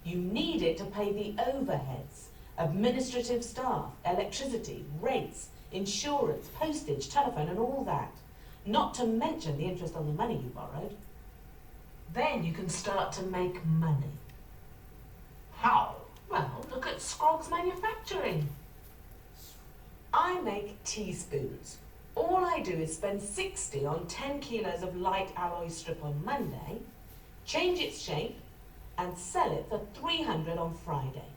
You need it to pay the overheads, administrative staff, electricity, rates, insurance, postage, telephone, and all that. Not to mention the interest on the money you borrowed. Then you can start to make money. How? Well, look at Scroggs Manufacturing. I make teaspoons. All I do is spend 60 on 10 kilos of light alloy strip on Monday, change its shape, and sell it for 300 on Friday.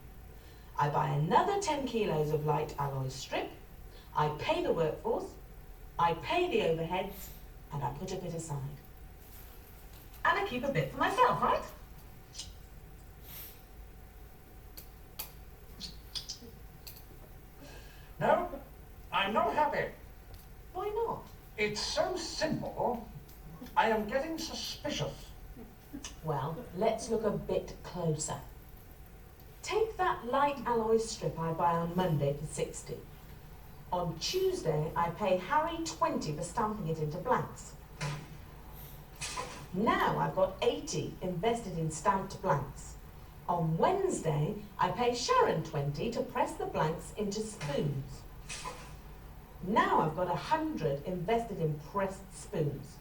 I buy another 10 kilos of light alloy strip, I pay the workforce, I pay the overheads, and I put a bit aside. And I keep a bit for myself, right? No, I'm not happy. Why not? It's so simple, I am getting suspicious. Well, let's look a bit closer. Take that light alloy strip I buy on Monday for 60. On Tuesday, I pay Harry 20 for stamping it into blanks. Now I've got 80 invested in stamped blanks. On Wednesday, I pay Sharon 20 to press the blanks into spoons. Now I've got 100 invested in pressed spoons.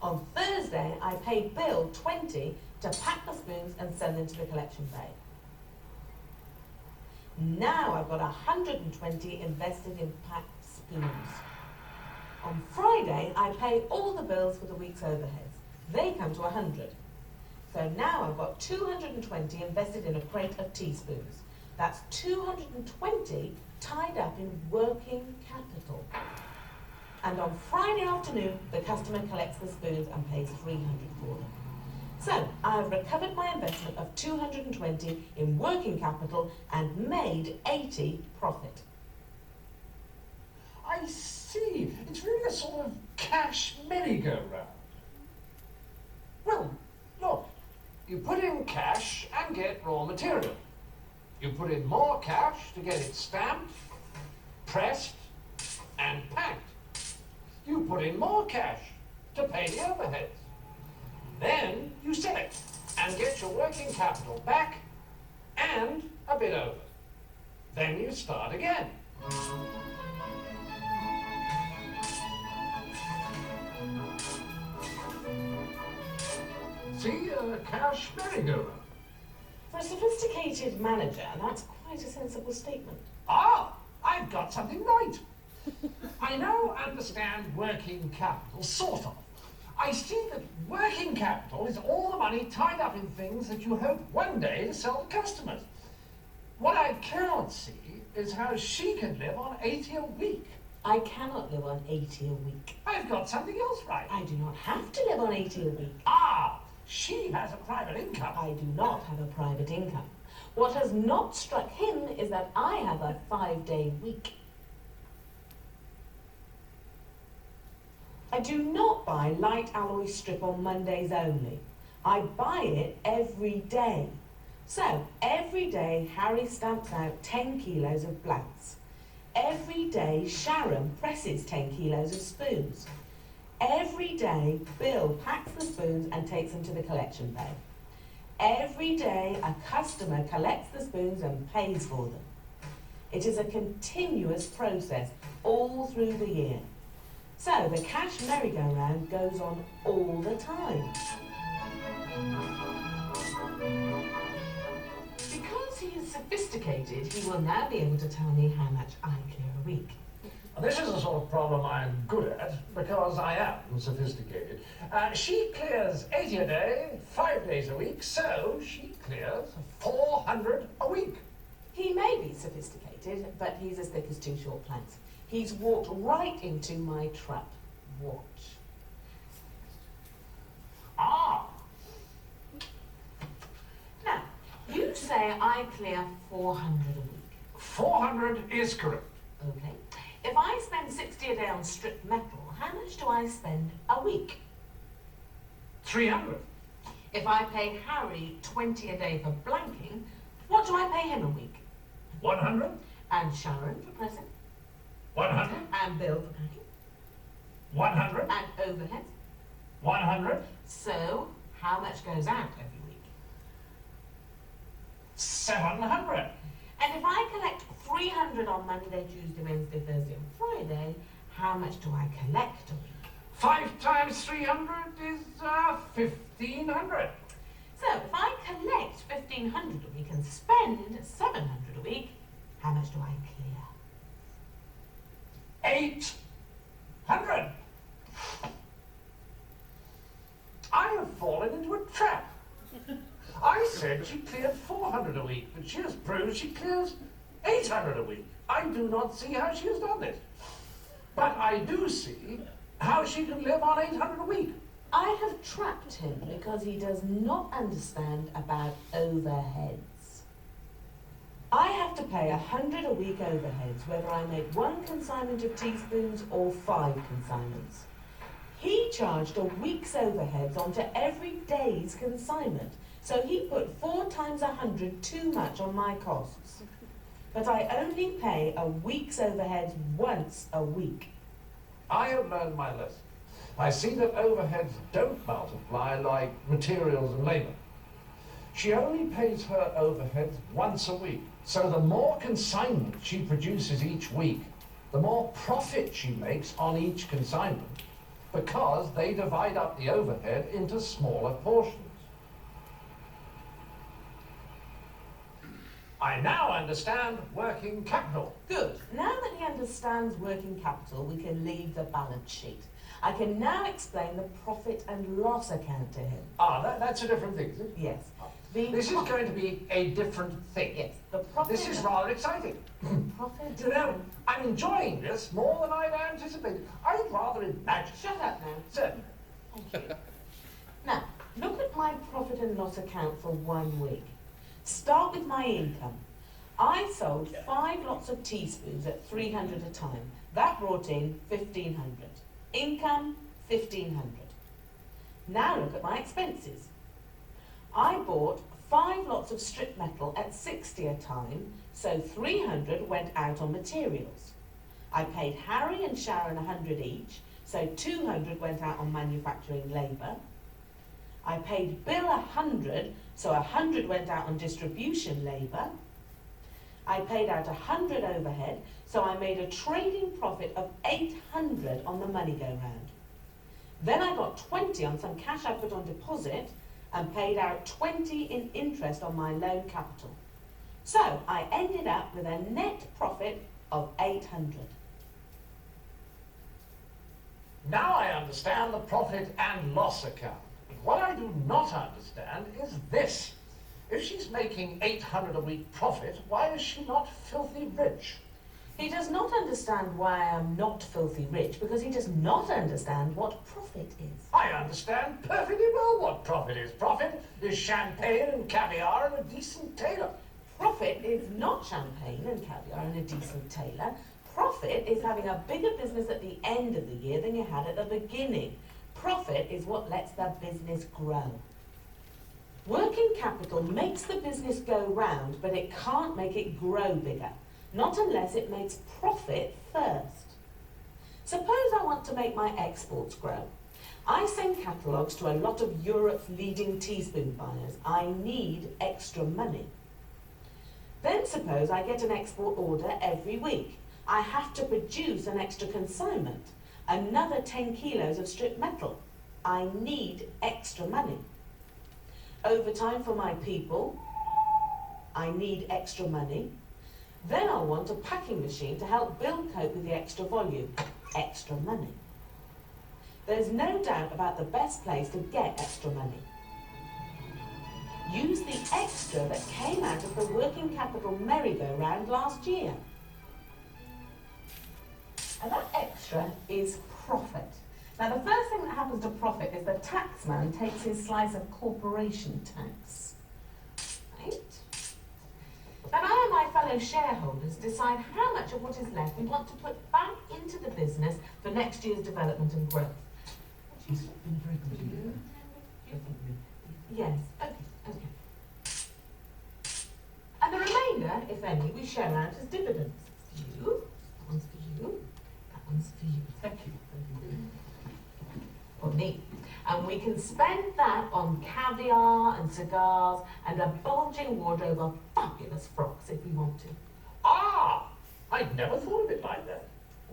On Thursday, I pay Bill 20 to pack the spoons and send them to the collection bay. Now I've got 120 invested in packed spoons. On Friday, I pay all the bills for the week's overheads. They come to 100. So now I've got 220 invested in a crate of teaspoons. That's 220 tied up in working capital. And on Friday afternoon, the customer collects the spoons and pays 300 for them. So I have recovered my investment of 220 in working capital and made 80 profit. I see. It's really a sort of cash merry-go-round. Well, look, you put in cash and get raw material. You put in more cash to get it stamped, pressed, and packed. You put in more cash to pay the overheads. Then you sell it and get your working capital back and a bit over. Then you start again. See, cash merry-go-round. For a sophisticated manager, that's quite a sensible statement. Ah, I've got something right. I now understand working capital, sort of. I see that working capital is all the money tied up in things that you hope one day to sell to customers. What I cannot see is how she can live on 80 a week. I cannot live on 80 a week. I've got something else right. I do not have to live on 80 a week. Ah, she has a private income. I do not have a private income. What has not struck him is that I have a 5-day week. I do not buy light alloy strip on Mondays only. I buy it every day. So, every day Harry stamps out 10 kilos of blanks. Every day Sharon presses 10 kilos of spoons. Every day Bill packs the spoons and takes them to the collection bay. Every day a customer collects the spoons and pays for them. It is a continuous process all through the year. So the cash merry-go-round goes on all the time. Because he is sophisticated, he will now be able to tell me how much I clear a week. This is a sort of problem I'm good at because I am sophisticated. She clears 80 a day, 5 days a week, so she clears 400 a week. He may be sophisticated, but he's as thick as 2 short planks. He's walked right into my trap. Watch. Ah, Now, you say I clear 400 a week. 400 is correct. Okay. If I spend 60 a day on stripped metal, how much do I spend a week? 300. If I pay Harry 20 a day for blanking, what do I pay him a week? 100. And Sharon for pressing? 100. And Bill for packing? 100. And overheads? 100. So, how much goes out every week? 700. And if I collect 300 on Monday, Tuesday, Wednesday, Thursday and Friday, how much do I collect a week? 5 times 300 is 1,500. So, if I collect 1,500 a week and spend 700 a week, how much do I clear? 800. I have fallen into a trap. I said she cleared 400 a week, but she has proved she clears 800 a week. I do not see how she has done this. But I do see how she can live on 800 a week. I have trapped him because he does not understand about overheads. I have to pay 100 a week overheads whether I make 1 consignment of teaspoons or 5 consignments. He charged a week's overheads onto every day's consignment, so he put 4 times 100 too much on my costs. but I only pay a week's overheads once a week. I have learned my lesson. I see that overheads don't multiply like materials and labour. She only pays her overheads once a week, so the more consignment she produces each week, the more profit she makes on each consignment, because they divide up the overhead into smaller portions. I now understand working capital. Good. Now that he understands working capital, we can leave the balance sheet. I can now explain the profit and loss account to him. That's a different thing, is it? Yes. This is going to be a different thing. Yes. The profit. This is rather exciting. Profit. You know, I'm enjoying this more than I'd anticipated. I'd rather imagine. Shut up now. Certainly. Thank you. Now, look at my profit and loss account for 1 week. Start with my income. I sold 5 lots of teaspoons at 300 a time. That brought in 1,500. Income, 1,500. Now look at my expenses. I bought 5 lots of strip metal at 60 a time, so 300 went out on materials. I paid Harry and Sharon 100 each, so 200 went out on manufacturing labour. I paid Bill 100, so 100 went out on distribution labour. I paid out 100 overhead, so I made a trading profit of 800 on the money-go-round. Then I got 20 on some cash I put on deposit and paid out 20 in interest on my loan capital. So I ended up with a net profit of 800. Now I understand the profit and loss account. What I do not understand is this. If she's making 800 a week profit, why is she not filthy rich? He does not understand why I am not filthy rich because he does not understand what profit is. I understand perfectly well what profit is. Profit is champagne and caviar and a decent tailor. Profit is not champagne and caviar and a decent tailor. Profit is having a bigger business at the end of the year than you had at the beginning. Profit is what lets the business grow. Working capital makes the business go round, but it can't make it grow bigger. Not unless it makes profit first. Suppose I want to make my exports grow. I send catalogues to a lot of Europe's leading teaspoon buyers. I need extra money. Then suppose I get an export order every week. I have to produce an extra consignment, another 10 kilos of strip metal. I need extra money. Overtime for my people. I need extra money. Then I'll want a packing machine to help Bill cope with the extra volume. Extra money. There's no doubt about the best place to get extra money. Use the extra that came out of the working capital merry-go-round last year. And that extra is profit. Now, the first thing that happens to profit is the taxman takes his slice of corporation tax. Right? Then I and my fellow shareholders decide how much of what is left we want to put back into the business for next year's development and growth. She's been very good to you. Yes, okay. And the remainder, if any, we share out as dividends. You, that one's for you, that one's for you. Thank you. Or me. And we can spend that on caviar and cigars and a bulging wardrobe of fabulous frocks if we want to. I'd never thought of it like that.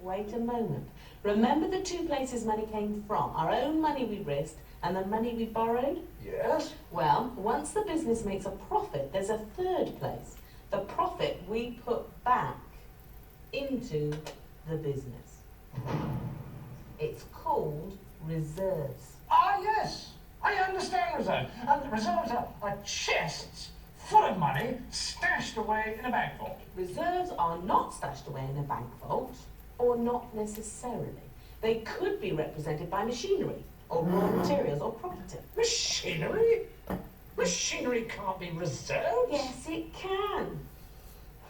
Wait a moment. Remember the 2 places money came from? Our own money we risked and the money we borrowed? Yes? Well, once the business makes a profit, there's a 3rd place. The profit we put back into the business. It's called reserves. Yes. I understand reserves. And reserves are chests full of money stashed away in a bank vault. Reserves are not stashed away in a bank vault, or not necessarily. They could be represented by machinery, or raw materials, or property. Machinery? Machinery can't be reserved. Yes, it can.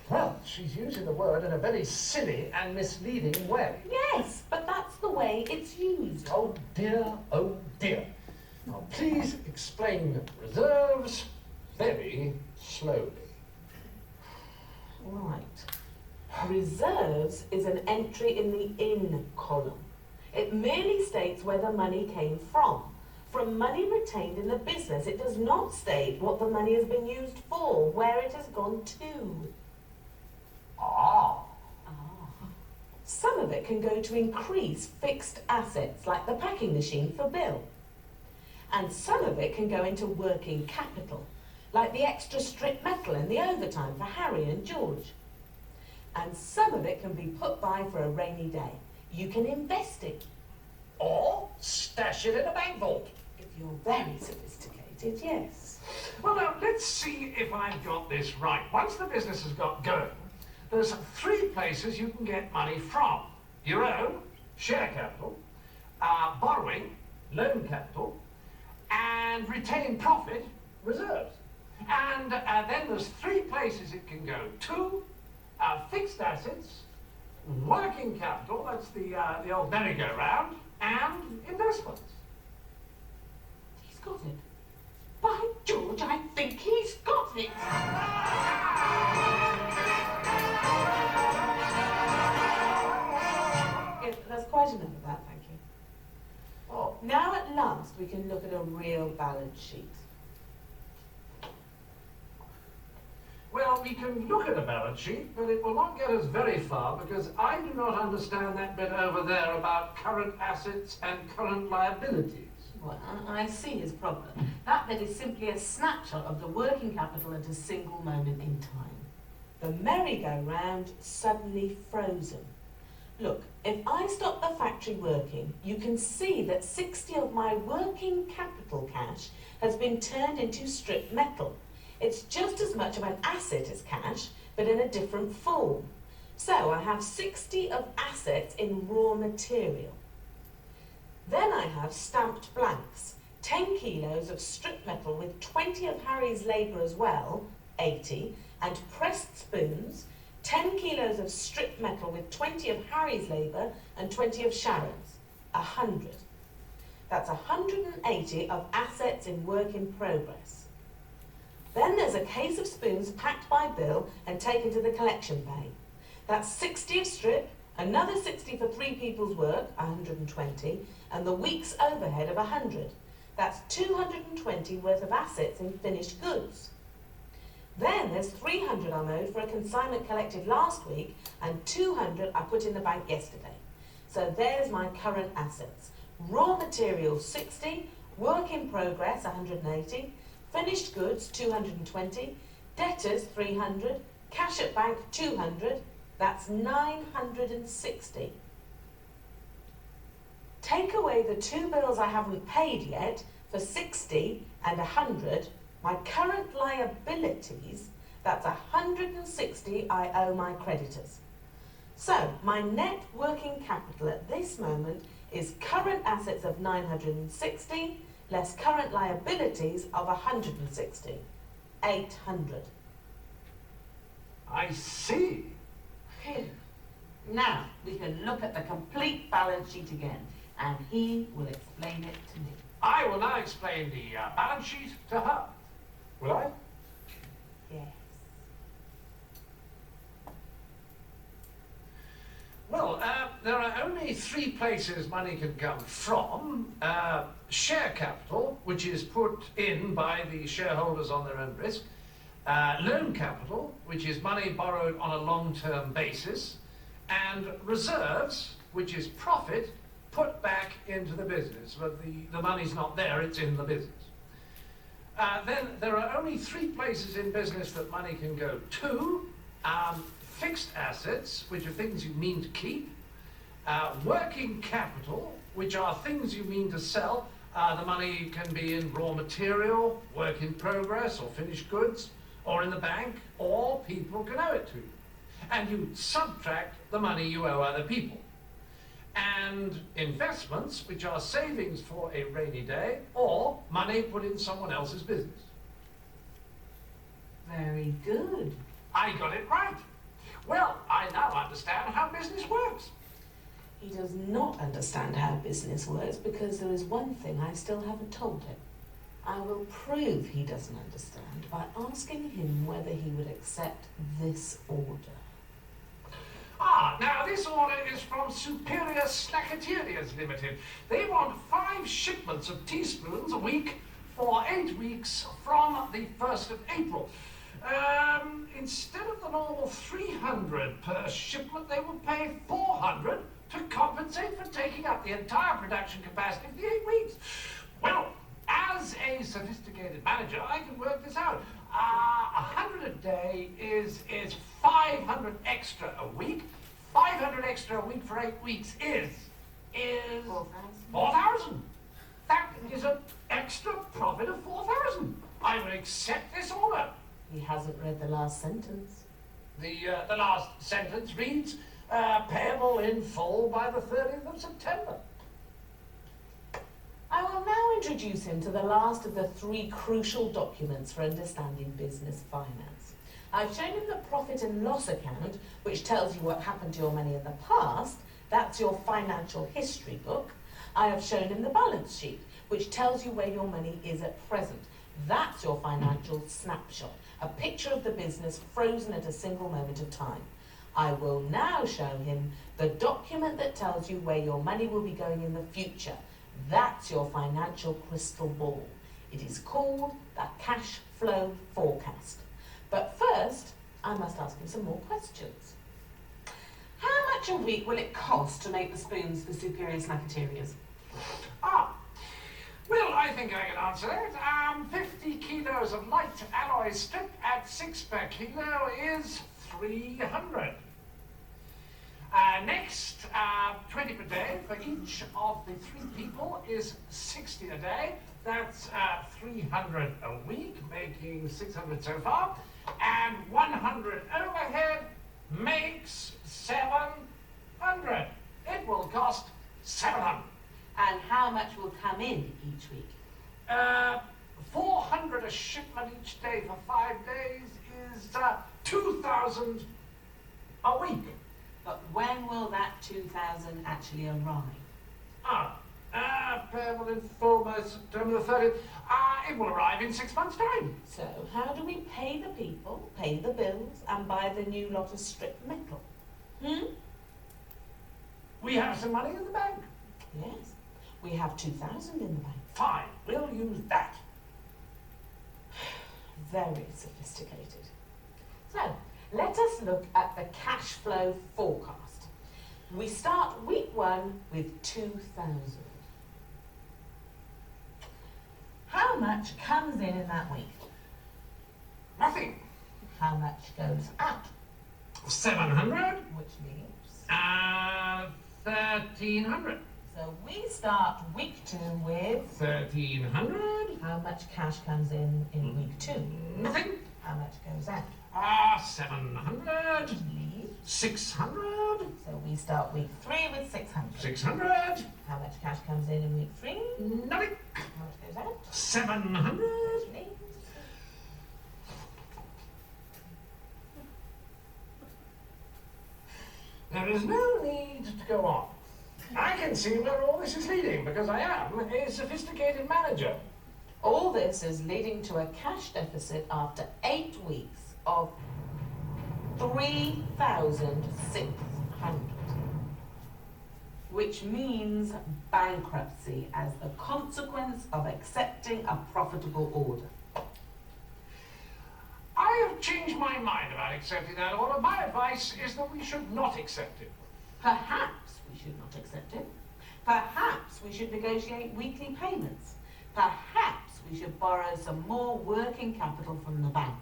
Well, she's using the word in a very silly and misleading way. Yes, but that's the way it's used. Oh dear, oh dear. Now please explain reserves very slowly. Right. Reserves is an entry in the in column. It merely states where the money came from money retained in the business. It does not state what the money has been used for, where it has gone to. Ah. Some of it can go to increase fixed assets, like the packing machine for Bill. And some of it can go into working capital, like the extra strip metal and the overtime for Harry and George. And some of it can be put by for a rainy day. You can invest it. Or stash it in a bank vault. If you're very sophisticated, yes. Well, now, let's see if I've got this right. Once the business has got going, there's 3 places you can get money from. Your own, share capital, borrowing, loan capital, and retained profit, reserves. And then there's 3 places it can go to, fixed assets, working capital, that's the old merry-go-round, and investments. He's got it. By George, I think he's got it. That's quite enough of that, thank you. Oh. Now at last we can look at a real balance sheet. Well, we can look at a balance sheet, but it will not get us very far because I do not understand that bit over there about current assets and current liabilities. Well, I see his problem. That bit is simply a snapshot of the working capital at a single moment in time. The merry-go-round suddenly frozen. Look, if I stop the factory working, you can see that 60 of my working capital cash has been turned into strip metal. It's just as much of an asset as cash, but in a different form. So I have 60 of assets in raw material. Then I have stamped blanks, 10 kilos of strip metal with 20 of Harry's labour as well, 80, and pressed spoons, 10 kilos of strip metal with 20 of Harry's labour and 20 of Sharon's, 100. That's 180 of assets in work in progress. Then there's a case of spoons packed by Bill and taken to the collection bay. That's 60 of strip, another 60 for 3 people's work, 120, and the week's overhead of 100. That's 220 worth of assets in finished goods. Then there's 300 I'm owed for a consignment collected last week and 200 I put in the bank yesterday. So there's my current assets. Raw materials 60, work in progress 180, finished goods 220, debtors 300, cash at bank 200, that's 960. Take away the 2 bills I haven't paid yet for 60 and 100, my current liabilities, that's 160 I owe my creditors. So my net working capital at this moment is current assets of 960 less current liabilities of 160, 800. I see. Phew. Now we can look at the complete balance sheet again, and he will explain it to me. I will now explain the balance sheet to her. Will I? Yes. Well, there are only 3 places money can come from. Share capital, which is put in by the shareholders on their own risk. Loan capital, which is money borrowed on a long-term basis. And reserves, which is profit put back into the business. But the money's not there, it's in the business. Then there are only 3 places in business that money can go to. Fixed assets, which are things you mean to keep. Working capital, which are things you mean to sell. The money can be in raw material, work in progress, or finished goods, or in the bank, or people can owe it to you. And you subtract the money you owe other people. And investments, which are savings for a rainy day, or money put in someone else's business. Very good. I got it right. Well, I now understand how business works. He does not understand how business works because there is one thing I still haven't told him. I will prove he doesn't understand by asking him whether he would accept this order. Ah, now this order is from Superior Snackaterias Limited. They want 5 shipments of teaspoons a week for 8 weeks from the 1st of April. Instead of the normal 300 per shipment, they will pay 400 to compensate for taking up the entire production capacity of the 8 weeks. Well, as a sophisticated manager, I can work this out. 100 a day is 500 extra a week. 500 extra a week for 8 weeks is 4,000. That is an extra profit of 4,000. I will accept this order. He hasn't read the last sentence. The last sentence reads, payable in full by the 30th of September. I will now introduce him to the last of the 3 crucial documents for understanding business finance. I've shown him the profit and loss account, which tells you what happened to your money in the past. That's your financial history book. I have shown him the balance sheet, which tells you where your money is at present. That's your financial snapshot, a picture of the business frozen at a single moment of time. I will now show him the document that tells you where your money will be going in the future. That's your financial crystal ball. It is called the cash flow forecast. But first, I must ask him some more questions. How much a week will it cost to make the spoons for Superior Snackaterias? Well, I think I can answer that. 50 kilos of light alloy strip at 6 per kilo is 300. Next, 20 per day for each of the 3 people is 60 a day. That's 300 a week, making 600 so far. And 100 overhead makes 700. It will cost 700. And how much will come in each week? 400 a shipment each day for 5 days is 2,000 a week. But when will that 2,000 actually arrive? Payable in full by September the 30th. It will arrive in 6 months' time. So how do we pay the people, pay the bills, and buy the new lot of strip metal? We have some money in the bank. Yes, we have 2,000 in the bank. Fine, we'll use that. Very sophisticated. So, let us look at the cash flow forecast. We start week 1 with 2,000. How much comes in that week? Nothing. How much goes out? 700. Which leaves? 1,300. So we start week 2 with 1,300. how much cash comes in week 2? Nothing. How much goes out? 700. Leave. 600. So we start week 3 with 600. 600. How much cash comes in week 3? Nothing. How much goes out? 700. Which leaves. There is no need to go on. I can see where all this is leading because I am a sophisticated manager. All this is leading to a cash deficit after 8 weeks of 3,600, which means bankruptcy as the consequence of accepting a profitable order. I have changed my mind about accepting that order. My advice is that we should not accept it. Perhaps we should not accept it. Perhaps we should negotiate weekly payments. Perhaps we should borrow some more working capital from the bank.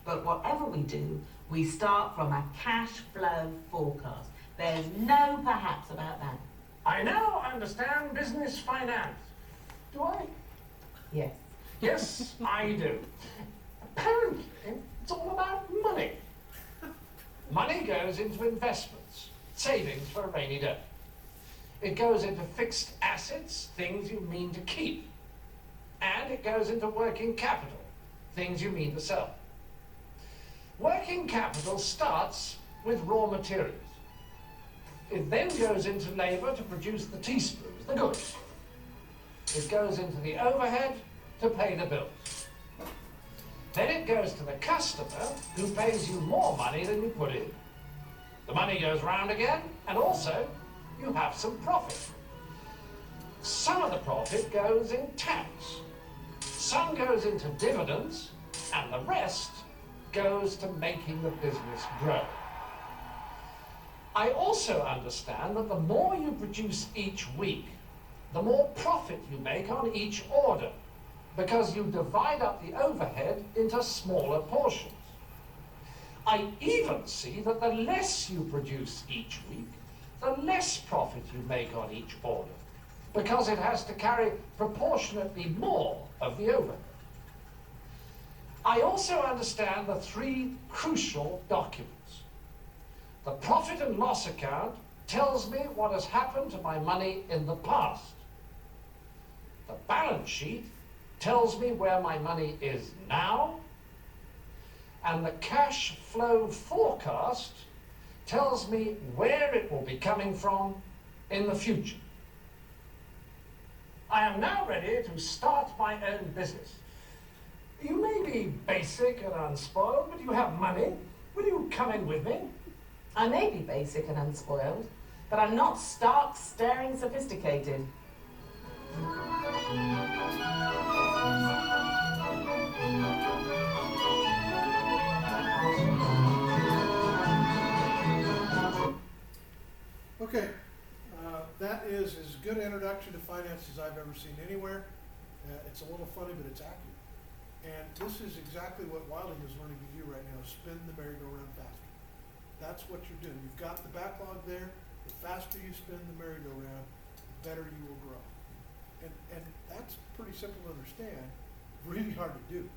But whatever we do, we start from a cash flow forecast. There's no perhaps about that. I now understand business finance. Do I? Yes. Yes, I do. Apparently, it's all about money. Money goes into investments, savings for a rainy day. It goes into fixed assets, things you mean to keep. And it goes into working capital, things you mean to sell. Working capital starts with raw materials. It then goes into labor to produce the teaspoons, the goods. It goes into the overhead to pay the bills. Then it goes to the customer, who pays you more money than you put in. The money goes round again, and also you have some profit. Some of the profit goes in tax, some goes into dividends, and the rest goes to making the business grow. I also understand that the more you produce each week, the more profit you make on each order, because you divide up the overhead into smaller portions. I even see that the less you produce each week, the less profit you make on each order, because it has to carry proportionately more of the overhead. I also understand the three crucial documents. The profit and loss account tells me what has happened to my money in the past. The balance sheet tells me where my money is now, and the cash flow forecast tells me where it will be coming from in the future. I am now ready to start my own business. You may be basic and unspoiled, but you have money. Will you come in with me? I may be basic and unspoiled, but I'm not stark, staring sophisticated. Okay, that is as good an introduction to finance as I've ever seen anywhere. It's a little funny, but it's accurate. And this is exactly what Wilding is learning to do right now, spin the merry-go-round faster. That's what you're doing. You've got the backlog there. The faster you spin the merry-go-round, the better you will grow. And that's pretty simple to understand, really hard to do,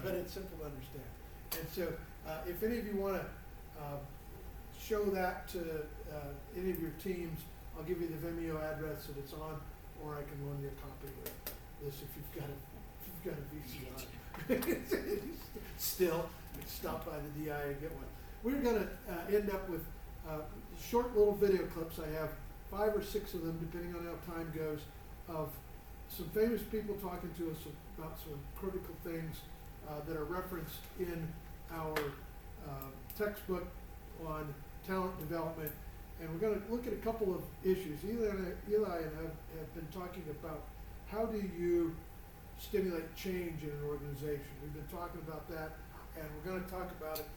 but it's simple to understand. And so if any of you want to show that to any of your teams, I'll give you the Vimeo address that it's on, or I can loan you a copy of this if you've got a VCR. Still, stop by the DI and get one. We're going to end up with short little video clips. I have 5 or 6 of them, depending on how time goes, of some famous people talking to us about some critical things that are referenced in our textbook on talent development. And we're going to look at a couple of issues. Eli and I have been talking about how do you stimulate change in an organization. We've been talking about that, and we're going to talk about it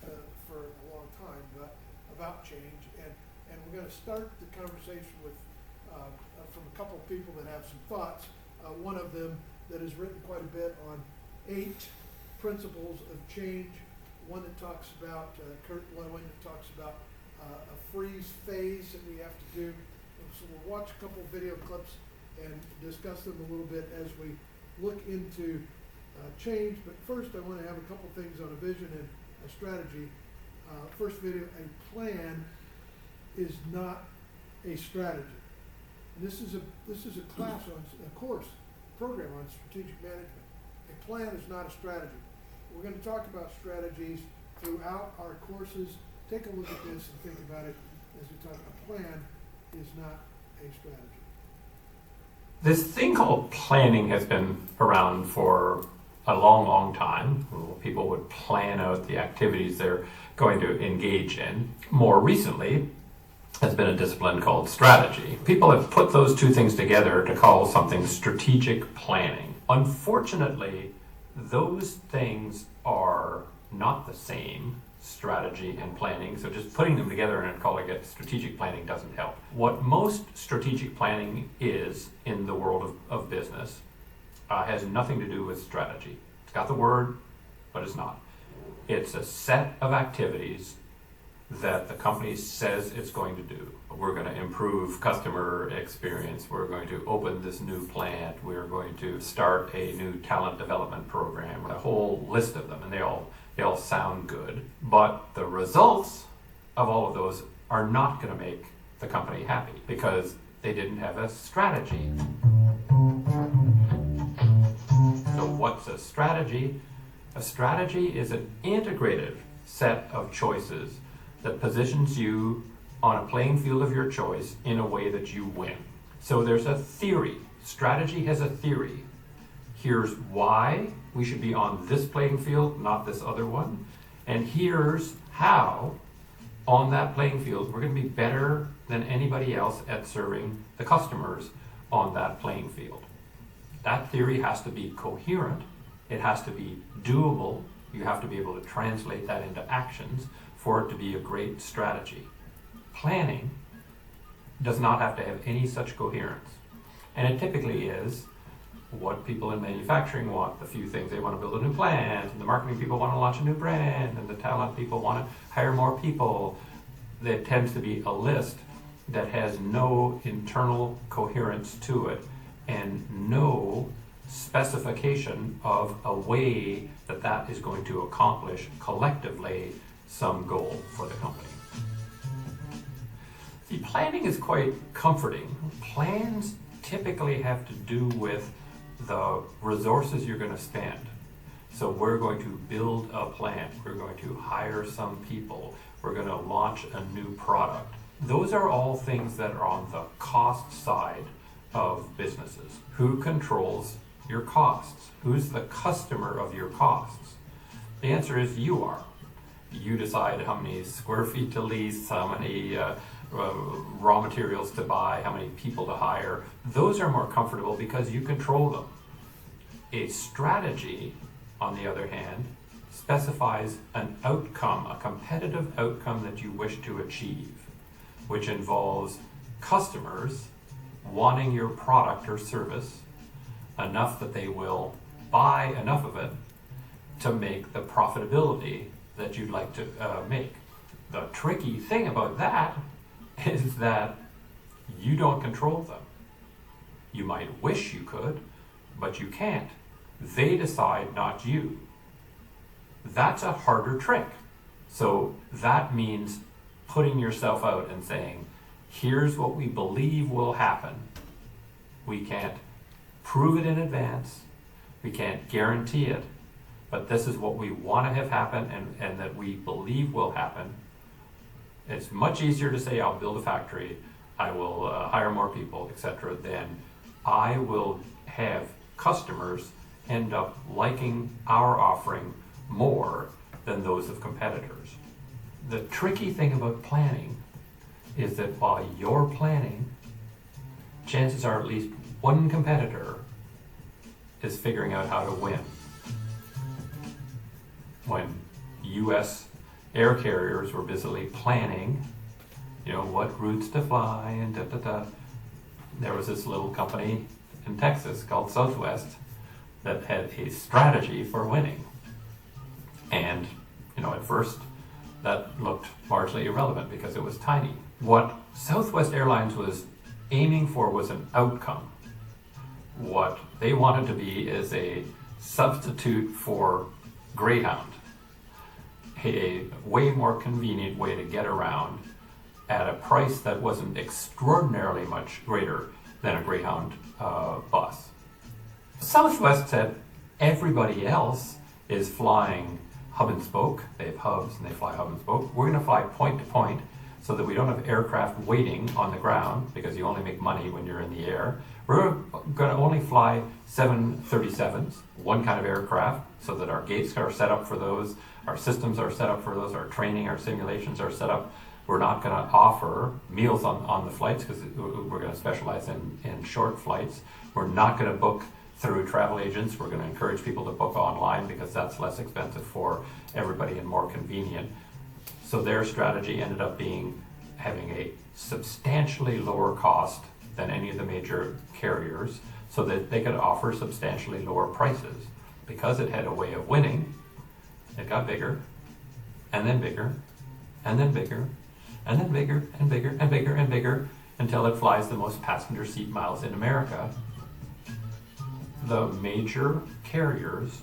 for a long time, but about change. And we're going to start the conversation with from a couple of people that have some thoughts. One of them that has written quite a bit on 8 principles of change. One that talks about, Kurt Lewin, that talks about a freeze phase that we have to do. And so we'll watch a couple of video clips and discuss them a little bit as we look into change. But first I want to have a couple things on a vision and a strategy. First video, a plan is not a strategy. And this is a class on a course program on strategic management. A plan is not a strategy. We're going to talk about strategies throughout our courses. Take a look at this and think about it as we talk. A plan is not a strategy. This thing called planning has been around for a long, long time. People would plan out the activities they're going to engage in. More recently, has been a discipline called strategy. People have put those two things together to call something strategic planning. Unfortunately, those things are not the same, strategy and planning, so just putting them together and calling it strategic planning doesn't help. What most strategic planning is in the world of business has nothing to do with strategy. It's got the word, but it's not. It's a set of activities that the company says it's going to do. We're going to improve customer experience. We're going to open this new plant. We're going to start a new talent development program. A whole list of them, and they all sound good. But the results of all of those are not going to make the company happy because they didn't have a strategy. So what's a strategy? A strategy is an integrative set of choices that positions you on a playing field of your choice in a way that you win. So there's a theory. Strategy has a theory. here's why we should be on this playing field, not this other one, and here's how on that playing field we're going to be better than anybody else at serving the customers on that playing field. That theory has to be coherent, it has to be doable, you have to be able to translate that into actions for it to be a great strategy. Planning does not have to have any such coherence. And it typically is what people in manufacturing want, the few things. They want to build a new plant, and the marketing people want to launch a new brand, and the talent people want to hire more people. There tends to be a list that has no internal coherence to it and no specification of a way that that is going to accomplish collectively some goal for the company. See, planning is quite comforting. Plans typically have to do with the resources you're going to spend. So we're going to build a plant, we're going to hire some people, we're going to launch a new product. Those are all things that are on the cost side of businesses. Who controls your costs? Who's the customer of your costs? The answer is you are. You decide how many square feet to lease, how many raw materials to buy, how many people to hire. Those are more comfortable because you control them. A strategy, on the other hand, specifies an outcome, a competitive outcome that you wish to achieve, which involves customers wanting your product or service enough that they will buy enough of it to make the profitability that you'd like to make. The tricky thing about that is that you don't control them. You might wish you could, but you can't. They decide, not you. That's a harder trick. So that means putting yourself out and saying, here's what we believe will happen. We can't prove it in advance. We can't guarantee it. But this is what we want to have happen and that we believe will happen. It's much easier to say, I'll build a factory, I will hire more people, etc., than I will have customers end up liking our offering more than those of competitors. The tricky thing about planning is that while you're planning, chances are at least one competitor is figuring out how to win. When US air carriers were busily planning, what routes to fly and there was this little company in Texas called Southwest that had a strategy for winning. And, at first that looked largely irrelevant because it was tiny. What Southwest Airlines was aiming for was an outcome. What they wanted to be is a substitute for Greyhound, a way more convenient way to get around at a price that wasn't extraordinarily much greater than a Greyhound bus. Southwest said everybody else is flying hub and spoke. They have hubs and they fly hub and spoke. We're going to fly point to point so that we don't have aircraft waiting on the ground because you only make money when you're in the air. We're going to only fly 737s, one kind of aircraft, so that our gates are set up for those, our systems are set up for those, our training, our simulations are set up. We're not going to offer meals on the flights because we're going to specialize in short flights. We're not going to book through travel agents. We're going to encourage people to book online because that's less expensive for everybody and more convenient. So their strategy ended up being having a substantially lower cost than any of the major carriers so that they could offer substantially lower prices. Because it had a way of winning, it got bigger, and then bigger, and then bigger, and then bigger, and bigger, and bigger, and bigger, until it flies the most passenger seat miles in America. The major carriers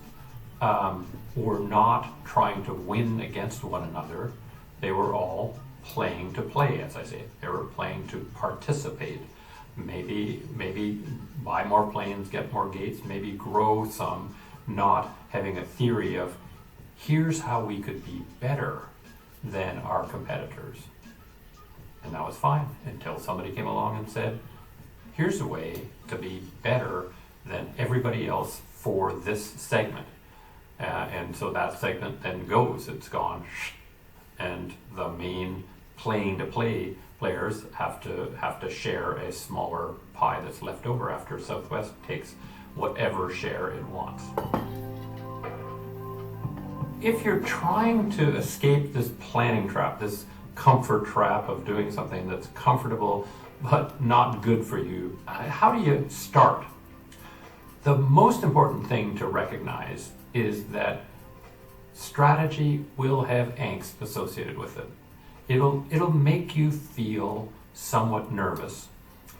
were not trying to win against one another. They were all playing to play, as I say. They were playing to participate. Maybe buy more planes, get more gates, maybe grow some, not having a theory of here's how we could be better than our competitors. And that was fine until somebody came along and said, here's a way to be better than everybody else for this segment. And so that segment then goes, it's gone, and the main playing to play players have to share a smaller pie that's left over after Southwest takes whatever share it wants. If you're trying to escape this planning trap, this comfort trap of doing something that's comfortable but not good for you, how do you start? The most important thing to recognize is that strategy will have angst associated with it. It'll make you feel somewhat nervous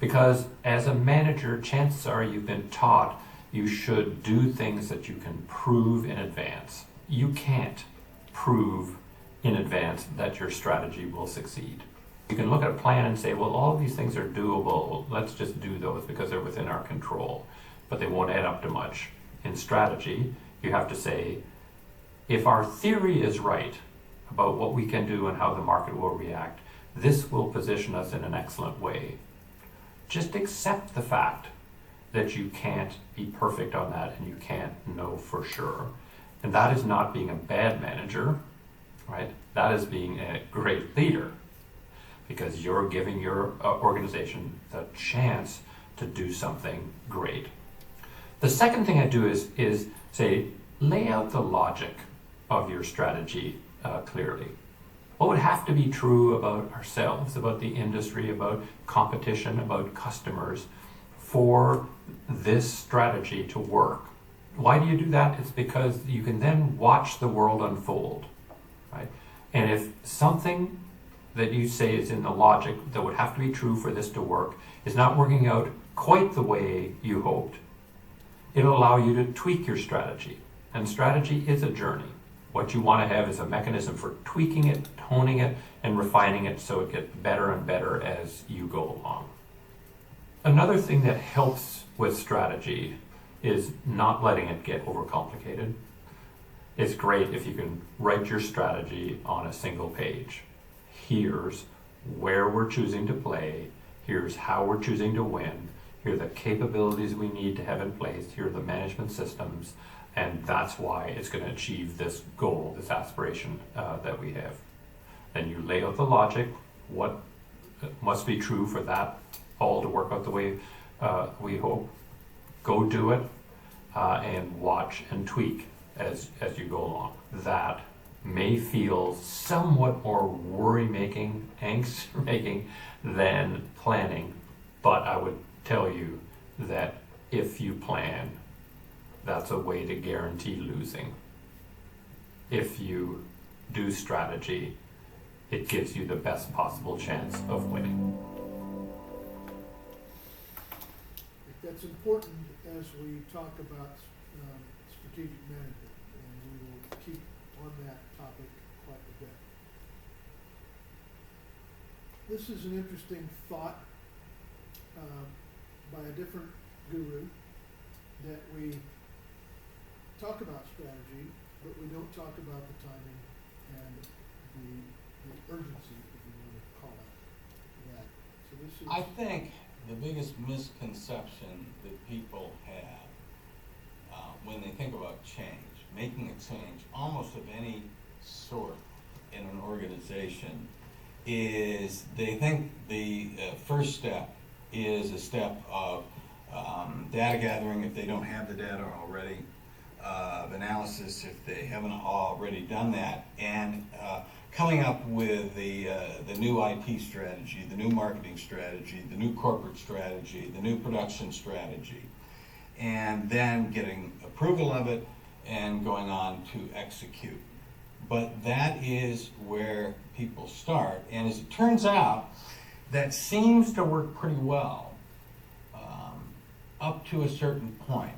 because as a manager, chances are you've been taught you should do things that you can prove in advance. You can't prove in advance that your strategy will succeed. You can look at a plan and say, well, all of these things are doable. Let's just do those because they're within our control, but they won't add up to much. In strategy, you have to say, if our theory is right about what we can do and how the market will react, this will position us in an excellent way. Just accept the fact that you can't be perfect on that and you can't know for sure. And that is not being a bad manager, right? That is being a great leader because you're giving your organization the chance to do something great. The second thing I do is say, lay out the logic of your strategy clearly. What would have to be true about ourselves, about the industry, about competition, about customers for this strategy to work? Why do you do that? It's because you can then watch the world unfold, right? And if something that you say is in the logic that would have to be true for this to work is not working out quite the way you hoped, it'll allow you to tweak your strategy. And strategy is a journey. What you want to have is a mechanism for tweaking it, honing it, and refining it so it gets better and better as you go along. Another thing that helps with strategy is not letting it get overcomplicated. It's great if you can write your strategy on a single page. Here's where we're choosing to play, here's how we're choosing to win, here are the capabilities we need to have in place, here are the management systems, and that's why it's going to achieve this goal, this aspiration that we have. Then you lay out the logic, what must be true for that all to work out the way we hope. Go do it and watch and tweak as you go along. That may feel somewhat more worry-making, angst-making than planning, but I would tell you that if you plan, that's a way to guarantee losing. If you do strategy, it gives you the best possible chance of winning. That's important as we talk about strategic management, and we will keep on that topic quite a bit. This is an interesting thought by a different guru, that we talk about strategy, but we don't talk about the timing and the urgency, if you want to call it that. So this is I think the biggest misconception that people have when they think about change, making a change almost of any sort in an organization, is they think the first step is a step of data gathering if they don't have the data already, of analysis if they haven't already done that, and coming up with the new IT strategy, the new marketing strategy, the new corporate strategy, the new production strategy, and then getting approval of it and going on to execute. But that is where people start, and as it turns out, that seems to work pretty well up to a certain point,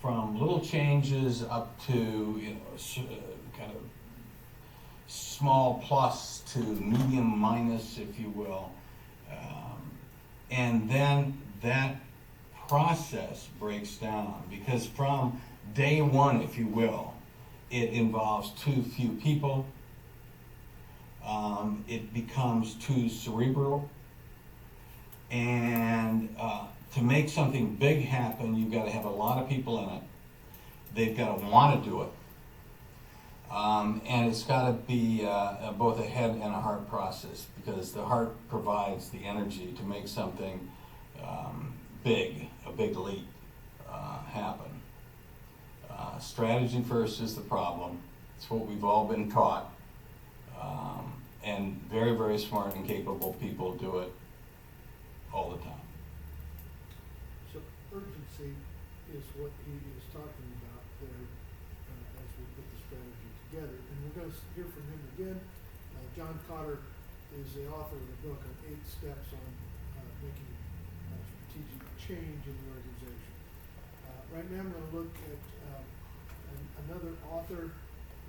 from little changes up to kind of small plus to medium minus, if you will, and then that process breaks down, because from day one, if you will, it involves too few people, it becomes too cerebral, and to make something big happen, you've got to have a lot of people in it, they've got to want to do it. And it's got to be both a head and a heart process, because the heart provides the energy to make something big, a big leap happen. Strategy first is the problem. It's what we've all been taught. And very, very smart and capable people do it all the time. So urgency is what he is talking about there as we put the strategy together. And we're going to hear from him again. John Cotter is the author of the book on 8 steps on making strategic change in the organization. Right now I'm going to look at another author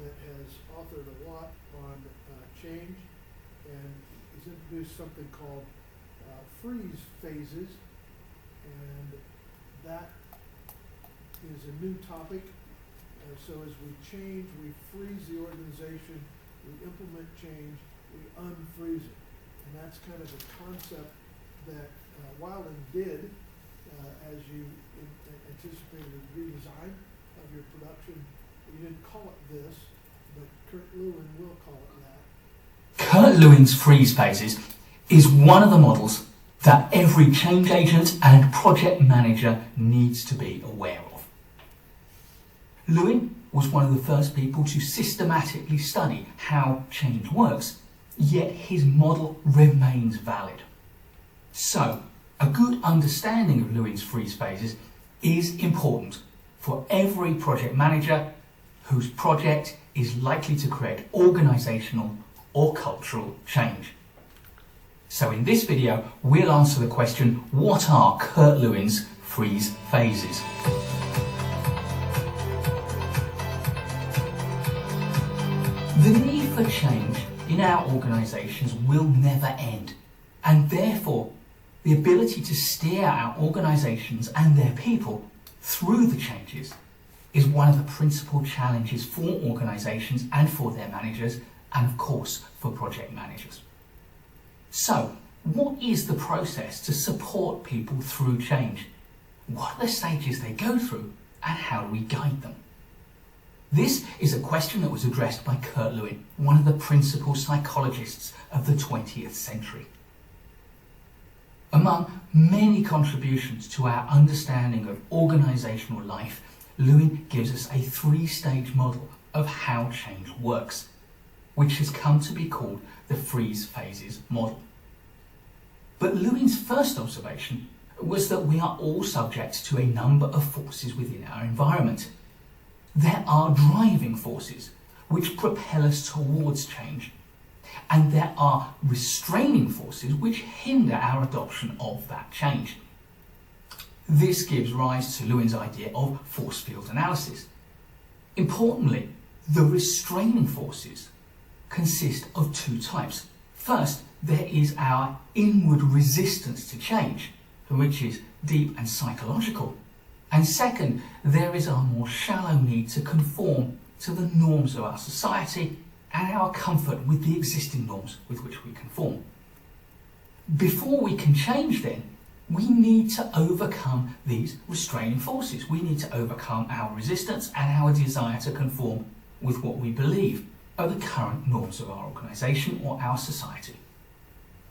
that has authored a lot on change, and he's introduced something called freeze phases, and that is a new topic. So as we change, we freeze the organization, we implement change, we unfreeze it. And that's kind of the concept that Wilding did as you anticipated a redesign of your production. You didn't call it this, but Kurt Lewin will call it that. Kurt Lewin's freeze phases is one of the models that every change agent and project manager needs to be aware of. Lewin was one of the first people to systematically study how change works, yet his model remains valid. So, a good understanding of Lewin's freeze phases is important for every project manager whose project is likely to create organisational or cultural change. So in this video, we'll answer the question, what are Kurt Lewin's freeze phases? The need for change in our organisations will never end, and therefore the ability to steer our organisations and their people through the changes is one of the principal challenges for organisations and for their managers, and of course for project managers. So, what is the process to support people through change? What are the stages they go through, and how do we guide them? This is a question that was addressed by Kurt Lewin, one of the principal psychologists of the 20th century. Among many contributions to our understanding of organisational life, Lewin gives us a 3-stage model of how change works, which has come to be called the freeze phases model. But Lewin's first observation was that we are all subject to a number of forces within our environment. There are driving forces which propel us towards change, and there are restraining forces which hinder our adoption of that change. This gives rise to Lewin's idea of force field analysis. Importantly, the restraining forces consist of 2 types. First, there is our inward resistance to change, which is deep and psychological. And second, there is our more shallow need to conform to the norms of our society and our comfort with the existing norms with which we conform. Before we can change then, we need to overcome these restraining forces. We need to overcome our resistance and our desire to conform with what we believe are the current norms of our organisation or our society.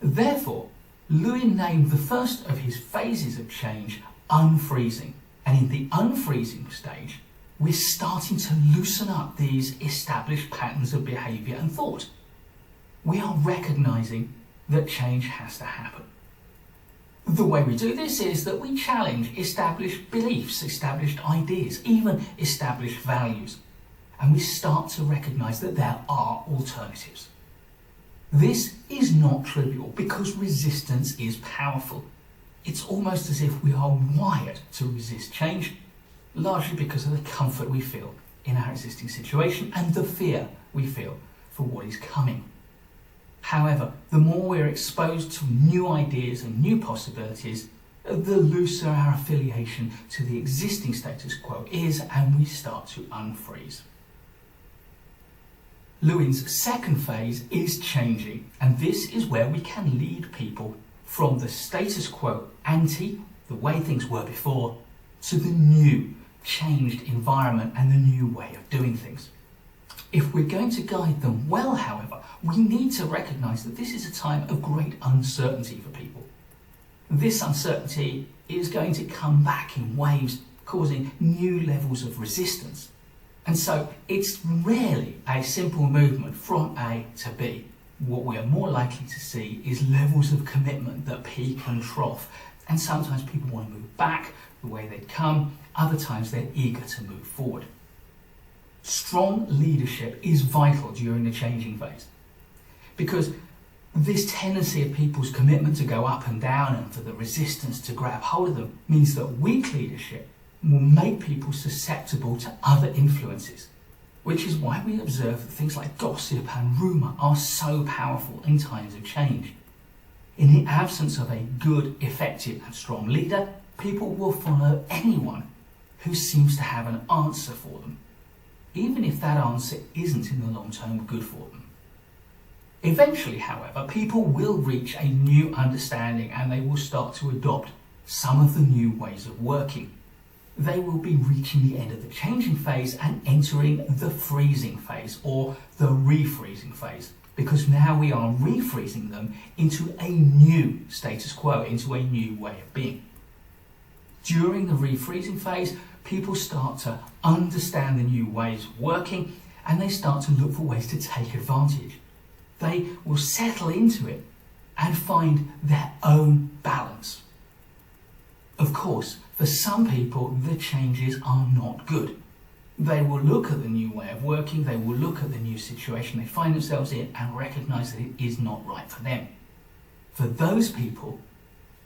Therefore, Lewin named the first of his phases of change unfreezing. And in the unfreezing stage, we're starting to loosen up these established patterns of behaviour and thought. We are recognising that change has to happen. The way we do this is that we challenge established beliefs, established ideas, even established values, and we start to recognise that there are alternatives. This is not trivial because resistance is powerful. It's almost as if we are wired to resist change, largely because of the comfort we feel in our existing situation and the fear we feel for what is coming. However, the more we're exposed to new ideas and new possibilities, the looser our affiliation to the existing status quo is, and we start to unfreeze. Lewin's second phase is changing, and this is where we can lead people from the status quo ante, the way things were before, to the new, changed environment and the new way of doing things. If we're going to guide them well, however, we need to recognise that this is a time of great uncertainty for people. This uncertainty is going to come back in waves, causing new levels of resistance. And so it's rarely a simple movement from A to B. What we are more likely to see is levels of commitment that peak and trough. And sometimes people want to move back the way they'd come, other times they're eager to move forward. Strong leadership is vital during the changing phase, because this tendency of people's commitment to go up and down and for the resistance to grab hold of them means that weak leadership will make people susceptible to other influences, which is why we observe that things like gossip and rumour are so powerful in times of change. In the absence of a good, effective and strong leader, people will follow anyone who seems to have an answer for them, even if that answer isn't in the long term good for them. Eventually, however, people will reach a new understanding and they will start to adopt some of the new ways of working. They will be reaching the end of the changing phase and entering the freezing phase, or the refreezing phase, because now we are refreezing them into a new status quo, into a new way of being. During the refreezing phase, people start to understand the new ways of working and they start to look for ways to take advantage. They will settle into it and find their own balance. Of course, for some people, the changes are not good. They will look at the new way of working, they will look at the new situation they find themselves in and recognise that it is not right for them. For those people,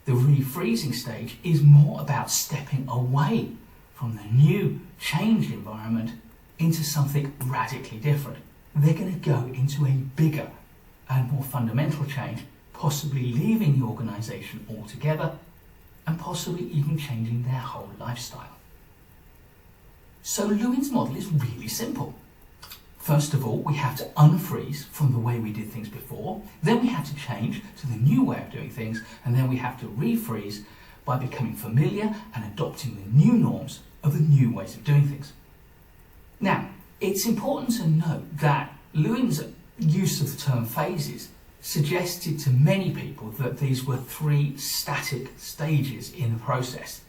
the refreezing stage is more about stepping away from the new changed environment into something radically different. They're going to go into a bigger and more fundamental change, possibly leaving the organisation altogether and possibly even changing their whole lifestyle. So Lewin's model is really simple. First of all, we have to unfreeze from the way we did things before, then we have to change to the new way of doing things, and then we have to refreeze by becoming familiar and adopting the new norms of the new ways of doing things. Now, it's important to note that Lewin's use of the term phases suggested to many people that these were 3 static stages in the process.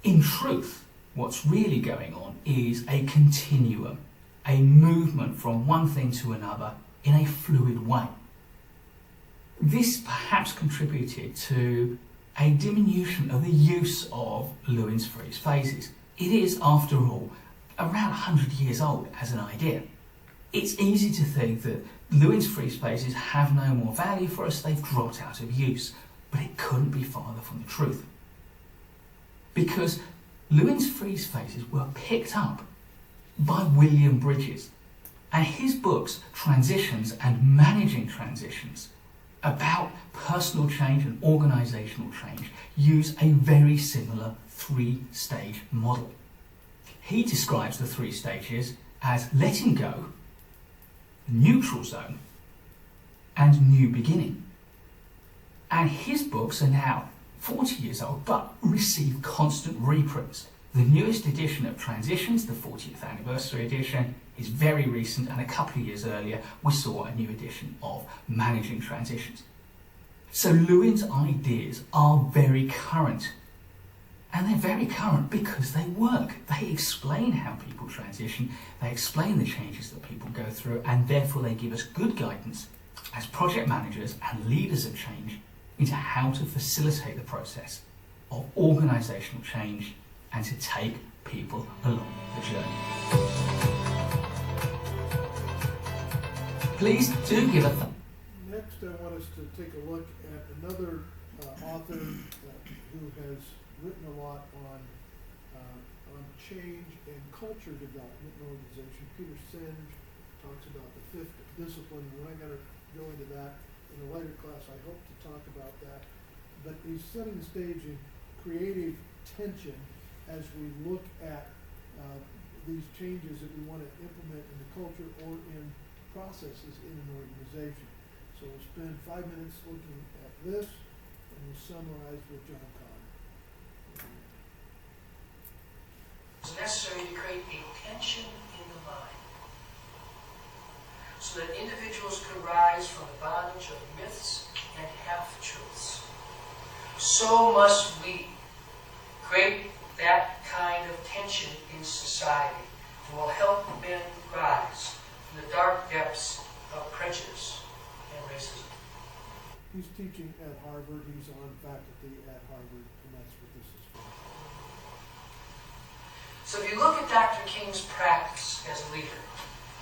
In truth, what's really going on is a continuum, a movement from one thing to another in a fluid way. This perhaps contributed to a diminution of the use of Lewin's freeze phases. It is, after all, around 100 years old as an idea. It's easy to think that Lewin's freeze phases have no more value for us, they've dropped out of use, but it couldn't be farther from the truth. Because Lewin's freeze phases were picked up by William Bridges, and his books, Transitions and Managing Transitions, about personal change and organisational change, use a very similar 3-stage model. He describes the 3 stages as letting go, neutral zone, and new beginning. And his books are now 40 years old, but receive constant reprints. The newest edition of Transitions, the 40th anniversary edition, is very recent, and a couple of years earlier we saw a new edition of Managing Transitions. So Lewin's ideas are very current. And they're very current because they work. They explain how people transition, they explain the changes that people go through, and therefore they give us good guidance as project managers and leaders of change into how to facilitate the process of organisational change and to take people along the journey. Please do give a thumb. Next, I want us to take a look at another author who has written a lot on change and culture development in organization. Peter Senge talks about the 5th discipline. We're not going to go into that in a later class. I hope to talk about that. But he's setting the stage in creative tension as we look at these changes that we want to implement in the culture or in processes in an organization. So we'll spend 5 minutes looking at this, and we'll summarize with John Cobb. It's necessary to create a tension in the mind so that individuals could rise from the bondage of myths and half-truths. So must we create that kind of tension in society that will help men rise from the dark depths of prejudice and racism. He's teaching at Harvard, he's on faculty at Harvard, and that's what this is for. So if you look at Dr. King's practice as a leader,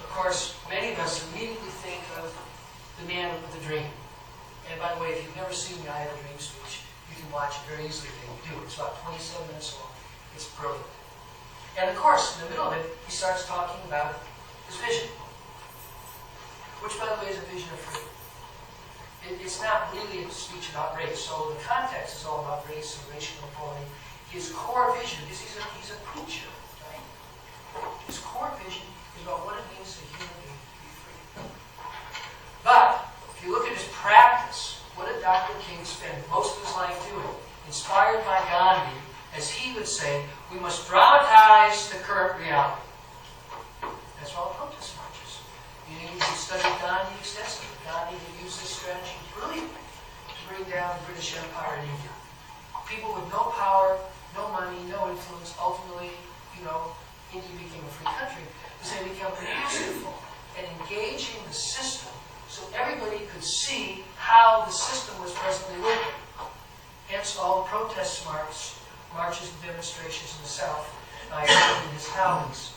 of course, many of us immediately think of the man with the dream. And by the way, if you've never seen the I Have a Dream speech, you can watch it very easily. You do. It's about 27 minutes long. It's brilliant. And of course, in the middle of it, he starts talking about his vision, which, by the way, is a vision of freedom. It's not really a speech about race, so the context is all about race and racial equality. His core vision, because he's a preacher, right? His core vision is about what it means to a human being to be free. But if you look at his practice, what did Dr. King spend most of his life doing? Inspired by Gandhi, as he would say, we must dramatize the current reality. That's why protest marches. You need to study Gandhi extensively. Gandhi would use this strategy brilliantly to bring down the British Empire in India. People with no power, no money, no influence, ultimately, India became a free country because they became masterful at engaging the system so everybody could see how the system was presently working. Hence all the protest marches and demonstrations in the South by his colleagues.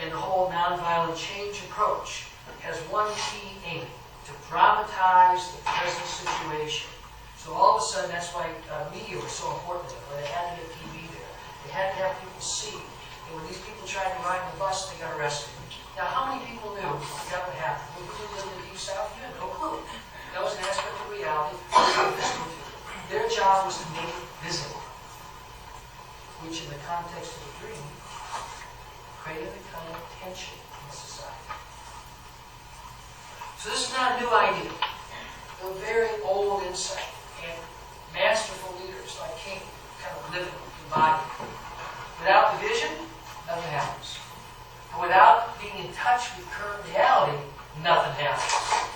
And the whole nonviolent change approach has one key aim: to dramatize the present situation. So all of a sudden, that's why media was so important. They had to get TV there. They had to have people see. And when these people tried to ride the bus, they got arrested. Now, how many people knew that would happen? When people lived in the Deep South, you had no clue. That was an aspect of reality. Their job was to make it visible, which in the context of the dream created a kind of tension in society. So this is not a new idea. A very old insight, and masterful leaders like King kind of live it, embody it. Without the vision, nothing happens. And without being in touch with current reality, nothing happens.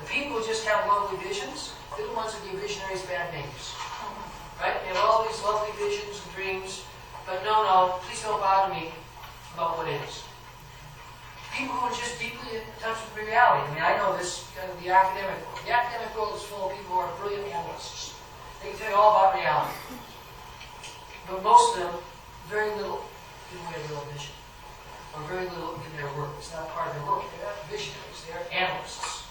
The people who just have lovely visions, they're the ones that give visionaries bad names. Right? They have all these lovely visions and dreams, but no, please don't bother me about what is. People who are just deeply in touch with reality. I mean, I know this, the academic world. The academic world is full of people who are brilliant analysts. They can tell you all about reality. But most of them, very little in the way of their own vision. Or very little in their work. It's not part of their work. They're not visionaries. They're analysts.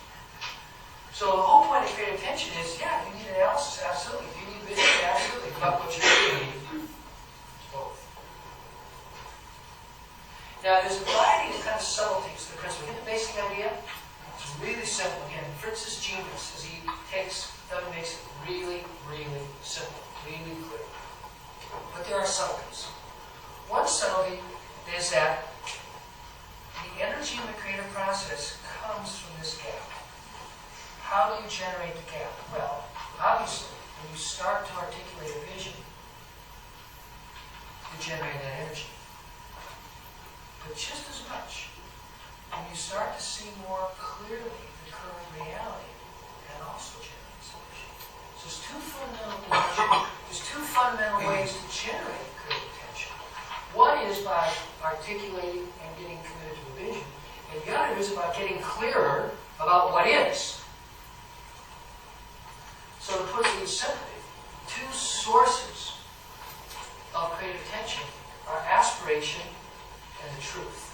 So the whole point of creative tension is, yeah, you need analysis, absolutely. You need vision, absolutely. But what you really need is both. Now, there's a variety of kind of subtleties to the principle. Get the basic idea? It's really simple. Again, Fritz's genius is he makes it really, really simple, really clear. But there are subtleties. One subtlety is that the energy in the creative process comes from this gap. How do you generate the gap? Well, obviously, when you start to articulate a vision, you generate that energy. But just as much, when you start to see more clearly the current reality, that also generates energy. So there's two fundamental ways to generate creative tension. One is by articulating and getting committed to a vision, and the other is about getting clearer about what is. So to put it simply, two sources of creative tension are aspiration and the truth.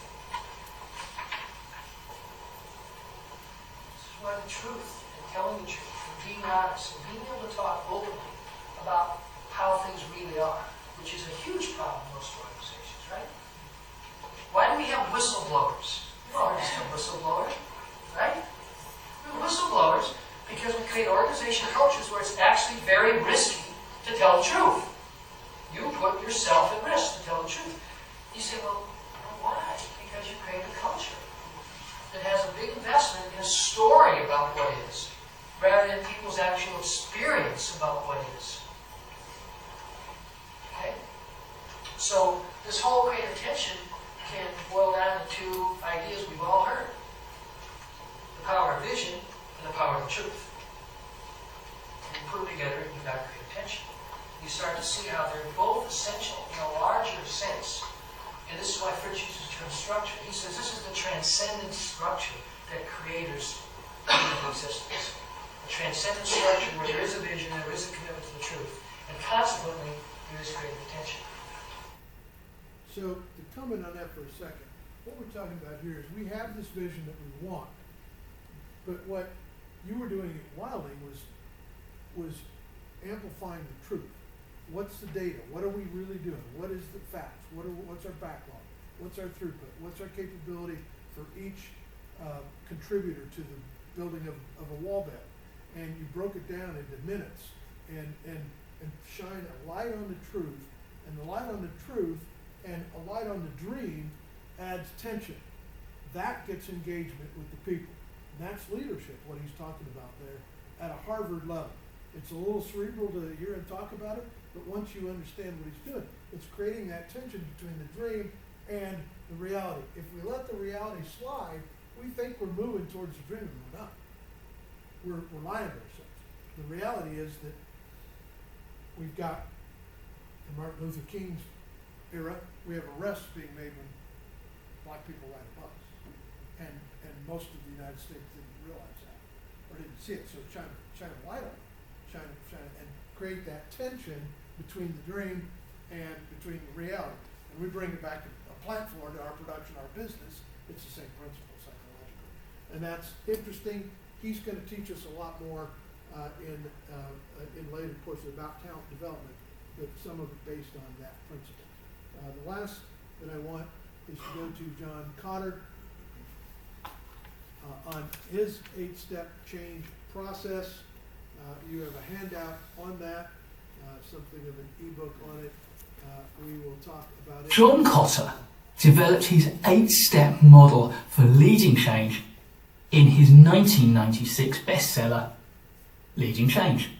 This is why the truth, and telling the truth, and being honest, and being able to talk openly about how things really are, which is a huge problem in most organizations, right? Why do we have whistleblowers? You know, just a whistleblower, right? We have whistleblowers because we create organization cultures where it's actually very risky to tell the truth. You put yourself at risk to tell the truth. You say, well, why? Because you create a culture that has a big investment in a story about what is, rather than people's actual experience about what is. Okay? So, this whole creative tension can boil down to two ideas we've all heard. The power of vision and the power of the truth. And you put them together and you've got creative tension. You start to see how they're both essential in a larger sense. And this is why Fritz uses the term structure. He says this is the transcendent structure that creators bring into existence. A transcendent structure where there is a vision, there is a commitment to the truth, and consequently there is creative attention. So to comment on that for a second, what we're talking about here is we have this vision that we want, but what you were doing at Wilding was amplifying the truth. What's the data? What are we really doing? What is the facts? What's our backlog? What's our throughput? What's our capability for each contributor to the building of a wall bed? And you broke it down into minutes and shine a light on the truth, and the light on the truth and a light on the dream adds tension. That gets engagement with the people. And that's leadership, what he's talking about there at a Harvard level. It's a little cerebral to hear him talk about it, but once you understand what he's doing, it's creating that tension between the dream and the reality. If we let the reality slide, we think we're moving towards the dream, and we're not. We're lying to ourselves. The reality is that we've got, in Martin Luther King's era, we have arrests being made when black people ride a bus. And most of the United States didn't realize that, or didn't see it, so shine a light on it. Shine and create that tension between the dream and between the reality. And we bring it back to a plant floor, to our production, our business. It's the same principle psychologically. And that's interesting. He's going to teach us a lot more in later courses about talent development, but some of it based on that principle. The last that I want is to go to John Cotter on his 8-step change process. You have a handout on that, something of an ebook on it. We will talk about it. John Cotter developed his 8-step model for leading change in his 1996 bestseller, Leading Change.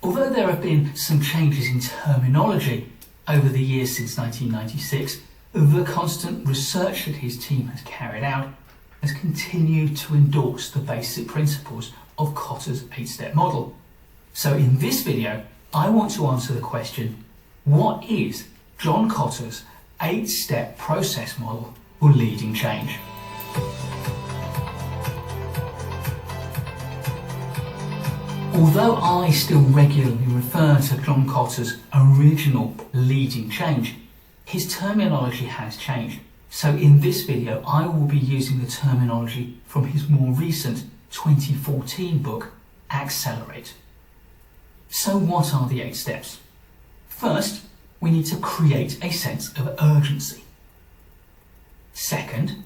Although there have been some changes in terminology over the years since 1996, the constant research that his team has carried out has continued to endorse the basic principles of Cotter's 8-step model. So in this video, I want to answer the question, what is John Cotter's 8-step process model for leading change? Although I still regularly refer to John Cotter's original leading change, his terminology has changed. So in this video, I will be using the terminology from his more recent 2014 book, Accelerate. So what are the 8 steps? First, we need to create a sense of urgency. Second,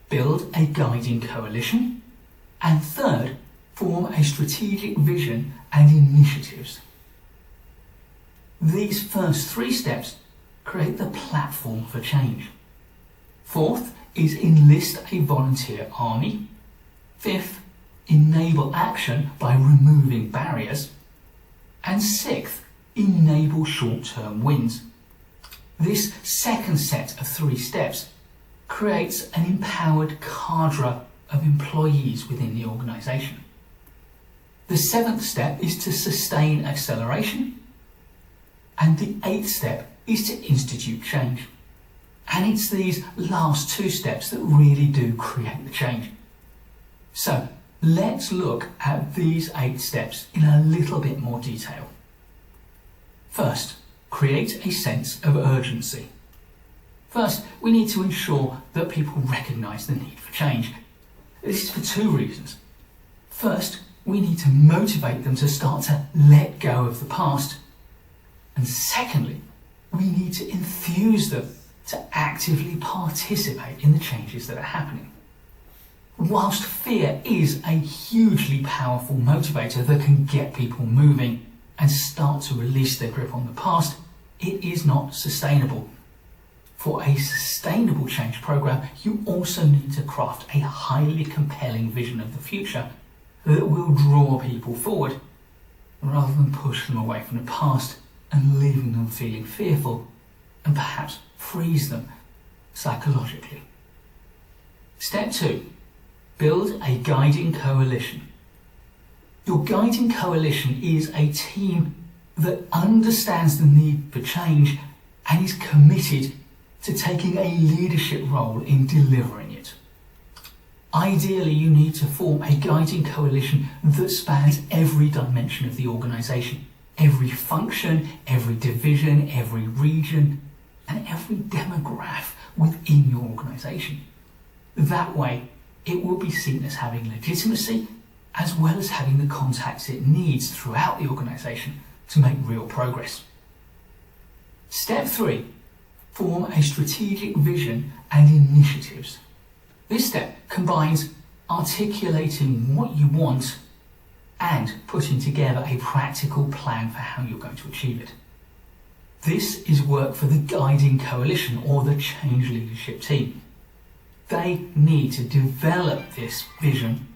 build a guiding coalition. And third, form a strategic vision and initiatives. These first 3 steps create the platform for change. Fourth is enlist a volunteer army. Fifth, enable action by removing barriers. And sixth, enable short-term wins. This second set of 3 steps creates an empowered cadre of employees within the organisation. The 7th step is to sustain acceleration, and the 8th step is to institute change. And it's these last 2 steps that really do create the change. So let's look at these 8 steps in a little bit more detail. First, create a sense of urgency. First, we need to ensure that people recognise the need for change. This is for 2 reasons. First, we need to motivate them to start to let go of the past. And secondly, we need to enthuse them to actively participate in the changes that are happening. Whilst fear is a hugely powerful motivator that can get people moving and start to release their grip on the past, it is not sustainable. For a sustainable change program, you also need to craft a highly compelling vision of the future that will draw people forward rather than push them away from the past and leaving them feeling fearful and perhaps frees them psychologically. Step 2. Build a guiding coalition. Your guiding coalition is a team that understands the need for change and is committed to taking a leadership role in delivering it. Ideally, you need to form a guiding coalition that spans every dimension of the organisation, every function, every division, every region, and every demographic within your organisation. That way, it will be seen as having legitimacy as well as having the contacts it needs throughout the organisation to make real progress. Step 3. Form a strategic vision and initiatives. This step combines articulating what you want and putting together a practical plan for how you're going to achieve it. This is work for the guiding coalition or the change leadership team. They need to develop this vision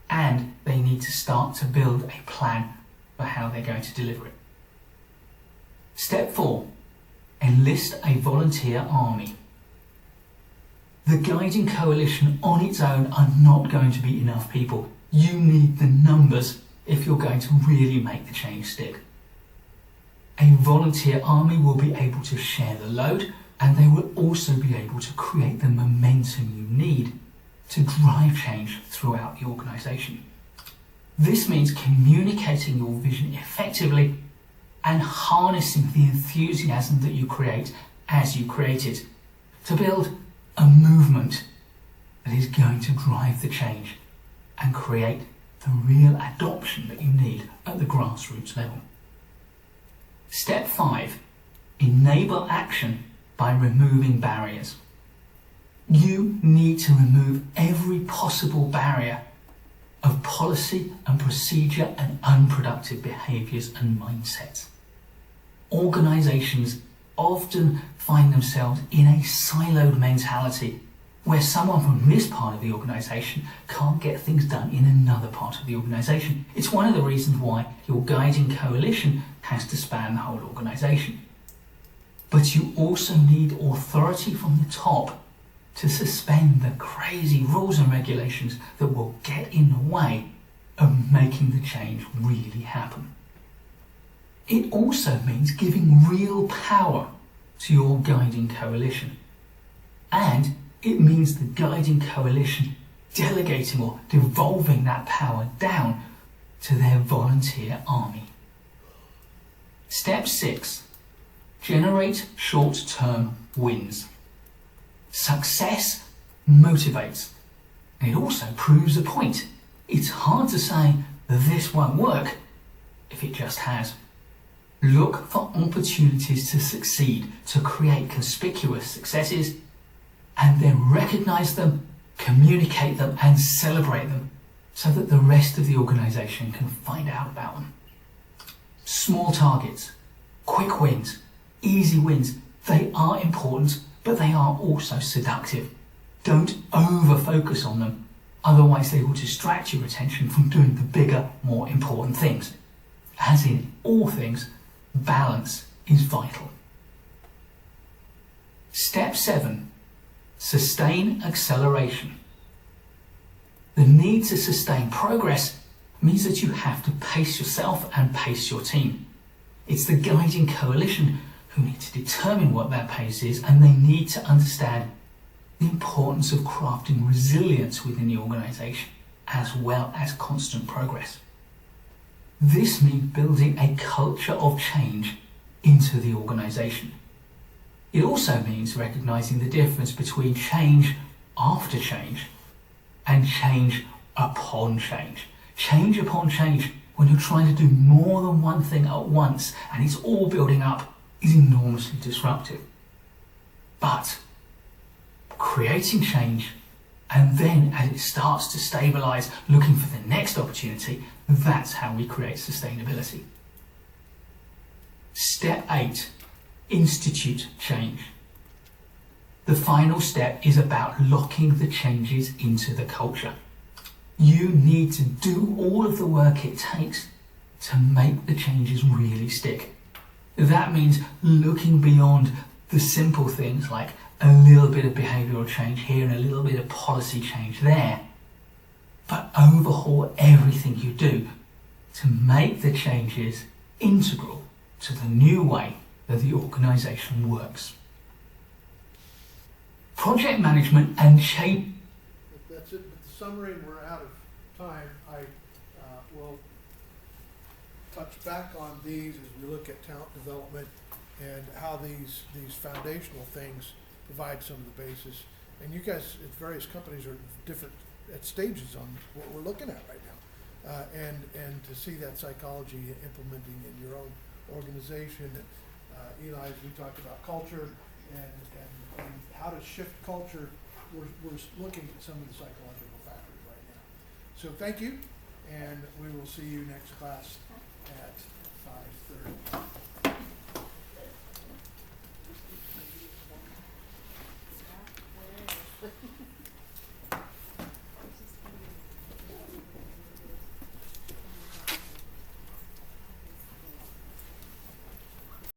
and they need to start to build a plan for how they're going to deliver it. Step 4. Enlist a volunteer army. The guiding coalition on its own are not going to be enough people. You need the numbers if you're going to really make the change stick. A volunteer army will be able to share the load, and they will also be able to create the momentum you need to drive change throughout the organisation. This means communicating your vision effectively and harnessing the enthusiasm that you create as you create it to build a movement that is going to drive the change and create the real adoption that you need at the grassroots level. Step 5. Enable action by removing barriers. You need to remove every possible barrier of policy and procedure and unproductive behaviours and mindsets. Organisations often find themselves in a siloed mentality where someone from this part of the organisation can't get things done in another part of the organisation. It's one of the reasons why your guiding coalition has to span the whole organisation. But you also need authority from the top to suspend the crazy rules and regulations that will get in the way of making the change really happen. It also means giving real power to your guiding coalition. And it means the guiding coalition delegating or devolving that power down to their volunteer army. Step 6. Generate short-term wins. Success motivates, and it also proves a point. It's hard to say that this won't work if it just has. Look for opportunities to succeed, to create conspicuous successes, and then recognise them, communicate them, and celebrate them so that the rest of the organisation can find out about them. Small targets, quick wins, easy wins, they are important, but they are also seductive. Don't over-focus on them, otherwise they will distract your attention from doing the bigger, more important things. As in all things, balance is vital. Step 7. Sustain acceleration. The need to sustain progress means that you have to pace yourself and pace your team. It's the guiding coalition who need to determine what that pace is, and they need to understand the importance of crafting resilience within the organisation as well as constant progress. This means building a culture of change into the organisation. It also means recognising the difference between change after change and change upon change. Change upon change, when you're trying to do more than one thing at once and it's all building up, is enormously disruptive. But creating change and then as it starts to stabilise, looking for the next opportunity, that's how we create sustainability. Step 8. Institute change. The final step is about locking the changes into the culture. You need to do all of the work it takes to make the changes really stick. That means looking beyond the simple things like a little bit of behavioural change here and a little bit of policy change there, but overhaul everything you do to make the changes integral to the new way that the organisation works. Project management and change. That's it, but the summary, and we're out of time. I will touch back on these as we look at talent development and how these foundational things provide some of the basis. And you guys at various companies are different at stages on what we're looking at right now. And to see that psychology implementing in your own organization. And, Eli, as we talked about culture and how to shift culture, we're looking at some of the psychological factors right now. So thank you, and we will see you next class at 5:30.